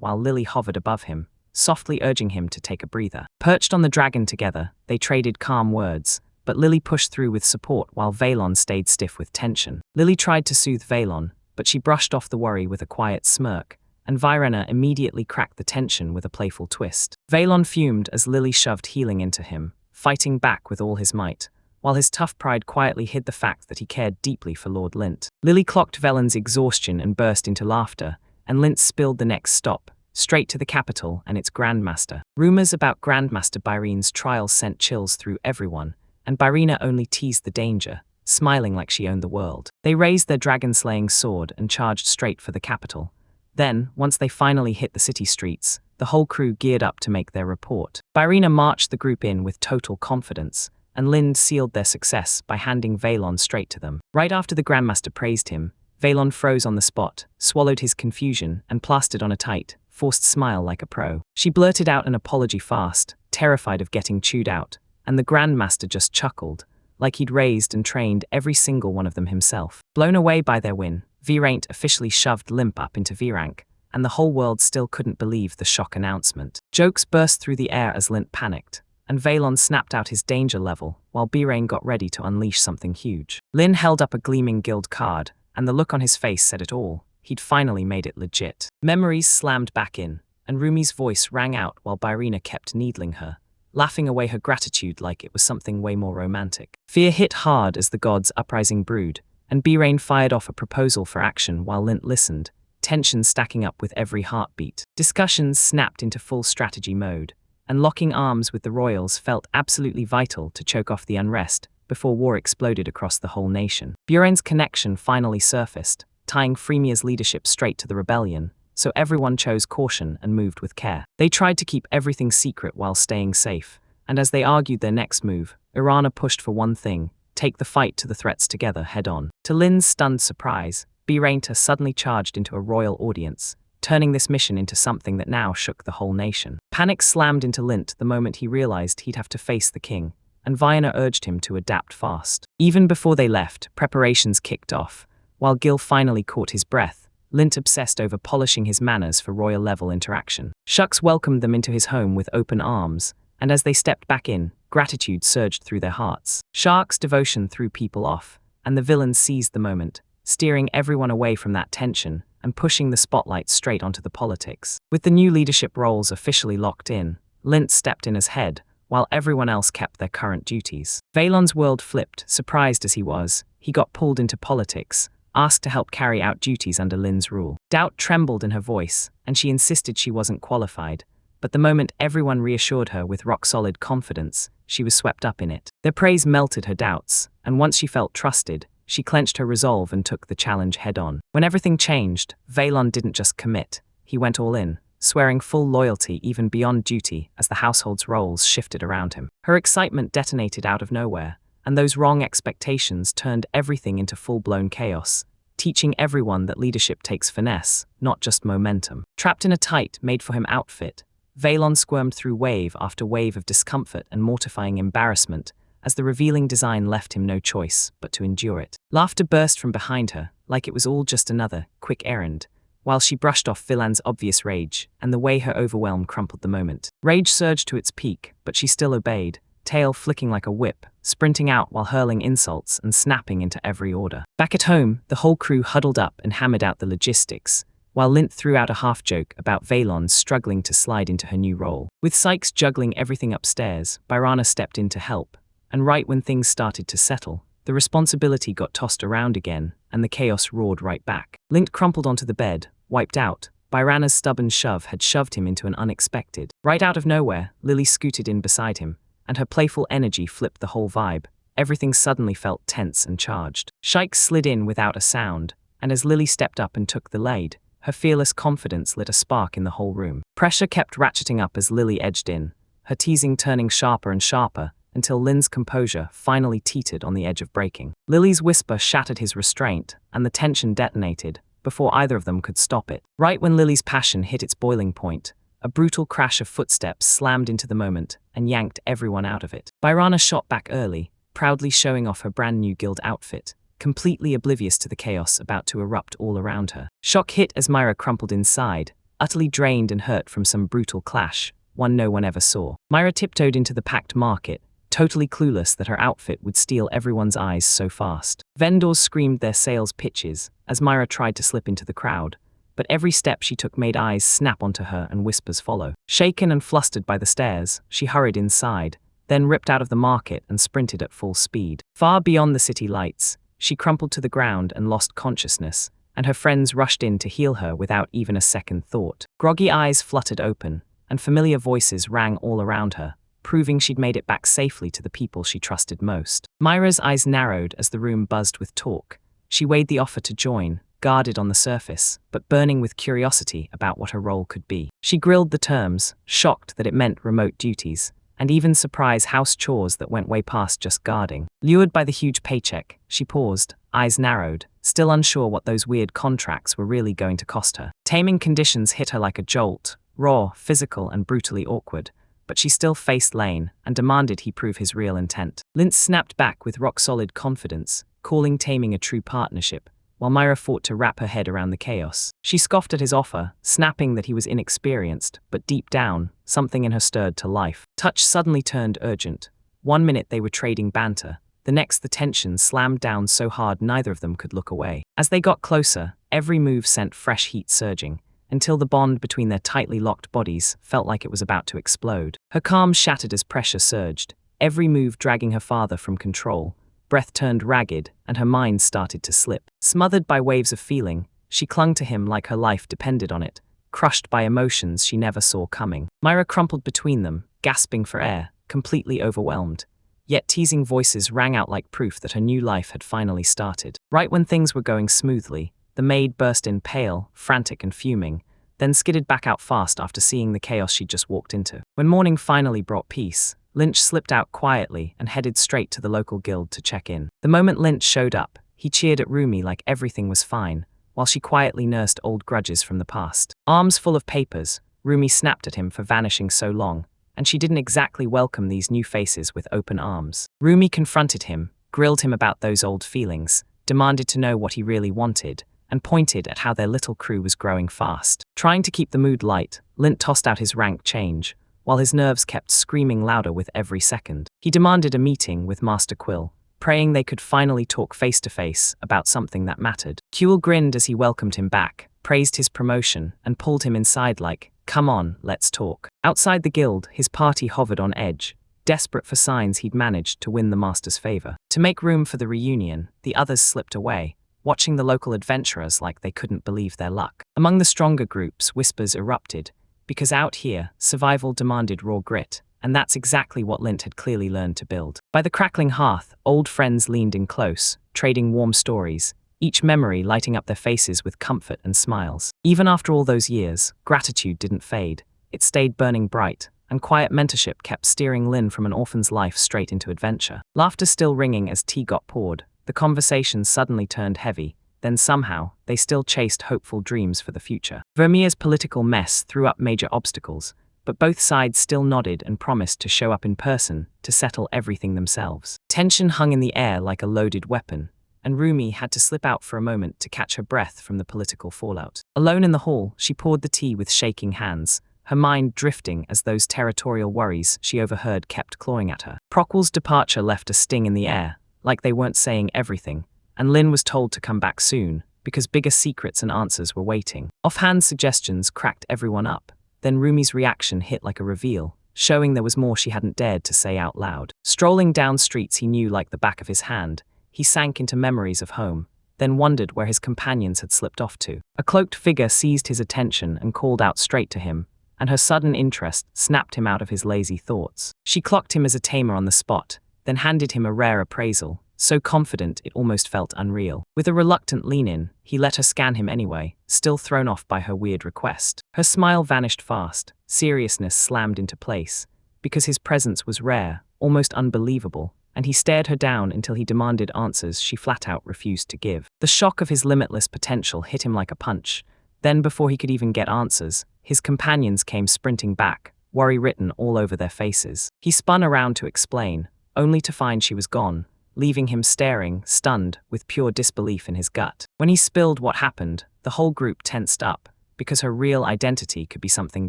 while Lily hovered above him, softly urging him to take a breather. Perched on the dragon together, they traded calm words, but Lily pushed through with support while Valon stayed stiff with tension. Lily tried to soothe Valon, but she brushed off the worry with a quiet smirk, and Virena immediately cracked the tension with a playful twist. Valon fumed as Lily shoved healing into him, fighting back with all his might, while his tough pride quietly hid the fact that he cared deeply for Lord Lint. Lily clocked Velen's exhaustion and burst into laughter, and Lint spilled the next stop, straight to the capital and its Grandmaster. Rumors about Grandmaster Byrene's trial sent chills through everyone, and Byrina only teased the danger, smiling like she owned the world. They raised their dragon-slaying sword and charged straight for the capital. Then, once they finally hit the city streets, the whole crew geared up to make their report. Byrina marched the group in with total confidence, and Lind sealed their success by handing Valon straight to them. Right after the Grandmaster praised him, Valon froze on the spot, swallowed his confusion, and plastered on a tight, forced smile like a pro. She blurted out an apology fast, terrified of getting chewed out, and the Grandmaster just chuckled, like he'd raised and trained every single one of them himself. Blown away by their win, V-Rank officially shoved Limp up into V-Rank, and the whole world still couldn't believe the shock announcement. Jokes burst through the air as Lint panicked, and Valon snapped out his danger level, while B-Rain got ready to unleash something huge. Lin held up a gleaming guild card, and the look on his face said it all. He'd finally made it legit. Memories slammed back in, and Rumi's voice rang out while Byrina kept needling her, laughing away her gratitude like it was something way more romantic. Fear hit hard as the gods' uprising brewed, and B-Rain fired off a proposal for action while Lint listened, tension stacking up with every heartbeat. Discussions snapped into full strategy mode, and locking arms with the royals felt absolutely vital to choke off the unrest before war exploded across the whole nation. Buren's connection finally surfaced, tying Freemia's leadership straight to the rebellion, so everyone chose caution and moved with care. They tried to keep everything secret while staying safe, and as they argued their next move, Irana pushed for one thing: take the fight to the threats together head-on. To Lin's stunned surprise, B-Rainta suddenly charged into a royal audience, turning this mission into something that now shook the whole nation. Panic slammed into Lint the moment he realized he'd have to face the king, and Vienna urged him to adapt fast. Even before they left, preparations kicked off. While Gil finally caught his breath, Lint obsessed over polishing his manners for royal-level interaction. Shucks welcomed them into his home with open arms, and as they stepped back in, gratitude surged through their hearts. Shark's devotion threw people off, and the villains seized the moment, steering everyone away from that tension and pushing the spotlight straight onto the politics. With the new leadership roles officially locked in, Lint stepped in as head, while everyone else kept their current duties. Valon's world flipped, surprised as he was. He got pulled into politics, asked to help carry out duties under Lin's rule. Doubt trembled in her voice, and she insisted she wasn't qualified, but the moment everyone reassured her with rock-solid confidence, she was swept up in it. Their praise melted her doubts, and once she felt trusted, she clenched her resolve and took the challenge head-on. When everything changed, Valon didn't just commit, he went all in, swearing full loyalty even beyond duty as the household's roles shifted around him. Her excitement detonated out of nowhere, and those wrong expectations turned everything into full-blown chaos, teaching everyone that leadership takes finesse, not just momentum. Trapped in a tight, made-for-him outfit, Valon squirmed through wave after wave of discomfort and mortifying embarrassment, as the revealing design left him no choice but to endure it. Laughter burst from behind her, like it was all just another quick errand, while she brushed off Villan's obvious rage and the way her overwhelm crumpled the moment. Rage surged to its peak, but she still obeyed, tail flicking like a whip, sprinting out while hurling insults and snapping into every order. Back at home, the whole crew huddled up and hammered out the logistics, while Lint threw out a half-joke about Valon struggling to slide into her new role. With Sykes juggling everything upstairs, Byrana stepped in to help, and right when things started to settle, the responsibility got tossed around again, and the chaos roared right back. Lint crumpled onto the bed, wiped out, Byrana's stubborn shove had shoved him into an unexpected. Right out of nowhere, Lily scooted in beside him, and her playful energy flipped the whole vibe. Everything suddenly felt tense and charged. Shike slid in without a sound, and as Lily stepped up and took the lead, her fearless confidence lit a spark in the whole room. Pressure kept ratcheting up as Lily edged in, her teasing turning sharper and sharper, until Lin's composure finally teetered on the edge of breaking. Lily's whisper shattered his restraint, and the tension detonated, before either of them could stop it. Right when Lily's passion hit its boiling point, a brutal crash of footsteps slammed into the moment and yanked everyone out of it. Byrana shot back early, proudly showing off her brand new guild outfit, completely oblivious to the chaos about to erupt all around her. Shock hit as Myra crumpled inside, utterly drained and hurt from some brutal clash, one no one ever saw. Myra tiptoed into the packed market, totally clueless that her outfit would steal everyone's eyes so fast. Vendors screamed their sales pitches as Myra tried to slip into the crowd, but every step she took made eyes snap onto her and whispers follow. Shaken and flustered by the stares, she hurried inside, then ripped out of the market and sprinted at full speed. Far beyond the city lights, she crumpled to the ground and lost consciousness, and her friends rushed in to heal her without even a second thought. Groggy eyes fluttered open, and familiar voices rang all around her, proving she'd made it back safely to the people she trusted most. Myra's eyes narrowed as the room buzzed with talk. She weighed the offer to join, guarded on the surface, but burning with curiosity about what her role could be. She grilled the terms, shocked that it meant remote duties, and even surprise house chores that went way past just guarding. Lured by the huge paycheck, she paused, eyes narrowed, still unsure what those weird contracts were really going to cost her. Taming conditions hit her like a jolt, raw, physical, and brutally awkward, but she still faced Lane and demanded he prove his real intent. Lintz snapped back with rock-solid confidence, calling taming a true partnership, while Myra fought to wrap her head around the chaos. She scoffed at his offer, snapping that he was inexperienced, but deep down, something in her stirred to life. Touch suddenly turned urgent. 1 minute they were trading banter, the next the tension slammed down so hard neither of them could look away. As they got closer, every move sent fresh heat surging, until the bond between their tightly locked bodies felt like it was about to explode. Her calm shattered as pressure surged, every move dragging her farther from control. Breath turned ragged, and her mind started to slip. Smothered by waves of feeling, she clung to him like her life depended on it, crushed by emotions she never saw coming. Myra crumpled between them, gasping for air, completely overwhelmed. Yet teasing voices rang out like proof that her new life had finally started. Right when things were going smoothly, the maid burst in pale, frantic and fuming, then skidded back out fast after seeing the chaos she'd just walked into. When morning finally brought peace, Lynch slipped out quietly and headed straight to the local guild to check in. The moment Lynch showed up, he cheered at Rumi like everything was fine, while she quietly nursed old grudges from the past. Arms full of papers, Rumi snapped at him for vanishing so long, and she didn't exactly welcome these new faces with open arms. Rumi confronted him, grilled him about those old feelings, demanded to know what he really wanted, and pointed at how their little crew was growing fast. Trying to keep the mood light, Lint tossed out his rank change, while his nerves kept screaming louder with every second. He demanded a meeting with Master Quill, praying they could finally talk face-to-face about something that mattered. Quill grinned as he welcomed him back, praised his promotion, and pulled him inside like, "Come on, let's talk." Outside the guild, his party hovered on edge, desperate for signs he'd managed to win the Master's favor. To make room for the reunion, the others slipped away, watching the local adventurers like they couldn't believe their luck. Among the stronger groups, whispers erupted, because out here, survival demanded raw grit, and that's exactly what Lint had clearly learned to build. By the crackling hearth, old friends leaned in close, trading warm stories, each memory lighting up their faces with comfort and smiles. Even after all those years, gratitude didn't fade. It stayed burning bright, and quiet mentorship kept steering Lin from an orphan's life straight into adventure. Laughter still ringing as tea got poured, the conversation suddenly turned heavy, then somehow, they still chased hopeful dreams for the future. Vermeer's political mess threw up major obstacles, but both sides still nodded and promised to show up in person to settle everything themselves. Tension hung in the air like a loaded weapon, and Rumi had to slip out for a moment to catch her breath from the political fallout. Alone in the hall, she poured the tea with shaking hands, her mind drifting as those territorial worries she overheard kept clawing at her. Prockwell's departure left a sting in the air, like they weren't saying everything, and Lin was told to come back soon, because bigger secrets and answers were waiting. Offhand suggestions cracked everyone up, then Rumi's reaction hit like a reveal, showing there was more she hadn't dared to say out loud. Strolling down streets he knew like the back of his hand, he sank into memories of home, then wondered where his companions had slipped off to. A cloaked figure seized his attention and called out straight to him, and her sudden interest snapped him out of his lazy thoughts. She clocked him as a tamer on the spot, then handed him a rare appraisal, so confident it almost felt unreal. With a reluctant lean-in, he let her scan him anyway, still thrown off by her weird request. Her smile vanished fast, seriousness slammed into place, because his presence was rare, almost unbelievable, and he stared her down until he demanded answers she flat-out refused to give. The shock of his limitless potential hit him like a punch. Then, before he could even get answers, his companions came sprinting back, worry written all over their faces. He spun around to explain, only to find she was gone, leaving him staring, stunned, with pure disbelief in his gut. When he spilled what happened, the whole group tensed up, because her real identity could be something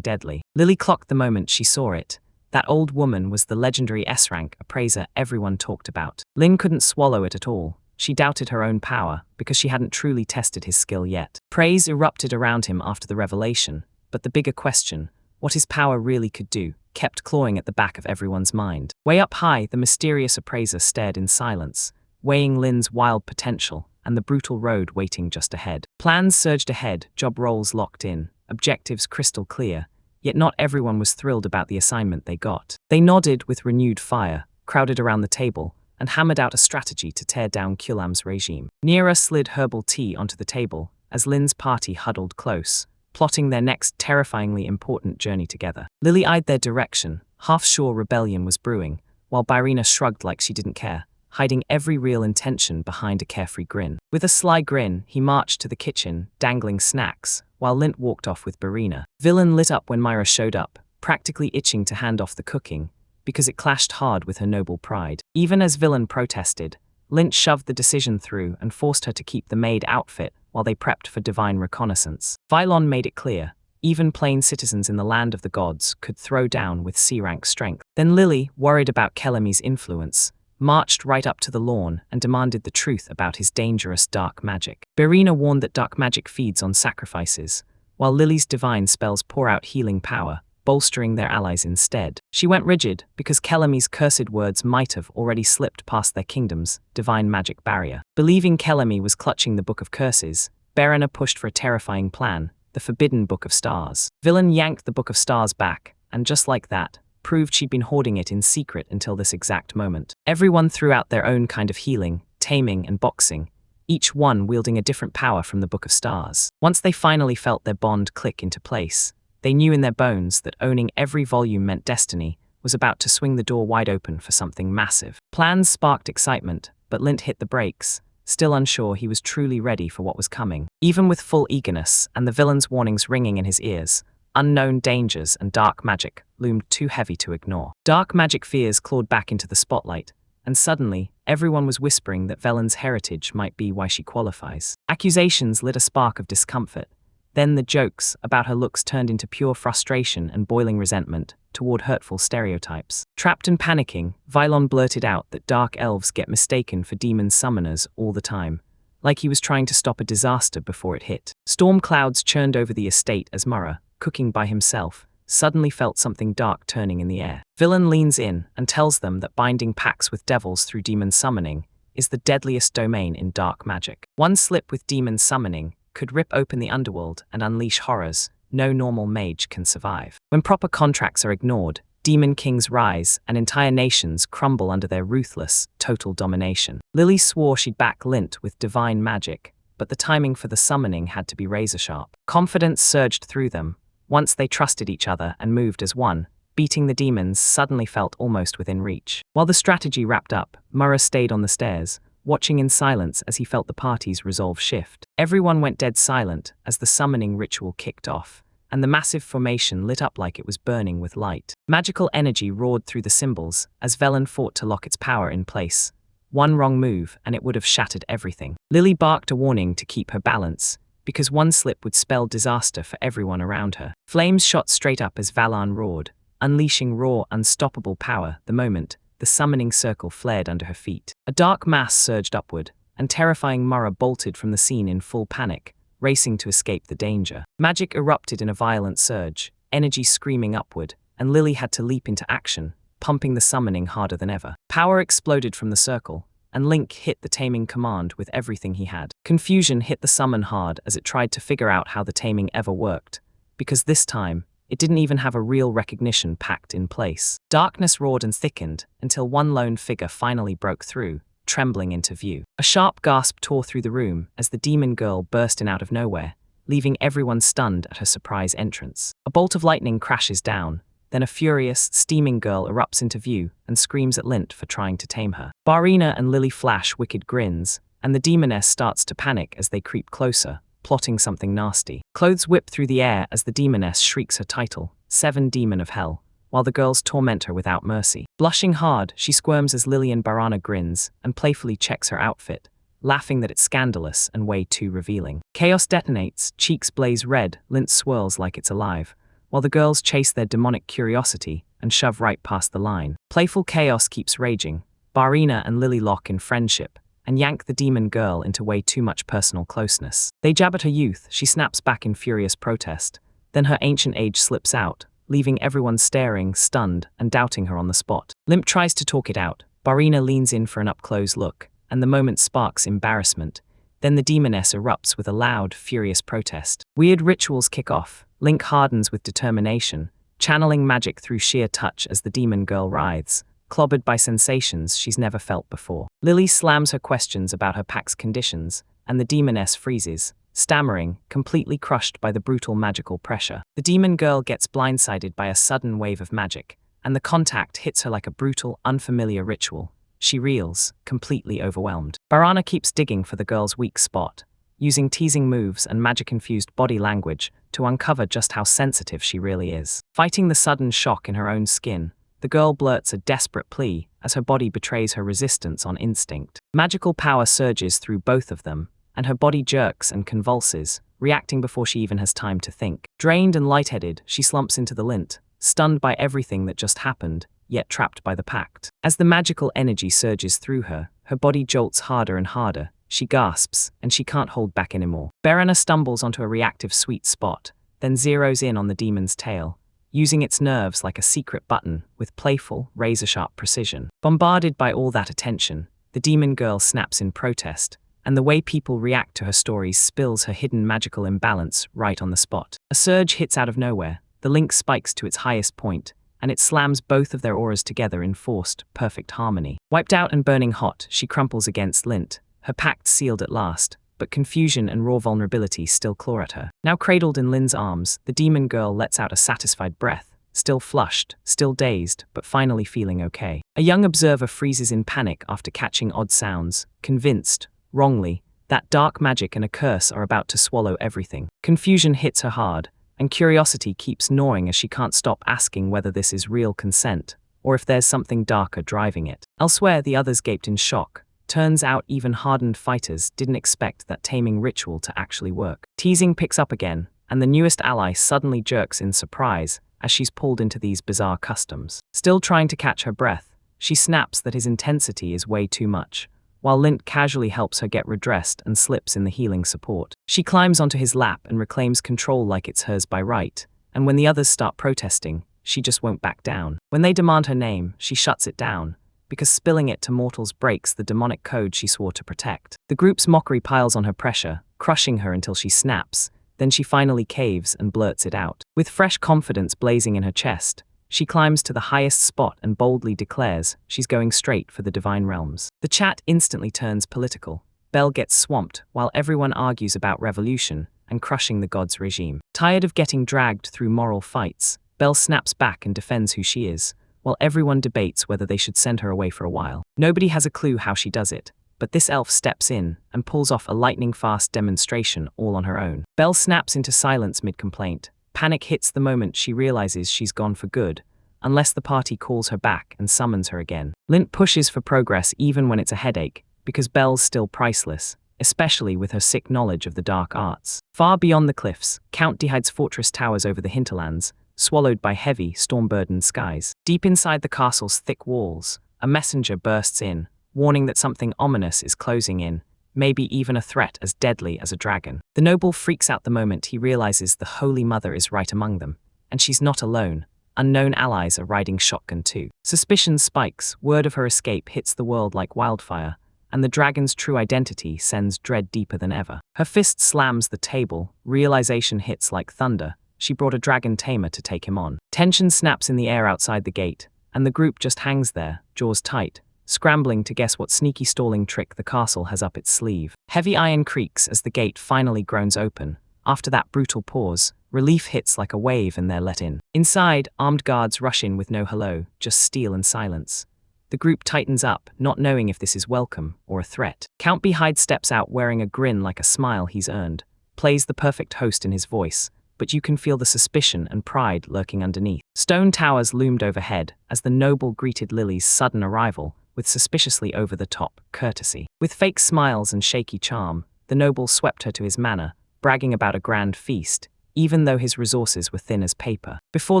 deadly. Lily clocked the moment she saw it. That old woman was the legendary S-rank appraiser everyone talked about. Lin couldn't swallow it at all. She doubted her own power, because she hadn't truly tested his skill yet. Praise erupted around him after the revelation, but the bigger question, what his power really could do, kept clawing at the back of everyone's mind. Way up high, the mysterious appraiser stared in silence, weighing Lin's wild potential and the brutal road waiting just ahead. Plans surged ahead, job roles locked in, objectives crystal clear, yet not everyone was thrilled about the assignment they got. They nodded with renewed fire, crowded around the table, and hammered out a strategy to tear down Kulam's regime. Nira slid herbal tea onto the table as Lin's party huddled close, plotting their next terrifyingly important journey together. Lily eyed their direction, half sure rebellion was brewing, while Byrina shrugged like she didn't care, hiding every real intention behind a carefree grin. With a sly grin, he marched to the kitchen, dangling snacks, while Lint walked off with Byrina. Villain lit up when Myra showed up, practically itching to hand off the cooking, because it clashed hard with her noble pride. Even as Villain protested, Lint shoved the decision through and forced her to keep the maid outfit while they prepped for divine reconnaissance. Vylon made it clear, even plain citizens in the land of the gods could throw down with C-rank strength. Then Lily, worried about Kellamy's influence, marched right up to the lawn and demanded the truth about his dangerous dark magic. Byrina warned that dark magic feeds on sacrifices, while Lily's divine spells pour out healing power, bolstering their allies instead. She went rigid because Kellamy's cursed words might have already slipped past their kingdom's divine magic barrier. Believing Kellamy was clutching the Book of Curses, Byrina pushed for a terrifying plan, the Forbidden Book of Stars. Villain yanked the Book of Stars back, and just like that, proved she'd been hoarding it in secret until this exact moment. Everyone threw out their own kind of healing, taming, and boxing, each one wielding a different power from the Book of Stars. Once they finally felt their bond click into place, they knew in their bones that owning every volume meant destiny was about to swing the door wide open for something massive. Plans sparked excitement, but Lint hit the brakes, still unsure he was truly ready for what was coming. Even with full eagerness and the villain's warnings ringing in his ears, unknown dangers and dark magic loomed too heavy to ignore. Dark magic fears clawed back into the spotlight, and suddenly, everyone was whispering that Velen's heritage might be why she qualifies. Accusations lit a spark of discomfort. Then the jokes about her looks turned into pure frustration and boiling resentment toward hurtful stereotypes. Trapped and panicking, Vylon blurted out that dark elves get mistaken for demon summoners all the time, like he was trying to stop a disaster before it hit. Storm clouds churned over the estate as Murrah, cooking by himself, suddenly felt something dark turning in the air. Villain leans in and tells them that binding pacts with devils through demon summoning is the deadliest domain in dark magic. One slip with demon summoning could rip open the underworld and unleash horrors no normal mage can survive. When proper contracts are ignored, demon kings rise and entire nations crumble under their ruthless, total domination. Lily swore she'd back Lint with divine magic, but the timing for the summoning had to be razor-sharp. Confidence surged through them. Once they trusted each other and moved as one, beating the demons suddenly felt almost within reach. While the strategy wrapped up, Murrah stayed on the stairs, watching in silence as he felt the party's resolve shift. Everyone went dead silent as the summoning ritual kicked off, and the massive formation lit up like it was burning with light. Magical energy roared through the symbols as Velen fought to lock its power in place. One wrong move and it would have shattered everything. Lily barked a warning to keep her balance, because one slip would spell disaster for everyone around her. Flames shot straight up as Valan roared, unleashing raw, unstoppable power the moment the summoning circle flared under her feet. A dark mass surged upward, and terrifying Murrah bolted from the scene in full panic, racing to escape the danger. Magic erupted in a violent surge, energy screaming upward, and Lily had to leap into action, pumping the summoning harder than ever. Power exploded from the circle, and Link hit the taming command with everything he had. Confusion hit the summon hard as it tried to figure out how the taming ever worked, because this time, it didn't even have a real recognition packed in place. Darkness roared and thickened until one lone figure finally broke through, trembling into view. A sharp gasp tore through the room as the demon girl burst in out of nowhere, leaving everyone stunned at her surprise entrance. A bolt of lightning crashes down, then a furious, steaming girl erupts into view and screams at Lint for trying to tame her. Barina and Lily flash wicked grins, and the demoness starts to panic as they creep closer, plotting something nasty. Clothes whip through the air as the demoness shrieks her title, Seven Demon of Hell, while the girls torment her without mercy. Blushing hard, she squirms as Lily Barana grins and playfully checks her outfit, laughing that it's scandalous and way too revealing. Chaos detonates, cheeks blaze red, Lint swirls like it's alive, while the girls chase their demonic curiosity and shove right past the line. Playful chaos keeps raging. Barina and Lily lock in friendship and yank the demon girl into way too much personal closeness. They jab at her youth, she snaps back in furious protest, then her ancient age slips out, leaving everyone staring, stunned, and doubting her on the spot. Limp tries to talk it out, Barina leans in for an up-close look, and the moment sparks embarrassment. Then the demoness erupts with a loud, furious protest. Weird rituals kick off. Link hardens with determination, channeling magic through sheer touch as the demon girl writhes, clobbered by sensations she's never felt before. Lily slams her questions about her pack's conditions, and the demoness freezes, stammering, completely crushed by the brutal magical pressure. The demon girl gets blindsided by a sudden wave of magic, and the contact hits her like a brutal, unfamiliar ritual. She reels, completely overwhelmed. Barana keeps digging for the girl's weak spot, using teasing moves and magic-infused body language to uncover just how sensitive she really is. Fighting the sudden shock in her own skin, the girl blurts a desperate plea as her body betrays her resistance on instinct. Magical power surges through both of them, and her body jerks and convulses, reacting before she even has time to think. Drained and lightheaded, she slumps into the lint, stunned by everything that just happened, yet trapped by the pact. As the magical energy surges through her, her body jolts harder and harder. She gasps, and she can't hold back anymore. Berena stumbles onto a reactive sweet spot, then zeroes in on the demon's tail, using its nerves like a secret button with playful, razor-sharp precision. Bombarded by all that attention, the demon girl snaps in protest, and the way people react to her stories spills her hidden magical imbalance right on the spot. A surge hits out of nowhere, the link spikes to its highest point, and it slams both of their auras together in forced, perfect harmony. Wiped out and burning hot, she crumples against Lint, her pact sealed at last, but confusion and raw vulnerability still claw at her. Now cradled in Lin's arms, the demon girl lets out a satisfied breath, still flushed, still dazed, but finally feeling okay. A young observer freezes in panic after catching odd sounds, convinced, wrongly, that dark magic and a curse are about to swallow everything. Confusion hits her hard, and curiosity keeps gnawing as she can't stop asking whether this is real consent, or if there's something darker driving it. Elsewhere, the others gaped in shock. Turns out even hardened fighters didn't expect that taming ritual to actually work. Teasing picks up again, and the newest ally suddenly jerks in surprise as she's pulled into these bizarre customs. Still trying to catch her breath, she snaps that his intensity is way too much, while Lint casually helps her get redressed and slips in the healing support. She climbs onto his lap and reclaims control like it's hers by right, and when the others start protesting, she just won't back down. When they demand her name, she shuts it down, because spilling it to mortals breaks the demonic code she swore to protect. The group's mockery piles on her pressure, crushing her until she snaps, then she finally caves and blurts it out. With fresh confidence blazing in her chest, she climbs to the highest spot and boldly declares she's going straight for the divine realms. The chat instantly turns political. Belle gets swamped while everyone argues about revolution and crushing the gods' regime. Tired of getting dragged through moral fights, Belle snaps back and defends who she is, while everyone debates whether they should send her away for a while. Nobody has a clue how she does it, but this elf steps in and pulls off a lightning-fast demonstration all on her own. Belle snaps into silence mid-complaint. Panic hits the moment she realizes she's gone for good, unless the party calls her back and summons her again. Lint pushes for progress even when it's a headache, because Belle's still priceless, especially with her sick knowledge of the dark arts. Far beyond the cliffs, Count Dehide's fortress towers over the hinterlands, swallowed by heavy, storm-burdened skies. Deep inside the castle's thick walls, a messenger bursts in, warning that something ominous is closing in, maybe even a threat as deadly as a dragon. The noble freaks out the moment he realizes the Holy Mother is right among them, and she's not alone. Unknown allies are riding shotgun too. Suspicion spikes, word of her escape hits the world like wildfire, and the dragon's true identity sends dread deeper than ever. Her fist slams the table, realization hits like thunder. She brought a dragon tamer to take him on. Tension snaps in the air outside the gate, and the group just hangs there, jaws tight, scrambling to guess what sneaky stalling trick the castle has up its sleeve. Heavy iron creaks as the gate finally groans open. After that brutal pause, relief hits like a wave and they're let in. Inside, armed guards rush in with no hello, just steel and silence. The group tightens up, not knowing if this is welcome or a threat. Count Behind steps out wearing a grin like a smile he's earned, plays the perfect host in his voice, but you can feel the suspicion and pride lurking underneath. Stone towers loomed overhead as the noble greeted Lily's sudden arrival with suspiciously over-the-top courtesy. With fake smiles and shaky charm, the noble swept her to his manor, bragging about a grand feast, even though his resources were thin as paper. Before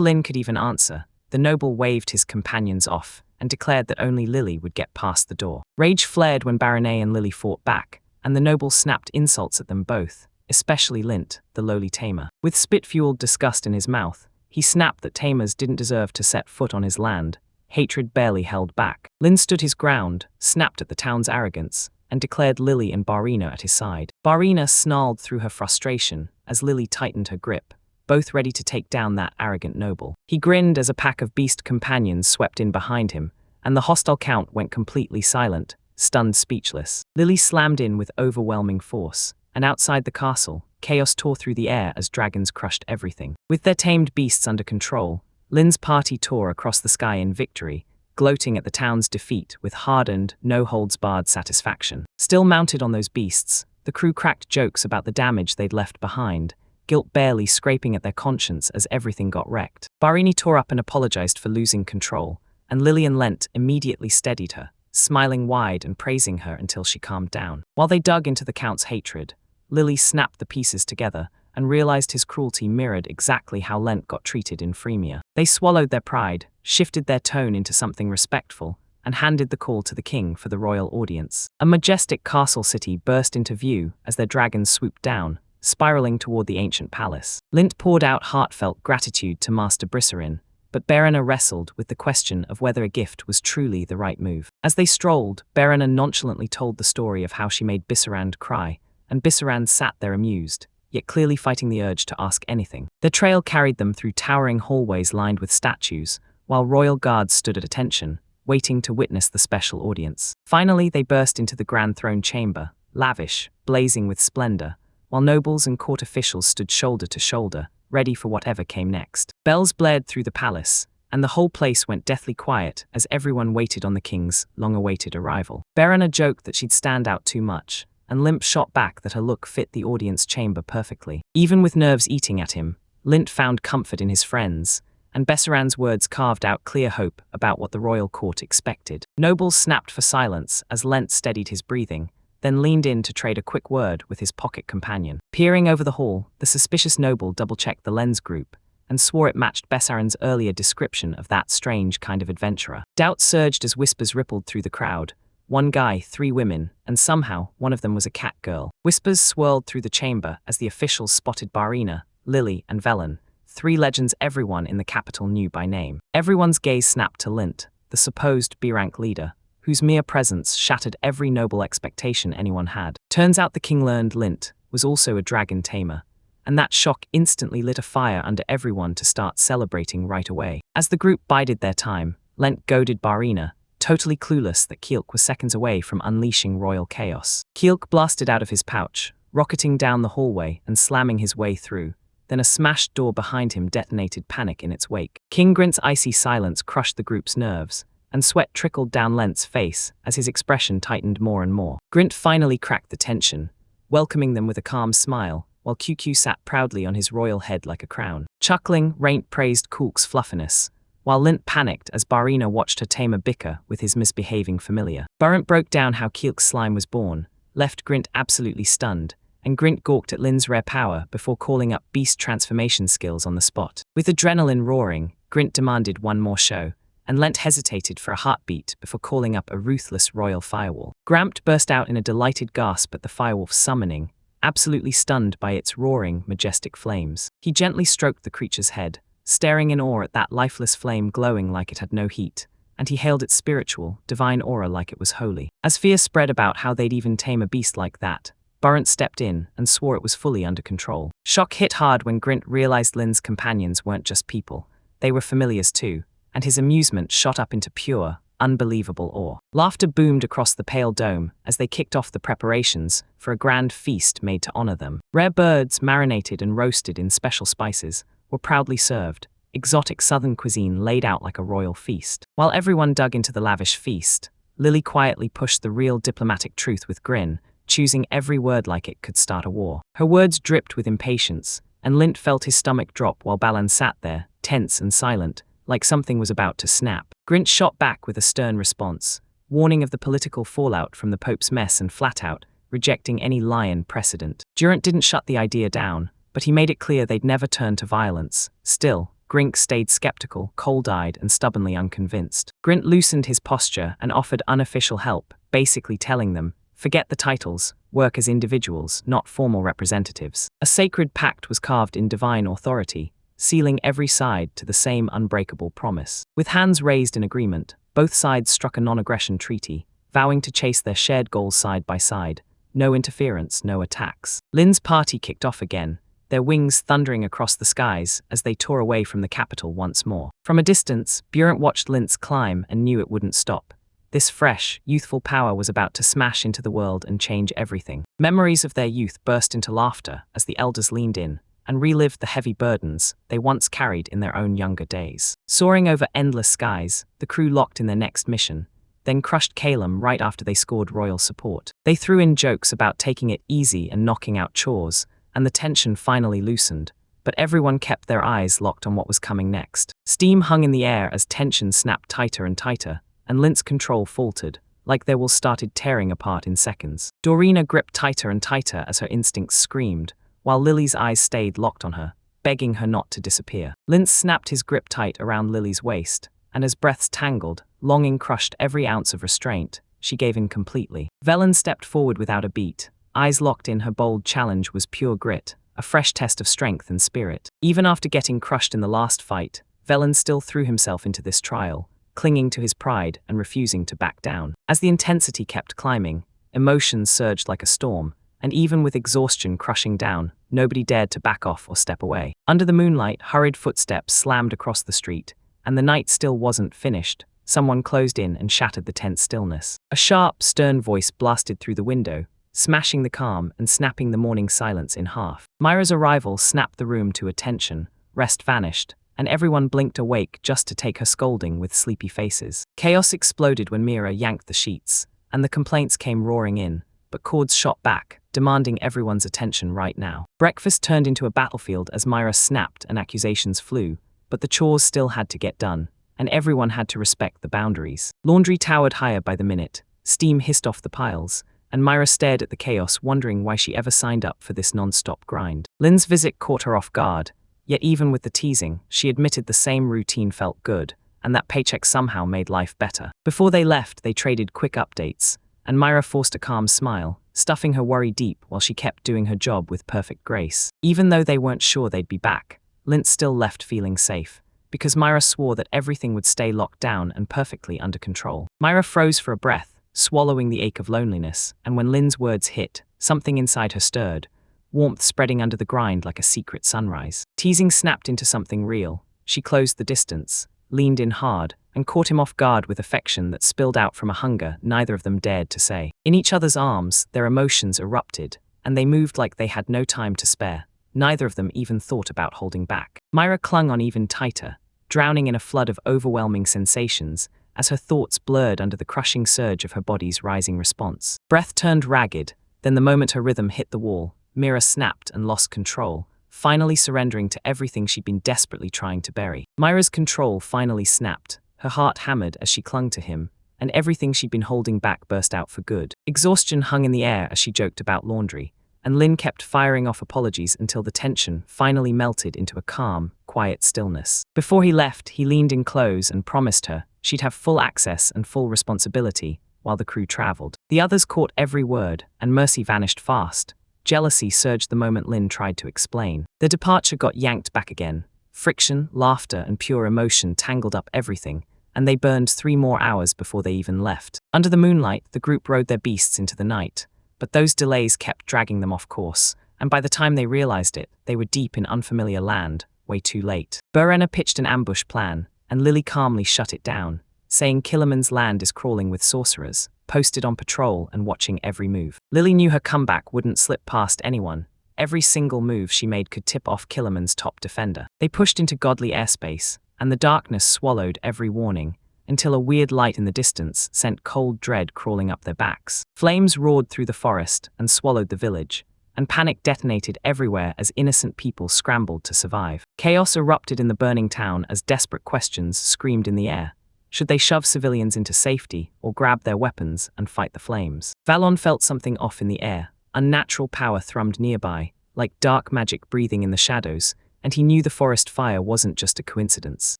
Lynn could even answer, the noble waved his companions off and declared that only Lily would get past the door. Rage flared when Baronet and Lily fought back, and the noble snapped insults at them both, especially Lint, the lowly Tamer. With spit-fueled disgust in his mouth, he snapped that Tamers didn't deserve to set foot on his land. Hatred barely held back. Lynn stood his ground, snapped at the town's arrogance, and declared Lily and Barina at his side. Barina snarled through her frustration as Lily tightened her grip, both ready to take down that arrogant noble. He grinned as a pack of beast companions swept in behind him, and the hostile count went completely silent, stunned speechless. Lily slammed in with overwhelming force, and outside the castle, chaos tore through the air as dragons crushed everything. With their tamed beasts under control, Lynn's party tore across the sky in victory, gloating at the town's defeat with hardened, no-holds-barred satisfaction. Still mounted on those beasts, the crew cracked jokes about the damage they'd left behind, guilt barely scraping at their conscience as everything got wrecked. Barini tore up and apologized for losing control, and Lillian Lent immediately steadied her, smiling wide and praising her until she calmed down. While they dug into the Count's hatred, Lily snapped the pieces together and realized his cruelty mirrored exactly how Lent got treated in Freemia. They swallowed their pride, shifted their tone into something respectful, and handed the call to the king for the royal audience. A majestic castle city burst into view as their dragons swooped down, spiraling toward the ancient palace. Lint poured out heartfelt gratitude to Master Brisserin, but Berena wrestled with the question of whether a gift was truly the right move. As they strolled, Berena nonchalantly told the story of how she made Bisserand cry, and Bisserand sat there amused, yet clearly fighting the urge to ask anything. The trail carried them through towering hallways lined with statues, while royal guards stood at attention, waiting to witness the special audience. Finally, they burst into the grand throne chamber, lavish, blazing with splendor, while nobles and court officials stood shoulder to shoulder, ready for whatever came next. Bells blared through the palace, and the whole place went deathly quiet as everyone waited on the king's long-awaited arrival. Berena joked that she'd stand out too much, and Limp shot back that her look fit the audience chamber perfectly. Even with nerves eating at him, Lint found comfort in his friends, and Besserand's words carved out clear hope about what the royal court expected. Nobles snapped for silence as Lent steadied his breathing, then leaned in to trade a quick word with his pocket companion. Peering over the hall, the suspicious noble double-checked the lens group and swore it matched Bessarin's earlier description of that strange kind of adventurer. Doubt surged as whispers rippled through the crowd. One guy, 3 women, and somehow one of them was a cat girl. Whispers swirled through the chamber as the officials spotted Barina, Lily, and Velen, 3 legends everyone in the capital knew by name. Everyone's gaze snapped to Lint, the supposed B-rank leader, whose mere presence shattered every noble expectation anyone had. Turns out the king learned Lint was also a dragon tamer, and that shock instantly lit a fire under everyone to start celebrating right away. As the group bided their time, Lent goaded Barina, totally clueless that Kielk was seconds away from unleashing royal chaos. Kielk blasted out of his pouch, rocketing down the hallway and slamming his way through. Then a smashed door behind him detonated panic in its wake. King Grint's icy silence crushed the group's nerves, and sweat trickled down Lent's face as his expression tightened more and more. Grint finally cracked the tension, welcoming them with a calm smile, while QQ sat proudly on his royal head like a crown. Chuckling, Raint praised Kulk's fluffiness, while Lint panicked as Barina watched her tamer bicker with his misbehaving familiar. Burrent broke down how Kielk's slime was born, left Grint absolutely stunned, and Grint gawked at Lin's rare power before calling up beast transformation skills on the spot. With adrenaline roaring, Grint demanded one more show, and Lent hesitated for a heartbeat before calling up a ruthless royal firewall. Grampt burst out in a delighted gasp at the firewolf's summoning, absolutely stunned by its roaring, majestic flames. He gently stroked the creature's head, staring in awe at that lifeless flame glowing like it had no heat, and he hailed its spiritual, divine aura like it was holy. As fear spread about how they'd even tame a beast like that, Burrant stepped in and swore it was fully under control. Shock hit hard when Grint realized Lin's companions weren't just people, they were familiars too, and his amusement shot up into pure, unbelievable awe. Laughter boomed across the pale dome as they kicked off the preparations for a grand feast made to honor them. Rare birds, marinated and roasted in special spices, were proudly served, exotic southern cuisine laid out like a royal feast. While everyone dug into the lavish feast, Lily quietly pushed the real diplomatic truth with grin, choosing every word like it could start a war. Her words dripped with impatience, and Lint felt his stomach drop while Balan sat there, tense and silent, like something was about to snap. Grint shot back with a stern response, warning of the political fallout from the Pope's mess and flat out, rejecting any lion precedent. Durant didn't shut the idea down, but he made it clear they'd never turn to violence. Still, Grint stayed skeptical, cold-eyed, and stubbornly unconvinced. Grint loosened his posture and offered unofficial help, basically telling them, forget the titles, work as individuals, not formal representatives. A sacred pact was carved in divine authority, sealing every side to the same unbreakable promise. With hands raised in agreement, both sides struck a non-aggression treaty, vowing to chase their shared goals side by side. No interference, no attacks. Lin's party kicked off again, their wings thundering across the skies as they tore away from the capital once more. From a distance, Burant watched Lintz climb and knew it wouldn't stop. This fresh, youthful power was about to smash into the world and change everything. Memories of their youth burst into laughter as the elders leaned in and relived the heavy burdens they once carried in their own younger days. Soaring over endless skies, the crew locked in their next mission, then crushed Calum right after they scored royal support. They threw in jokes about taking it easy and knocking out chores, and the tension finally loosened, but everyone kept their eyes locked on what was coming next. Steam hung in the air as tension snapped tighter and tighter, and Lint's control faltered, like their will started tearing apart in seconds. Dorina gripped tighter and tighter as her instincts screamed, while Lily's eyes stayed locked on her, begging her not to disappear. Lint snapped his grip tight around Lily's waist, and as breaths tangled, longing crushed every ounce of restraint, she gave in completely. Velen stepped forward without a beat, eyes locked in. Her bold challenge was pure grit, a fresh test of strength and spirit. Even after getting crushed in the last fight, Velen still threw himself into this trial, clinging to his pride and refusing to back down. As the intensity kept climbing, emotions surged like a storm, and even with exhaustion crushing down, nobody dared to back off or step away. Under the moonlight, hurried footsteps slammed across the street, and the night still wasn't finished. Someone closed in and shattered the tense stillness. A sharp, stern voice blasted through the window, smashing the calm and snapping the morning silence in half. Myra's arrival snapped the room to attention, rest vanished, and everyone blinked awake just to take her scolding with sleepy faces. Chaos exploded when Mira yanked the sheets, and the complaints came roaring in, but cords shot back, demanding everyone's attention right now. Breakfast turned into a battlefield as Myra snapped and accusations flew, but the chores still had to get done, and everyone had to respect the boundaries. Laundry towered higher by the minute, steam hissed off the piles, and Myra stared at the chaos, wondering why she ever signed up for this non-stop grind. Lynn's visit caught her off guard, yet even with the teasing, she admitted the same routine felt good, and that paycheck somehow made life better. Before they left, they traded quick updates, and Myra forced a calm smile, stuffing her worry deep while she kept doing her job with perfect grace. Even though they weren't sure they'd be back, Lint still left feeling safe, because Myra swore that everything would stay locked down and perfectly under control. Myra froze for a breath, swallowing the ache of loneliness, and when Lynn's words hit, something inside her stirred, warmth spreading under the grind like a secret sunrise. Teasing snapped into something real. She closed the distance, leaned in hard, and caught him off guard with affection that spilled out from a hunger neither of them dared to say. In each other's arms, their emotions erupted, and they moved like they had no time to spare. Neither of them even thought about holding back. Myra clung on even tighter, drowning in a flood of overwhelming sensations, as her thoughts blurred under the crushing surge of her body's rising response. Breath turned ragged, then the moment her rhythm hit the wall, Mira snapped and lost control, finally surrendering to everything she'd been desperately trying to bury. Myra's control finally snapped, her heart hammered as she clung to him, and everything she'd been holding back burst out for good. Exhaustion hung in the air as she joked about laundry, and Lynn kept firing off apologies until the tension finally melted into a calm, quiet stillness. Before he left, he leaned in close and promised her she'd have full access and full responsibility while the crew traveled. The others caught every word, and mercy vanished fast. Jealousy surged the moment Lynn tried to explain. The departure got yanked back again. Friction, laughter, and pure emotion tangled up everything, and they burned 3 more hours before they even left. Under the moonlight, the group rode their beasts into the night, but those delays kept dragging them off course, and by the time they realized it, they were deep in unfamiliar land, way too late. Burena pitched an ambush plan, and Lily calmly shut it down, saying Killerman's land is crawling with sorcerers, posted on patrol and watching every move. Lily knew her comeback wouldn't slip past anyone. Every single move she made could tip off Killerman's top defender. They pushed into godly airspace, and the darkness swallowed every warning, until a weird light in the distance sent cold dread crawling up their backs. Flames roared through the forest and swallowed the village, and panic detonated everywhere as innocent people scrambled to survive. Chaos erupted in the burning town as desperate questions screamed in the air. Should they shove civilians into safety or grab their weapons and fight the flames? Valon felt something off in the air. Unnatural power thrummed nearby, like dark magic breathing in the shadows, and he knew the forest fire wasn't just a coincidence.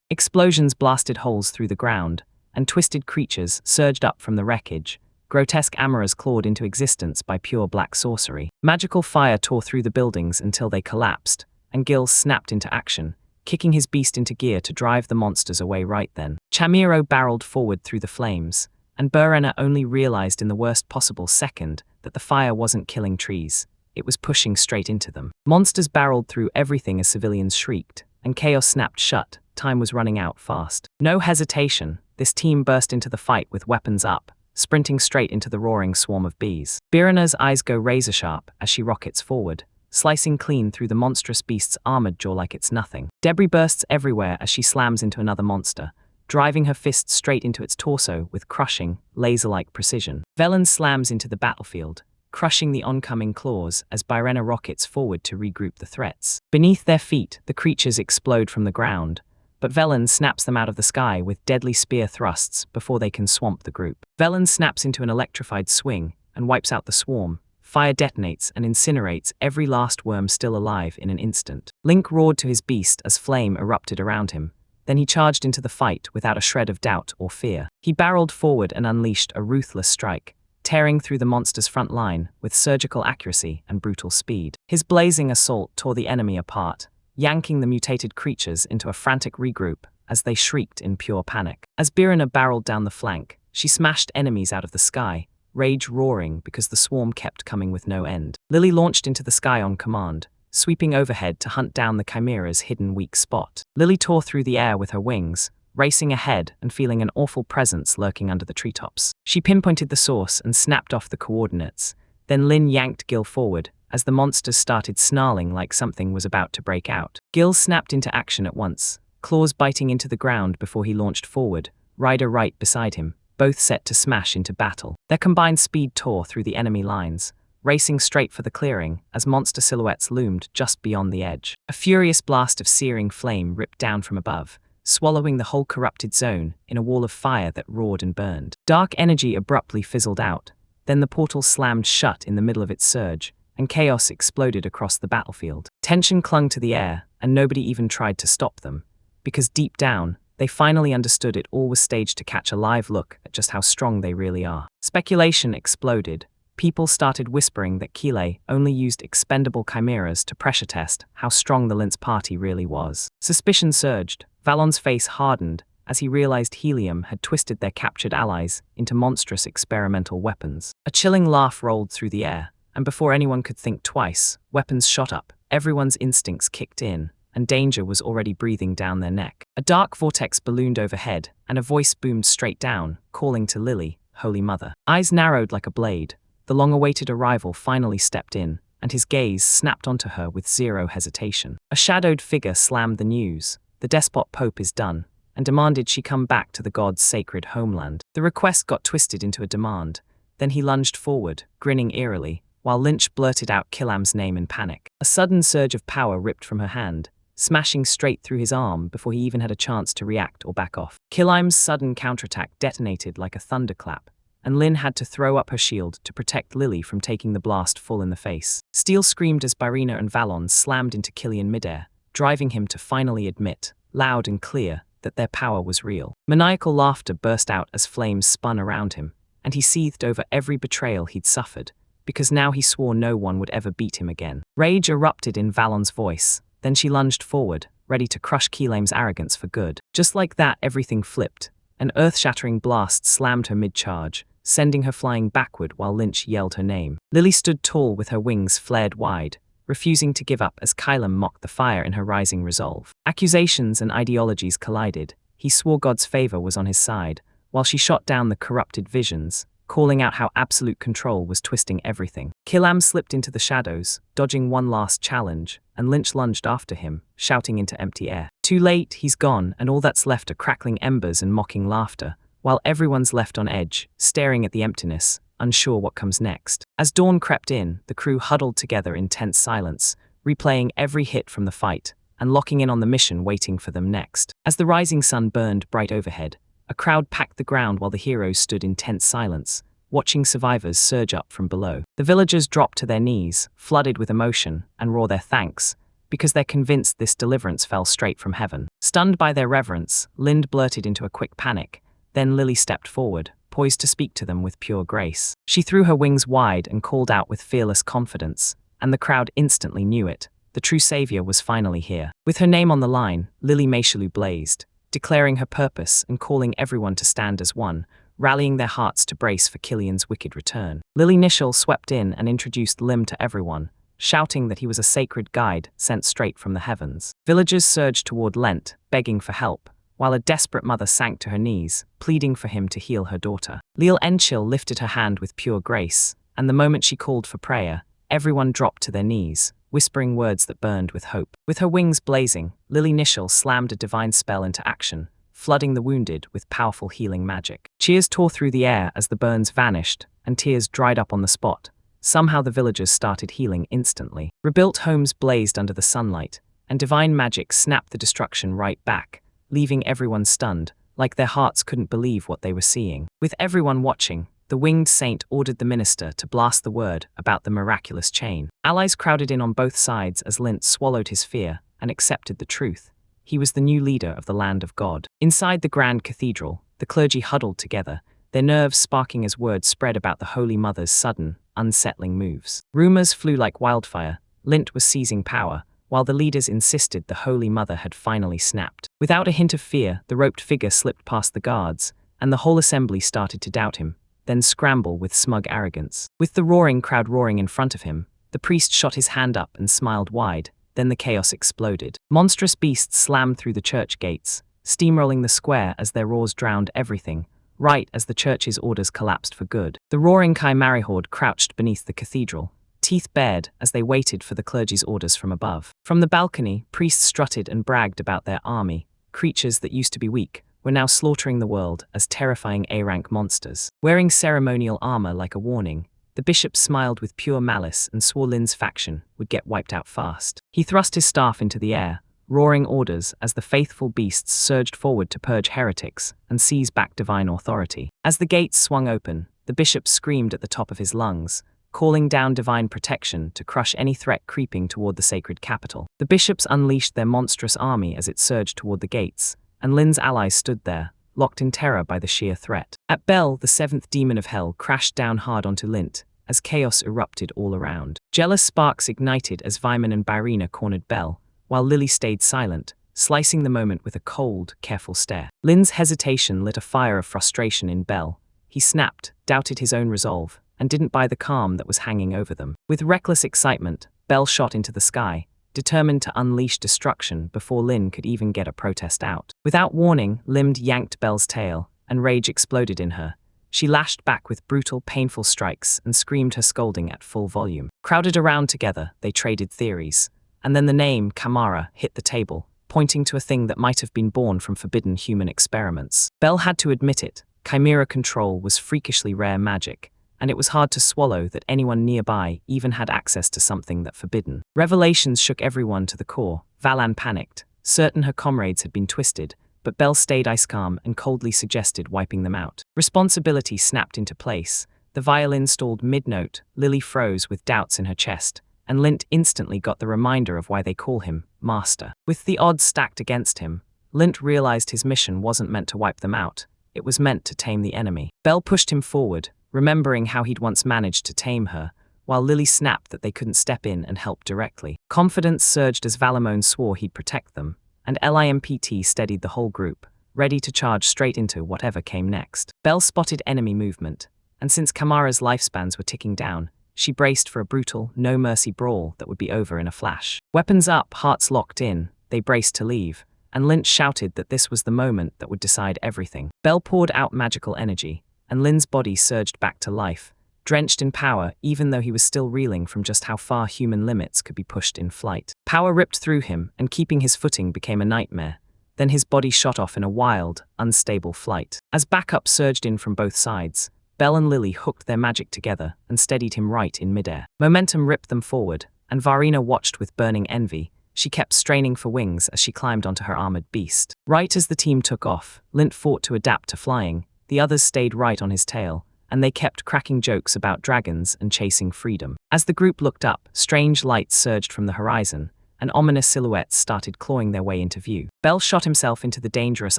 Explosions blasted holes through the ground, and twisted creatures surged up from the wreckage. Grotesque amoras clawed into existence by pure black sorcery. Magical fire tore through the buildings until they collapsed, and Gil snapped into action, kicking his beast into gear to drive the monsters away right then. Chamiro barreled forward through the flames, and Burena only realized in the worst possible second that the fire wasn't killing trees. It was pushing straight into them. Monsters barreled through everything as civilians shrieked, and chaos snapped shut. Time was running out fast. No hesitation, this team burst into the fight with weapons up, sprinting straight into the roaring swarm of bees. Burena's eyes go razor-sharp as she rockets forward, slicing clean through the monstrous beast's armored jaw like it's nothing. Debris bursts everywhere as she slams into another monster, driving her fist straight into its torso with crushing, laser-like precision. Velen slams into the battlefield, crushing the oncoming claws as Byrena rockets forward to regroup the threats. Beneath their feet, the creatures explode from the ground, but Velen snaps them out of the sky with deadly spear thrusts before they can swamp the group. Velen snaps into an electrified swing and wipes out the swarm. Fire detonates and incinerates every last worm still alive in an instant. Link roared to his beast as flame erupted around him. Then he charged into the fight without a shred of doubt or fear. He barreled forward and unleashed a ruthless strike, tearing through the monster's front line with surgical accuracy and brutal speed. His blazing assault tore the enemy apart, yanking the mutated creatures into a frantic regroup as they shrieked in pure panic. As Birina barreled down the flank, she smashed enemies out of the sky, rage roaring because the swarm kept coming with no end. Lily launched into the sky on command, sweeping overhead to hunt down the Chimera's hidden weak spot. Lily tore through the air with her wings, racing ahead and feeling an awful presence lurking under the treetops. She pinpointed the source and snapped off the coordinates. Then Lin yanked Gil forward, as the monsters started snarling like something was about to break out. Gil snapped into action at once, claws biting into the ground before he launched forward, Ryder right beside him, both set to smash into battle. Their combined speed tore through the enemy lines, racing straight for the clearing as monster silhouettes loomed just beyond the edge. A furious blast of searing flame ripped down from above, swallowing the whole corrupted zone in a wall of fire that roared and burned. Dark energy abruptly fizzled out, then the portal slammed shut in the middle of its surge, and chaos exploded across the battlefield. Tension clung to the air, and nobody even tried to stop them, because deep down, they finally understood it all was staged to catch a live look at just how strong they really are. Speculation exploded. People started whispering that Kile only used expendable chimeras to pressure test how strong the Lince party really was. Suspicion surged. Valon's face hardened as he realized helium had twisted their captured allies into monstrous experimental weapons. A chilling laugh rolled through the air, and before anyone could think twice, weapons shot up, everyone's instincts kicked in, and danger was already breathing down their neck. A dark vortex ballooned overhead, and a voice boomed straight down, calling to Lily, Holy Mother. Eyes narrowed like a blade, the long-awaited arrival finally stepped in, and his gaze snapped onto her with zero hesitation. A shadowed figure slammed the news. The despot Pope is done, and demanded she come back to the god's sacred homeland. The request got twisted into a demand. Then he lunged forward, grinning eerily, while Lynch blurted out Killam's name in panic. A sudden surge of power ripped from her hand, smashing straight through his arm before he even had a chance to react or back off. Killam's sudden counterattack detonated like a thunderclap, and Lynn had to throw up her shield to protect Lily from taking the blast full in the face. Steel screamed as Byrina and Valon slammed into Killian midair, driving him to finally admit, loud and clear, that their power was real. Maniacal laughter burst out as flames spun around him, and he seethed over every betrayal he'd suffered, because now he swore no one would ever beat him again. Rage erupted in Valon's voice, then she lunged forward, ready to crush Kilame's arrogance for good. Just like that, everything flipped, An earth-shattering blast slammed her mid-charge, sending her flying backward while Lynch yelled her name. Lily stood tall with her wings flared wide, refusing to give up as Kylam mocked the fire in her rising resolve. Accusations and ideologies collided. He swore God's favor was on his side, while she shot down the corrupted visions, calling out how absolute control was twisting everything. Kylam slipped into the shadows, dodging one last challenge, and Lynch lunged after him, shouting into empty air. Too late, he's gone, and all that's left are crackling embers and mocking laughter, while everyone's left on edge, staring at the emptiness, unsure what comes next. As dawn crept in, the crew huddled together in tense silence, replaying every hit from the fight, and locking in on the mission waiting for them next. As the rising sun burned bright overhead, a crowd packed the ground while the heroes stood in tense silence, watching survivors surge up from below. The villagers dropped to their knees, flooded with emotion, and roar their thanks, because they're convinced this deliverance fell straight from heaven. Stunned by their reverence, Lind blurted into a quick panic. Then Lily stepped forward, poised to speak to them with pure grace. She threw her wings wide and called out with fearless confidence, and the crowd instantly knew it. The true savior was finally here. With her name on the line, Lily Maishalu blazed, declaring her purpose and calling everyone to stand as one, rallying their hearts to brace for Killian's wicked return. Lily Nishal swept in and introduced Lim to everyone, shouting that he was a sacred guide sent straight from the heavens. Villagers surged toward Lent, begging for help, while a desperate mother sank to her knees, pleading for him to heal her daughter. Leal Enchil lifted her hand with pure grace, and the moment she called for prayer, everyone dropped to their knees, whispering words that burned with hope. With her wings blazing, Lily Nishal slammed a divine spell into action, flooding the wounded with powerful healing magic. Cheers tore through the air as the burns vanished, and tears dried up on the spot. Somehow the villagers started healing instantly. Rebuilt homes blazed under the sunlight, and divine magic snapped the destruction right back, leaving everyone stunned, like their hearts couldn't believe what they were seeing. With everyone watching, the winged saint ordered the minister to blast the word about the miraculous chain. Allies crowded in on both sides as Lint swallowed his fear and accepted the truth. He was the new leader of the land of God. Inside the grand cathedral, the clergy huddled together, their nerves sparking as word spread about the Holy Mother's sudden, unsettling moves. Rumors flew like wildfire. Lint was seizing power, while the leaders insisted the Holy Mother had finally snapped. Without a hint of fear, the roped figure slipped past the guards, and the whole assembly started to doubt him, then scramble with smug arrogance. With the roaring crowd roaring in front of him, the priest shot his hand up and smiled wide, then the chaos exploded. Monstrous beasts slammed through the church gates, steamrolling the square as their roars drowned everything, right as the church's orders collapsed for good. The roaring Chimera horde crouched beneath the cathedral, teeth bared as they waited for the clergy's orders from above. From the balcony, priests strutted and bragged about their army. Creatures that used to be weak were now slaughtering the world as terrifying A-rank monsters. Wearing ceremonial armor like a warning, the bishop smiled with pure malice and swore Lin's faction would get wiped out fast. He thrust his staff into the air, roaring orders as the faithful beasts surged forward to purge heretics and seize back divine authority. As the gates swung open, the bishop screamed at the top of his lungs, calling down divine protection to crush any threat creeping toward the sacred capital. The bishops unleashed their monstrous army as it surged toward the gates, and Lin's allies stood there, locked in terror by the sheer threat. At Bel, the seventh demon of hell crashed down hard onto Lint, as chaos erupted all around. Jealous sparks ignited as Vyman and Byrina cornered Bel, while Lily stayed silent, slicing the moment with a cold, careful stare. Lin's hesitation lit a fire of frustration in Bel. He snapped, doubted his own resolve, and didn't buy the calm that was hanging over them. With reckless excitement, Bel shot into the sky, determined to unleash destruction before Lin could even get a protest out. Without warning, Limd yanked Bel's tail, and rage exploded in her. She lashed back with brutal, painful strikes and screamed her scolding at full volume. Crowded around together, they traded theories. And then the name, Kamara, hit the table, pointing to a thing that might have been born from forbidden human experiments. Bel had to admit it. Chimera control was freakishly rare magic, and it was hard to swallow that anyone nearby even had access to something that forbidden. Revelations shook everyone to the core. Valan panicked, certain her comrades had been twisted, but Bel stayed ice calm and coldly suggested wiping them out. Responsibility snapped into place. The violin stalled mid-note, Lily froze with doubts in her chest, and Lint instantly got the reminder of why they call him Master. With the odds stacked against him, Lint realized his mission wasn't meant to wipe them out, it was meant to tame the enemy. Bel pushed him forward, remembering how he'd once managed to tame her, while Lily snapped that they couldn't step in and help directly. Confidence surged as Valamone swore he'd protect them, and Limpt steadied the whole group, ready to charge straight into whatever came next. Belle spotted enemy movement, and since Kamara's lifespans were ticking down, she braced for a brutal, no-mercy brawl that would be over in a flash. Weapons up, hearts locked in, they braced to leave, and Lynch shouted that this was the moment that would decide everything. Belle poured out magical energy, and Lin's body surged back to life, drenched in power even though he was still reeling from just how far human limits could be pushed in flight. Power ripped through him, and keeping his footing became a nightmare. Then his body shot off in a wild, unstable flight. As backup surged in from both sides, Belle and Lily hooked their magic together and steadied him right in midair. Momentum ripped them forward, and Varina watched with burning envy. She kept straining for wings as she climbed onto her armored beast. Right as the team took off, Lint fought to adapt to flying. The others stayed right on his tail, and they kept cracking jokes about dragons and chasing freedom. As the group looked up, strange lights surged from the horizon, and ominous silhouettes started clawing their way into view. Belle shot himself into the dangerous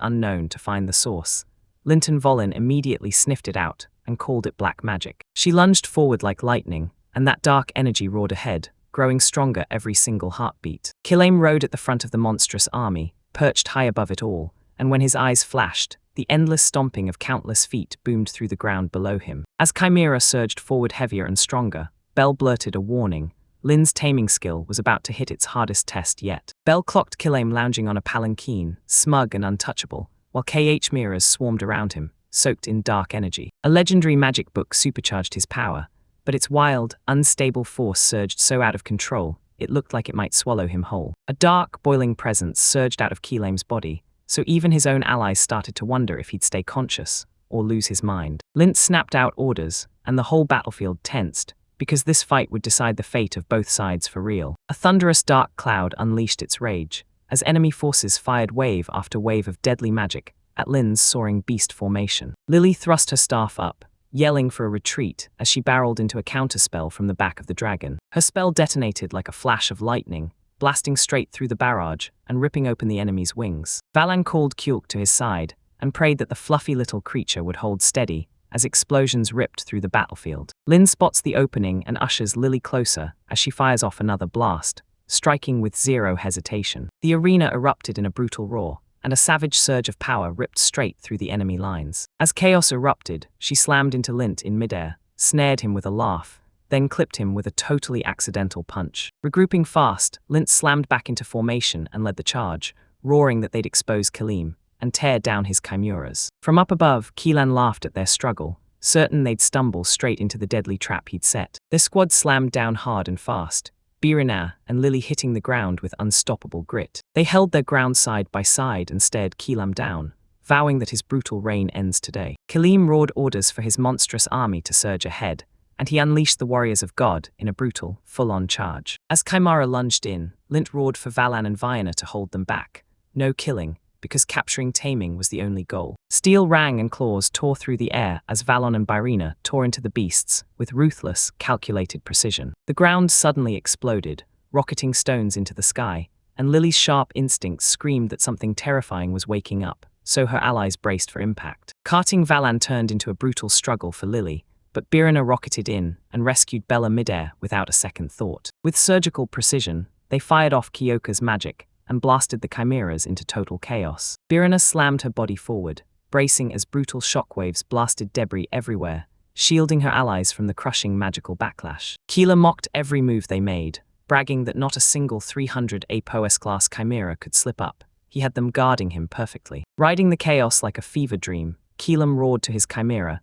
unknown to find the source. Linton Volin immediately sniffed it out and called it black magic. She lunged forward like lightning, and that dark energy roared ahead, growing stronger every single heartbeat. Kilame rode at the front of the monstrous army, perched high above it all, and when his eyes flashed, the endless stomping of countless feet boomed through the ground below him. As Chimera surged forward heavier and stronger, Belle blurted a warning. Lin's taming skill was about to hit its hardest test yet. Belle clocked Kilame lounging on a palanquin, smug and untouchable, while KH mirrors swarmed around him, soaked in dark energy. A legendary magic book supercharged his power, but its wild, unstable force surged so out of control, it looked like it might swallow him whole. A dark, boiling presence surged out of Kilame's body, so even his own allies started to wonder if he'd stay conscious or lose his mind. Lint snapped out orders, and the whole battlefield tensed, because this fight would decide the fate of both sides for real. A thunderous dark cloud unleashed its rage, as enemy forces fired wave after wave of deadly magic at Lin's soaring beast formation. Lily thrust her staff up, yelling for a retreat as she barreled into a counterspell from the back of the dragon. Her spell detonated like a flash of lightning, blasting straight through the barrage and ripping open the enemy's wings. Valan called Kyulk to his side and prayed that the fluffy little creature would hold steady as explosions ripped through the battlefield. Lin spots the opening and ushers Lily closer as she fires off another blast, striking with zero hesitation. The arena erupted in a brutal roar, and a savage surge of power ripped straight through the enemy lines. As chaos erupted, she slammed into Lint in midair, snared him with a laugh, then clipped him with a totally accidental punch. Regrouping fast, Lint slammed back into formation and led the charge, roaring that they'd expose Kalim and tear down his chimeras. From up above, Keelan laughed at their struggle, certain they'd stumble straight into the deadly trap he'd set. Their squad slammed down hard and fast, Birina and Lily hitting the ground with unstoppable grit. They held their ground side by side and stared Keelam down, vowing that his brutal reign ends today. Kalim roared orders for his monstrous army to surge ahead, and he unleashed the warriors of God in a brutal, full-on charge. As Chimera lunged in, Lint roared for Valan and Viana to hold them back. No killing, because capturing taming was the only goal. Steel rang and claws tore through the air as Valon and Byrina tore into the beasts with ruthless, calculated precision. The ground suddenly exploded, rocketing stones into the sky, and Lily's sharp instincts screamed that something terrifying was waking up, so her allies braced for impact. Carting Valan turned into a brutal struggle for Lily, but Birina rocketed in and rescued Bella midair without a second thought. With surgical precision, they fired off Kyoka's magic and blasted the chimeras into total chaos. Birina slammed her body forward, bracing as brutal shockwaves blasted debris everywhere, shielding her allies from the crushing magical backlash. Keela mocked every move they made, bragging that not a single 300 APOS-class chimera could slip up. He had them guarding him perfectly. Riding the chaos like a fever dream, Keelam roared to his chimera,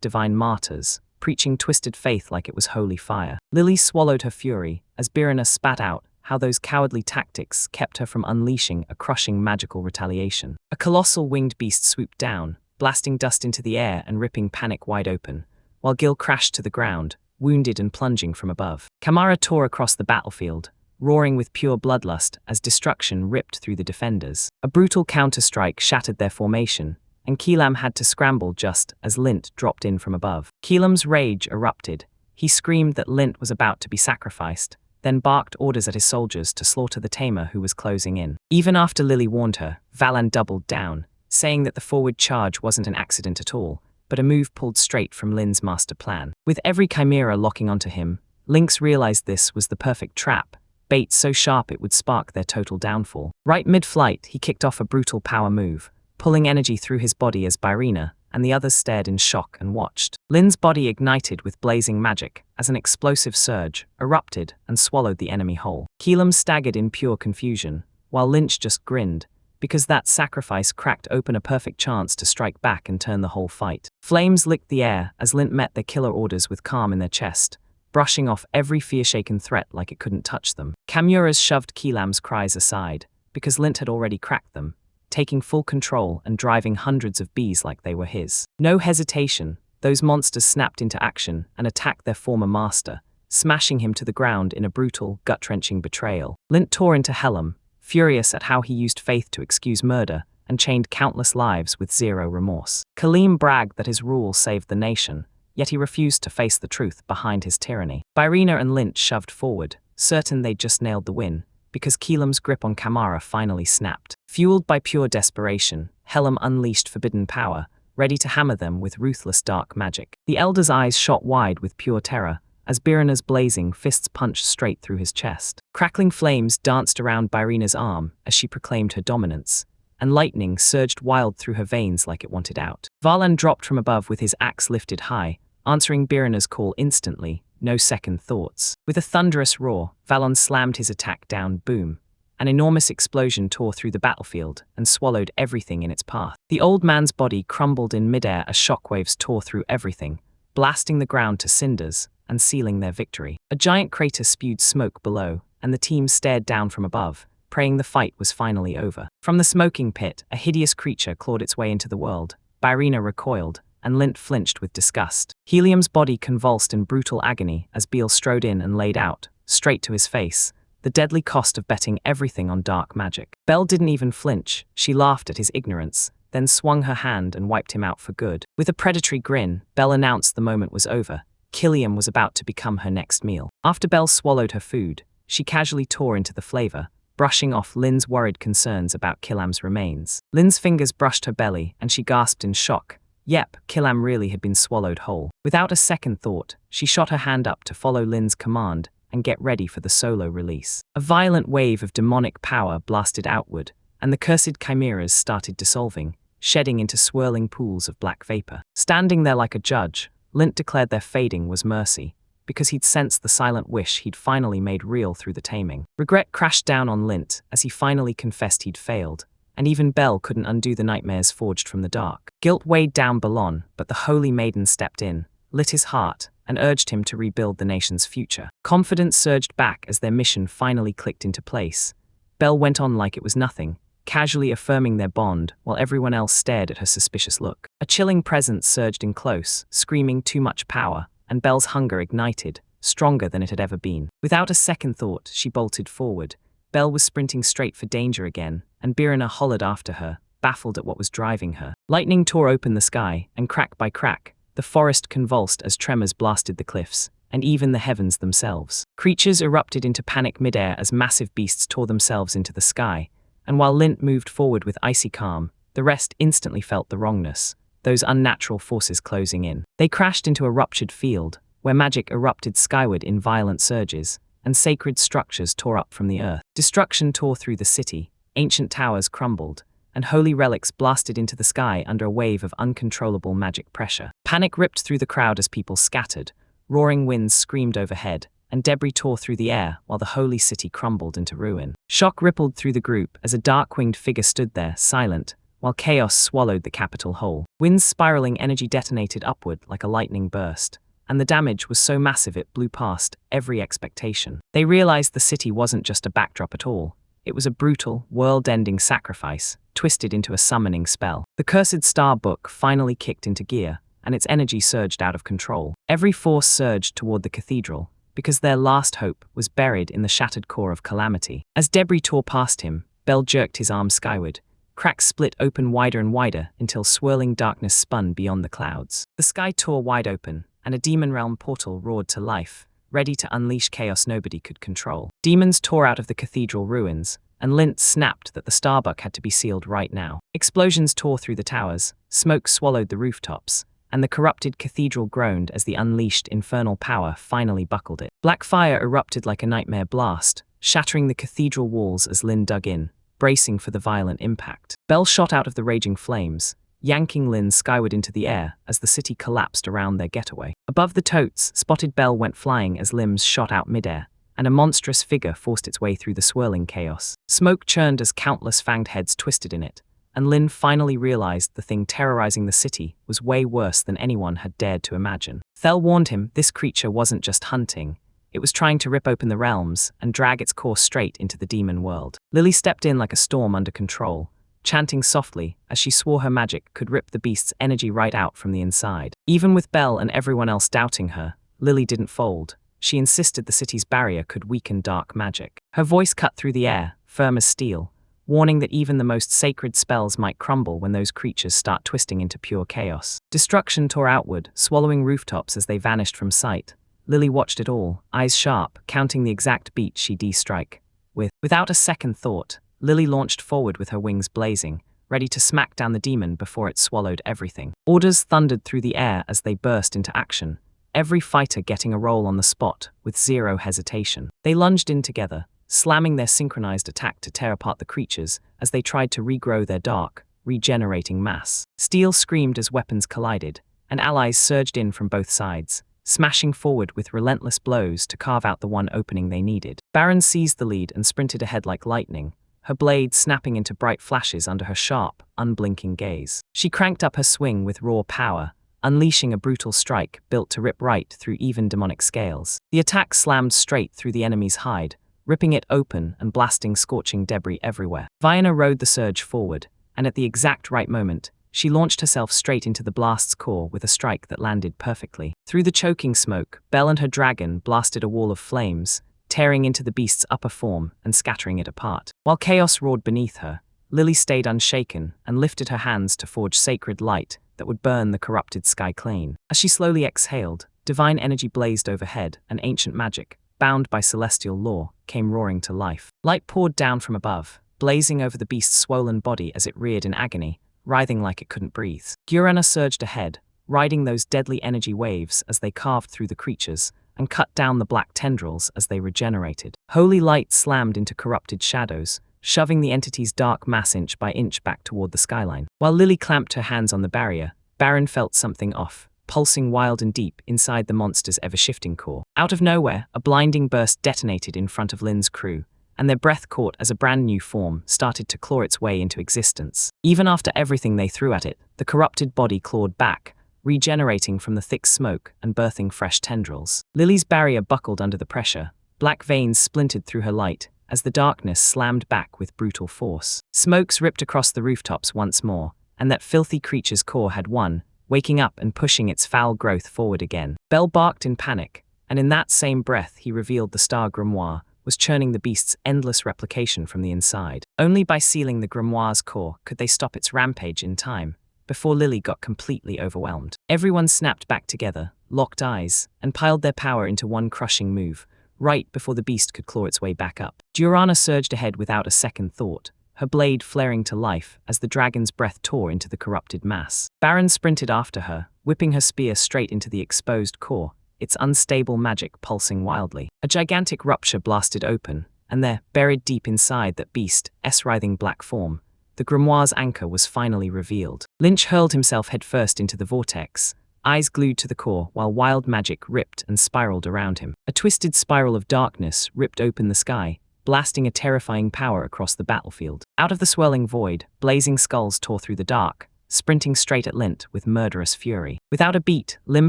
divine martyrs, preaching twisted faith like it was holy fire. Lily swallowed her fury as Birina spat out how those cowardly tactics kept her from unleashing a crushing magical retaliation. A colossal winged beast swooped down, blasting dust into the air and ripping Panic wide open, while Gil crashed to the ground, wounded and plunging from above. Kamara tore across the battlefield, roaring with pure bloodlust as destruction ripped through the defenders. A brutal counterstrike shattered their formation, and Keelam had to scramble just as Lint dropped in from above. Keelam's rage erupted. He screamed that Lint was about to be sacrificed, then barked orders at his soldiers to slaughter the Tamer who was closing in. Even after Lily warned her, Valan doubled down, saying that the forward charge wasn't an accident at all, but a move pulled straight from Lin's master plan. With every chimera locking onto him, Lynx realized this was the perfect trap, bait so sharp it would spark their total downfall. Right mid-flight, he kicked off a brutal power move, pulling energy through his body as Byrina and the others stared in shock and watched. Lin's body ignited with blazing magic as an explosive surge erupted and swallowed the enemy whole. Keelam staggered in pure confusion, while Lynch just grinned, because that sacrifice cracked open a perfect chance to strike back and turn the whole fight. Flames licked the air as Lint met their killer orders with calm in their chest, brushing off every fear-shaken threat like it couldn't touch them. Kamuras shoved Keelam's cries aside, because Lint had already cracked them, taking full control and driving hundreds of bees like they were his. No hesitation, those monsters snapped into action and attacked their former master, smashing him to the ground in a brutal, gut-wrenching betrayal. Lint tore into Helm, furious at how he used faith to excuse murder and chained countless lives with zero remorse. Kaleem bragged that his rule saved the nation, yet he refused to face the truth behind his tyranny. Byrina and Lynch shoved forward, certain they'd just nailed the win, because Keelam's grip on Kamara finally snapped. Fueled by pure desperation, Helm unleashed forbidden power, ready to hammer them with ruthless dark magic. The Elder's eyes shot wide with pure terror, as Byrina's blazing fists punched straight through his chest. Crackling flames danced around Byrina's arm as she proclaimed her dominance, and lightning surged wild through her veins like it wanted out. Varlan dropped from above with his axe lifted high, answering Byrina's call instantly, no second thoughts. With a thunderous roar, Valon slammed his attack down, boom. An enormous explosion tore through the battlefield and swallowed everything in its path. The old man's body crumbled in midair as shockwaves tore through everything, blasting the ground to cinders and sealing their victory. A giant crater spewed smoke below, and the team stared down from above, praying the fight was finally over. From the smoking pit, a hideous creature clawed its way into the world. Byrina recoiled, and Lint flinched with disgust. Helium's body convulsed in brutal agony as Beale strode in and laid out, straight to his face, the deadly cost of betting everything on dark magic. Belle didn't even flinch. She laughed at his ignorance, then swung her hand and wiped him out for good. With a predatory grin, Belle announced the moment was over. Killiam was about to become her next meal. After Belle swallowed her food, she casually tore into the flavor, brushing off Lin's worried concerns about Killam's remains. Lin's fingers brushed her belly, and she gasped in shock. Yep, Killam really had been swallowed whole. Without a second thought, she shot her hand up to follow Lin's command and get ready for the solo release. A violent wave of demonic power blasted outward, and the cursed chimeras started dissolving, shedding into swirling pools of black vapor. Standing there like a judge, Lint declared their fading was mercy, because he'd sensed the silent wish he'd finally made real through the taming. Regret crashed down on Lint as he finally confessed he'd failed, and even Belle couldn't undo the nightmares forged from the dark. Guilt weighed down Ballon, but the Holy Maiden stepped in, lit his heart, and urged him to rebuild the nation's future. Confidence surged back as their mission finally clicked into place. Belle went on like it was nothing, casually affirming their bond while everyone else stared at her suspicious look. A chilling presence surged in close, screaming too much power, and Belle's hunger ignited, stronger than it had ever been. Without a second thought, she bolted forward. Belle was sprinting straight for danger again, and Byrina hollered after her, baffled at what was driving her. Lightning tore open the sky, and crack by crack, the forest convulsed as tremors blasted the cliffs, and even the heavens themselves. Creatures erupted into panic midair as massive beasts tore themselves into the sky, and while Lint moved forward with icy calm, the rest instantly felt the wrongness, those unnatural forces closing in. They crashed into a ruptured field, where magic erupted skyward in violent surges, and sacred structures tore up from the earth. Destruction tore through the city, ancient towers crumbled, and holy relics blasted into the sky under a wave of uncontrollable magic pressure. Panic ripped through the crowd as people scattered, roaring winds screamed overhead, and debris tore through the air while the holy city crumbled into ruin. Shock rippled through the group as a dark-winged figure stood there, silent, while chaos swallowed the capital whole. Winds spiraling energy detonated upward like a lightning burst, and the damage was so massive it blew past every expectation. They realized the city wasn't just a backdrop at all. It was a brutal, world-ending sacrifice, twisted into a summoning spell. The cursed star book finally kicked into gear, and its energy surged out of control. Every force surged toward the cathedral, because their last hope was buried in the shattered core of calamity. As debris tore past him, Bell jerked his arm skyward. Cracks split open wider and wider until swirling darkness spun beyond the clouds. The sky tore wide open, and a demon realm portal roared to life, ready to unleash chaos nobody could control. Demons tore out of the cathedral ruins, and Lint snapped that the Starbuck had to be sealed right now. Explosions tore through the towers, smoke swallowed the rooftops, and the corrupted cathedral groaned as the unleashed infernal power finally buckled it. Black fire erupted like a nightmare blast, shattering the cathedral walls as Lin dug in, bracing for the violent impact. Belle shot out of the raging flames, yanking Lin skyward into the air as the city collapsed around their getaway. Above the totes, Spotted Belle went flying as limbs shot out midair, and a monstrous figure forced its way through the swirling chaos. Smoke churned as countless fanged heads twisted in it, and Lin finally realized the thing terrorizing the city was way worse than anyone had dared to imagine. Thel warned him this creature wasn't just hunting, it was trying to rip open the realms and drag its course straight into the demon world. Lily stepped in like a storm under control, chanting softly as she swore her magic could rip the beast's energy right out from the inside. Even with Belle and everyone else doubting her, Lily didn't fold. She insisted the city's barrier could weaken dark magic. Her voice cut through the air, firm as steel, warning that even the most sacred spells might crumble when those creatures start twisting into pure chaos. Destruction tore outward, swallowing rooftops as they vanished from sight. Lily watched it all, eyes sharp, counting the exact beat she'd strike. Without a second thought, Lily launched forward with her wings blazing, ready to smack down the demon before it swallowed everything. Orders thundered through the air as they burst into action, every fighter getting a roll on the spot with zero hesitation. They lunged in together, slamming their synchronized attack to tear apart the creatures as they tried to regrow their dark, regenerating mass. Steel screamed as weapons collided, and allies surged in from both sides, smashing forward with relentless blows to carve out the one opening they needed. Baron seized the lead and sprinted ahead like lightning, her blade snapping into bright flashes under her sharp, unblinking gaze. She cranked up her swing with raw power, unleashing a brutal strike built to rip right through even demonic scales. The attack slammed straight through the enemy's hide, ripping it open and blasting scorching debris everywhere. Vienna rode the surge forward, and at the exact right moment, she launched herself straight into the blast's core with a strike that landed perfectly. Through the choking smoke, Belle and her dragon blasted a wall of flames, tearing into the beast's upper form and scattering it apart. While chaos roared beneath her, Lily stayed unshaken and lifted her hands to forge sacred light that would burn the corrupted sky clean. As she slowly exhaled, divine energy blazed overhead, and ancient magic, bound by celestial law, came roaring to life. Light poured down from above, blazing over the beast's swollen body as it reared in agony, writhing like it couldn't breathe. Gurana surged ahead, riding those deadly energy waves as they carved through the creatures and cut down the black tendrils as they regenerated. Holy light slammed into corrupted shadows, shoving the entity's dark mass inch by inch back toward the skyline. While Lily clamped her hands on the barrier, Baron felt something off, pulsing wild and deep inside the monster's ever-shifting core. Out of nowhere, a blinding burst detonated in front of Lin's crew, and their breath caught as a brand new form started to claw its way into existence. Even after everything they threw at it, the corrupted body clawed back, regenerating from the thick smoke and birthing fresh tendrils. Lily's barrier buckled under the pressure, black veins splintered through her light as the darkness slammed back with brutal force. Smokes ripped across the rooftops once more, and that filthy creature's core had won, waking up and pushing its foul growth forward again. Belle barked in panic, and in that same breath he revealed the star grimoire was churning the beast's endless replication from the inside. Only by sealing the grimoire's core could they stop its rampage in time, before Lily got completely overwhelmed. Everyone snapped back together, locked eyes, and piled their power into one crushing move, right before the beast could claw its way back up. Diorana surged ahead without a second thought, her blade flaring to life as the dragon's breath tore into the corrupted mass. Baron sprinted after her, whipping her spear straight into the exposed core, its unstable magic pulsing wildly. A gigantic rupture blasted open, and there, buried deep inside that beast's writhing black form, the grimoire's anchor was finally revealed. Lynch hurled himself headfirst into the vortex, eyes glued to the core while wild magic ripped and spiraled around him. A twisted spiral of darkness ripped open the sky, blasting a terrifying power across the battlefield. Out of the swirling void, blazing skulls tore through the dark, sprinting straight at Lint with murderous fury. Without a beat, Lim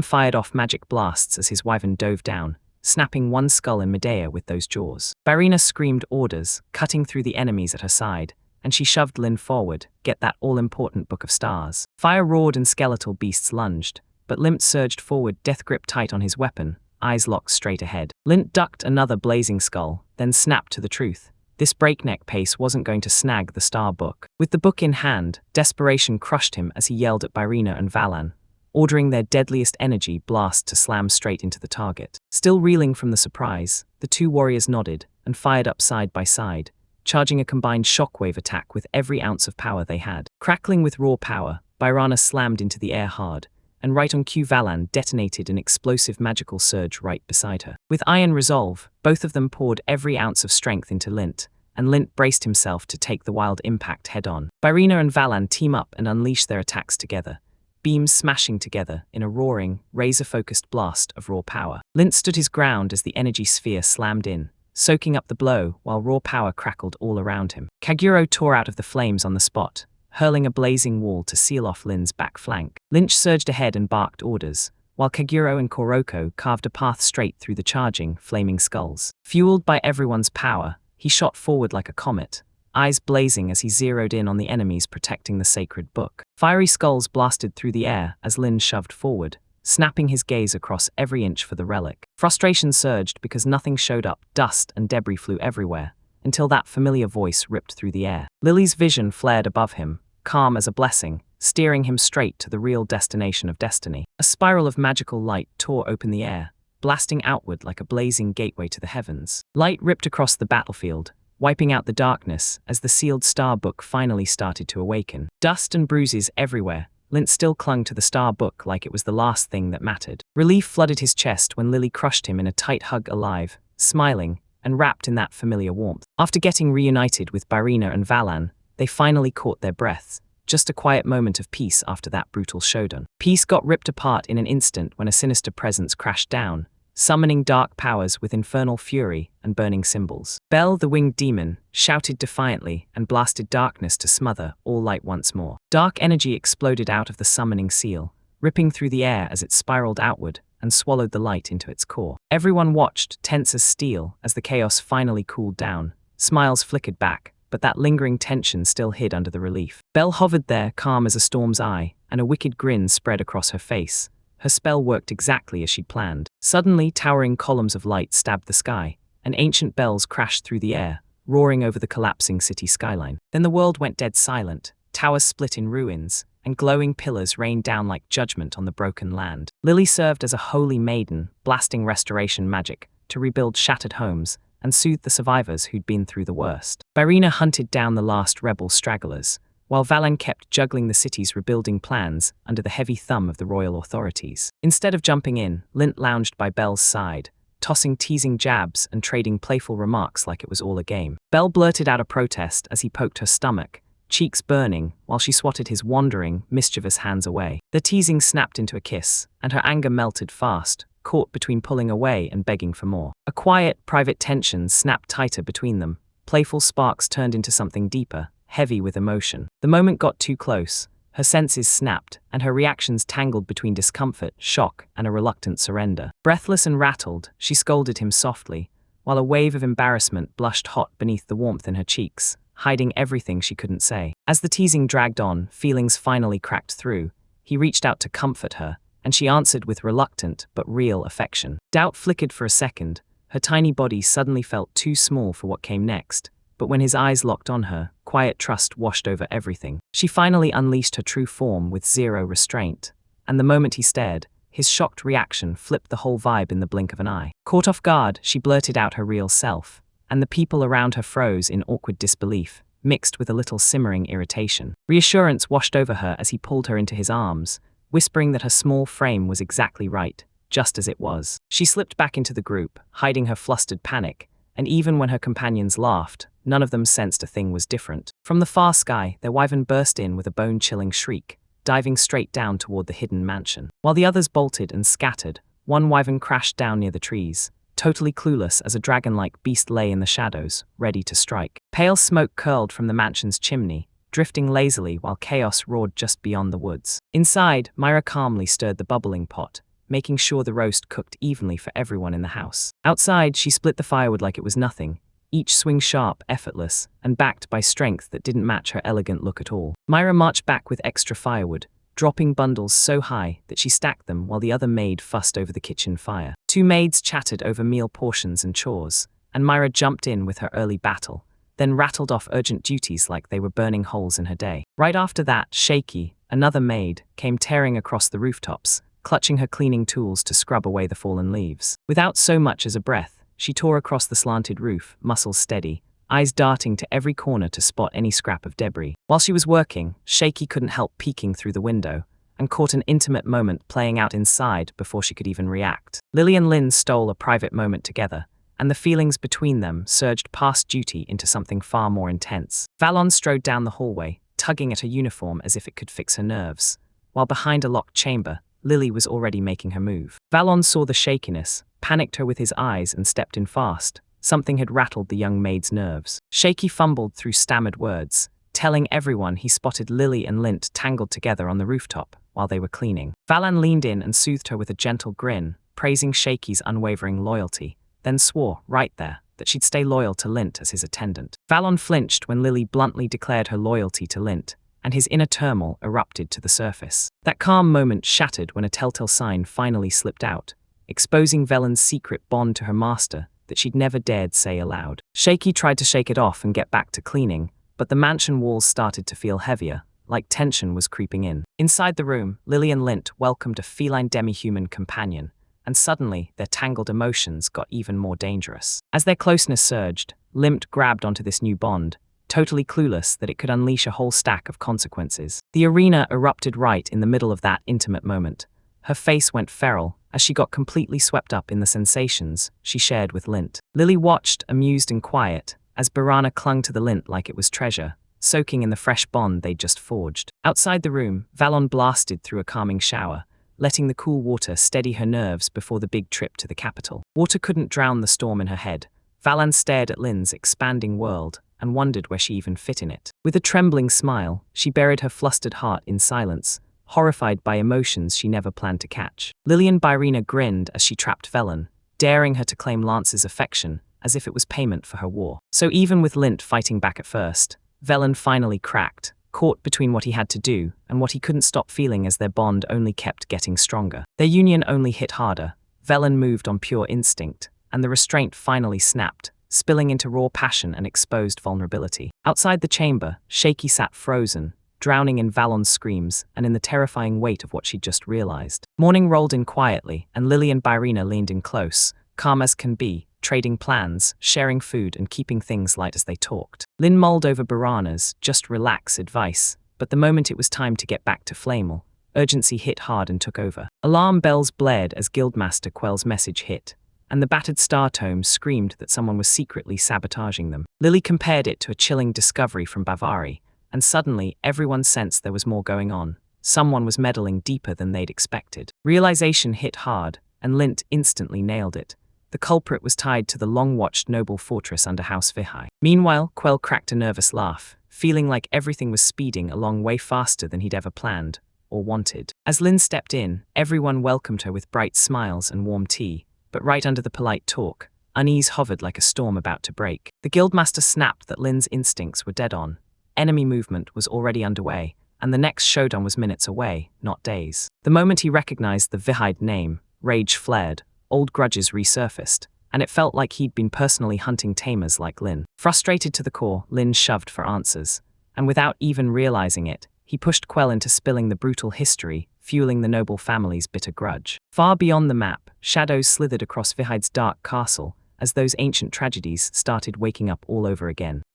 fired off magic blasts as his wyvern dove down, snapping one skull in midair with those jaws. Barina screamed orders, cutting through the enemies at her side, and she shoved Lin forward, get that all-important book of stars. Fire roared and skeletal beasts lunged, but Limp surged forward, death grip tight on his weapon, eyes locked straight ahead. Lint ducked another blazing skull, then snapped to the truth. This breakneck pace wasn't going to snag the star book. With the book in hand, desperation crushed him as he yelled at Byrina and Valan, ordering their deadliest energy blast to slam straight into the target. Still reeling from the surprise, the two warriors nodded and fired up side by side, charging a combined shockwave attack with every ounce of power they had. Crackling with raw power, Byrana slammed into the air hard, and right on cue Valan detonated an explosive magical surge right beside her. With iron resolve, both of them poured every ounce of strength into Lint, and Lint braced himself to take the wild impact head-on. Byrina and Valan team up and unleash their attacks together, beams smashing together in a roaring, razor-focused blast of raw power. Lint stood his ground as the energy sphere slammed in, soaking up the blow while raw power crackled all around him. Kaguro tore out of the flames on the spot, hurling a blazing wall to seal off Lin's back flank. Lynch surged ahead and barked orders, while Kaguro and Koroko carved a path straight through the charging, flaming skulls. Fueled by everyone's power, he shot forward like a comet, eyes blazing as he zeroed in on the enemies protecting the sacred book. Fiery skulls blasted through the air as Lin shoved forward, snapping his gaze across every inch for the relic. Frustration surged because nothing showed up, dust and debris flew everywhere, until that familiar voice ripped through the air. Lily's vision flared above him, calm as a blessing, steering him straight to the real destination of destiny. A spiral of magical light tore open the air, blasting outward like a blazing gateway to the heavens. Light ripped across the battlefield, wiping out the darkness as the sealed star book finally started to awaken. Dust and bruises everywhere, Lint still clung to the star book like it was the last thing that mattered. Relief flooded his chest when Lily crushed him in a tight hug, alive, smiling, and wrapped in that familiar warmth. After getting reunited with Byrina and Valan, they finally caught their breaths. Just a quiet moment of peace after that brutal showdown. Peace got ripped apart in an instant when a sinister presence crashed down, summoning dark powers with infernal fury and burning symbols. Bel, the winged demon, shouted defiantly and blasted darkness to smother all light once more. Dark energy exploded out of the summoning seal, ripping through the air as it spiraled outward and swallowed the light into its core. Everyone watched, tense as steel, as the chaos finally cooled down. Smiles flickered back, but that lingering tension still hid under the relief. Bel hovered there, calm as a storm's eye, and a wicked grin spread across her face. Her spell worked exactly as she'd planned. Suddenly, towering columns of light stabbed the sky, and ancient bells crashed through the air, roaring over the collapsing city skyline. Then the world went dead silent, towers split in ruins, and glowing pillars rained down like judgment on the broken land. Lily served as a holy maiden, blasting restoration magic to rebuild shattered homes and soothe the survivors who'd been through the worst. Byrina hunted down the last rebel stragglers, while Valan kept juggling the city's rebuilding plans under the heavy thumb of the royal authorities. Instead of jumping in, Lint lounged by Bel's side, tossing teasing jabs and trading playful remarks like it was all a game. Bel blurted out a protest as he poked her stomach, cheeks burning, while she swatted his wandering, mischievous hands away. The teasing snapped into a kiss, and her anger melted fast, caught between pulling away and begging for more. A quiet, private tension snapped tighter between them. Playful sparks turned into something deeper, heavy with emotion. The moment got too close. Her senses snapped, and her reactions tangled between discomfort, shock, and a reluctant surrender. Breathless and rattled, she scolded him softly, while a wave of embarrassment blushed hot beneath the warmth in her cheeks, hiding everything she couldn't say. As the teasing dragged on, feelings finally cracked through. He reached out to comfort her, and she answered with reluctant but real affection. Doubt flickered for a second. Her tiny body suddenly felt too small for what came next, but when his eyes locked on her, quiet trust washed over everything. She finally unleashed her true form with zero restraint, and the moment he stared, his shocked reaction flipped the whole vibe in the blink of an eye. Caught off guard, she blurted out her real self, and the people around her froze in awkward disbelief, mixed with a little simmering irritation. Reassurance washed over her as he pulled her into his arms, whispering that her small frame was exactly right, just as it was. She slipped back into the group, hiding her flustered panic, and even when her companions laughed, none of them sensed a thing was different. From the far sky, their wyvern burst in with a bone-chilling shriek, diving straight down toward the hidden mansion. While the others bolted and scattered, one wyvern crashed down near the trees, totally clueless as a dragon-like beast lay in the shadows, ready to strike. Pale smoke curled from the mansion's chimney, drifting lazily while chaos roared just beyond the woods. Inside, Myra calmly stirred the bubbling pot, making sure the roast cooked evenly for everyone in the house. Outside, she split the firewood like it was nothing, each swing sharp, effortless, and backed by strength that didn't match her elegant look at all. Myra marched back with extra firewood, dropping bundles so high that she stacked them while the other maid fussed over the kitchen fire. Two maids chattered over meal portions and chores, and Myra jumped in with her early battle, then rattled off urgent duties like they were burning holes in her day. Right after that, Shaky, another maid, came tearing across the rooftops, clutching her cleaning tools to scrub away the fallen leaves. Without so much as a breath, she tore across the slanted roof, muscles steady, eyes darting to every corner to spot any scrap of debris. While she was working, Shaky couldn't help peeking through the window, and caught an intimate moment playing out inside before she could even react. Lily and Lynn stole a private moment together, and the feelings between them surged past duty into something far more intense. Valon strode down the hallway, tugging at her uniform as if it could fix her nerves, while behind a locked chamber, Lily was already making her move. Valon saw the shakiness, panicked her with his eyes, and stepped in fast. Something had rattled the young maid's nerves. Shaky fumbled through stammered words, telling everyone he spotted Lily and Lint tangled together on the rooftop while they were cleaning. Valan leaned in and soothed her with a gentle grin, praising Shaky's unwavering loyalty, then swore, right there, that she'd stay loyal to Lint as his attendant. Valon flinched when Lily bluntly declared her loyalty to Lint, and his inner turmoil erupted to the surface. That calm moment shattered when a telltale sign finally slipped out, exposing Velen's secret bond to her master that she'd never dared say aloud. Shaky tried to shake it off and get back to cleaning, but the mansion walls started to feel heavier, like tension was creeping in. Inside the room, Lily and Lint welcomed a feline demi-human companion, and suddenly their tangled emotions got even more dangerous. As their closeness surged, Lint grabbed onto this new bond, totally clueless that it could unleash a whole stack of consequences. The arena erupted right in the middle of that intimate moment. Her face went feral as she got completely swept up in the sensations she shared with Lint. Lily watched, amused and quiet, as Barana clung to the Lint like it was treasure, soaking in the fresh bond they'd just forged. Outside the room, Valon blasted through a calming shower, letting the cool water steady her nerves before the big trip to the capital. Water couldn't drown the storm in her head. Valan stared at Lin's expanding world and wondered where she even fit in it. With a trembling smile, she buried her flustered heart in silence, horrified by emotions she never planned to catch. Lily and Byrena grinned as she trapped Velen, daring her to claim Lance's affection as if it was payment for her war. So even with Lint fighting back at first, Velen finally cracked, caught between what he had to do and what he couldn't stop feeling as their bond only kept getting stronger. Their union only hit harder. Velen moved on pure instinct, and the restraint finally snapped, spilling into raw passion and exposed vulnerability. Outside the chamber, Shaky sat frozen, drowning in Valon's screams and in the terrifying weight of what she'd just realized. Morning rolled in quietly, and Lily and Byrena leaned in close, calm as can be, trading plans, sharing food and keeping things light as they talked. Lin mulled over Barana's "just relax" advice, but the moment it was time to get back to Flamel, urgency hit hard and took over. Alarm bells blared as Guildmaster Quell's message hit, and the battered star tomes screamed that someone was secretly sabotaging them. Lily compared it to a chilling discovery from Bavari, and suddenly everyone sensed there was more going on. Someone was meddling deeper than they'd expected. Realization hit hard, and Lint instantly nailed it. The culprit was tied to the long-watched noble fortress under House Vihai. Meanwhile, Quell cracked a nervous laugh, feeling like everything was speeding along way faster than he'd ever planned or wanted. As Lin stepped in, everyone welcomed her with bright smiles and warm tea, but right under the polite talk, unease hovered like a storm about to break. The Guildmaster snapped that Lin's instincts were dead on. Enemy movement was already underway, and the next showdown was minutes away, not days. The moment he recognized the Vihide name, rage flared, old grudges resurfaced, and it felt like he'd been personally hunting tamers like Lin. Frustrated to the core, Lin shoved for answers, and without even realizing it, he pushed Quell into spilling the brutal history, fueling the noble family's bitter grudge. Far beyond the map, shadows slithered across Vihide's dark castle as those ancient tragedies started waking up all over again.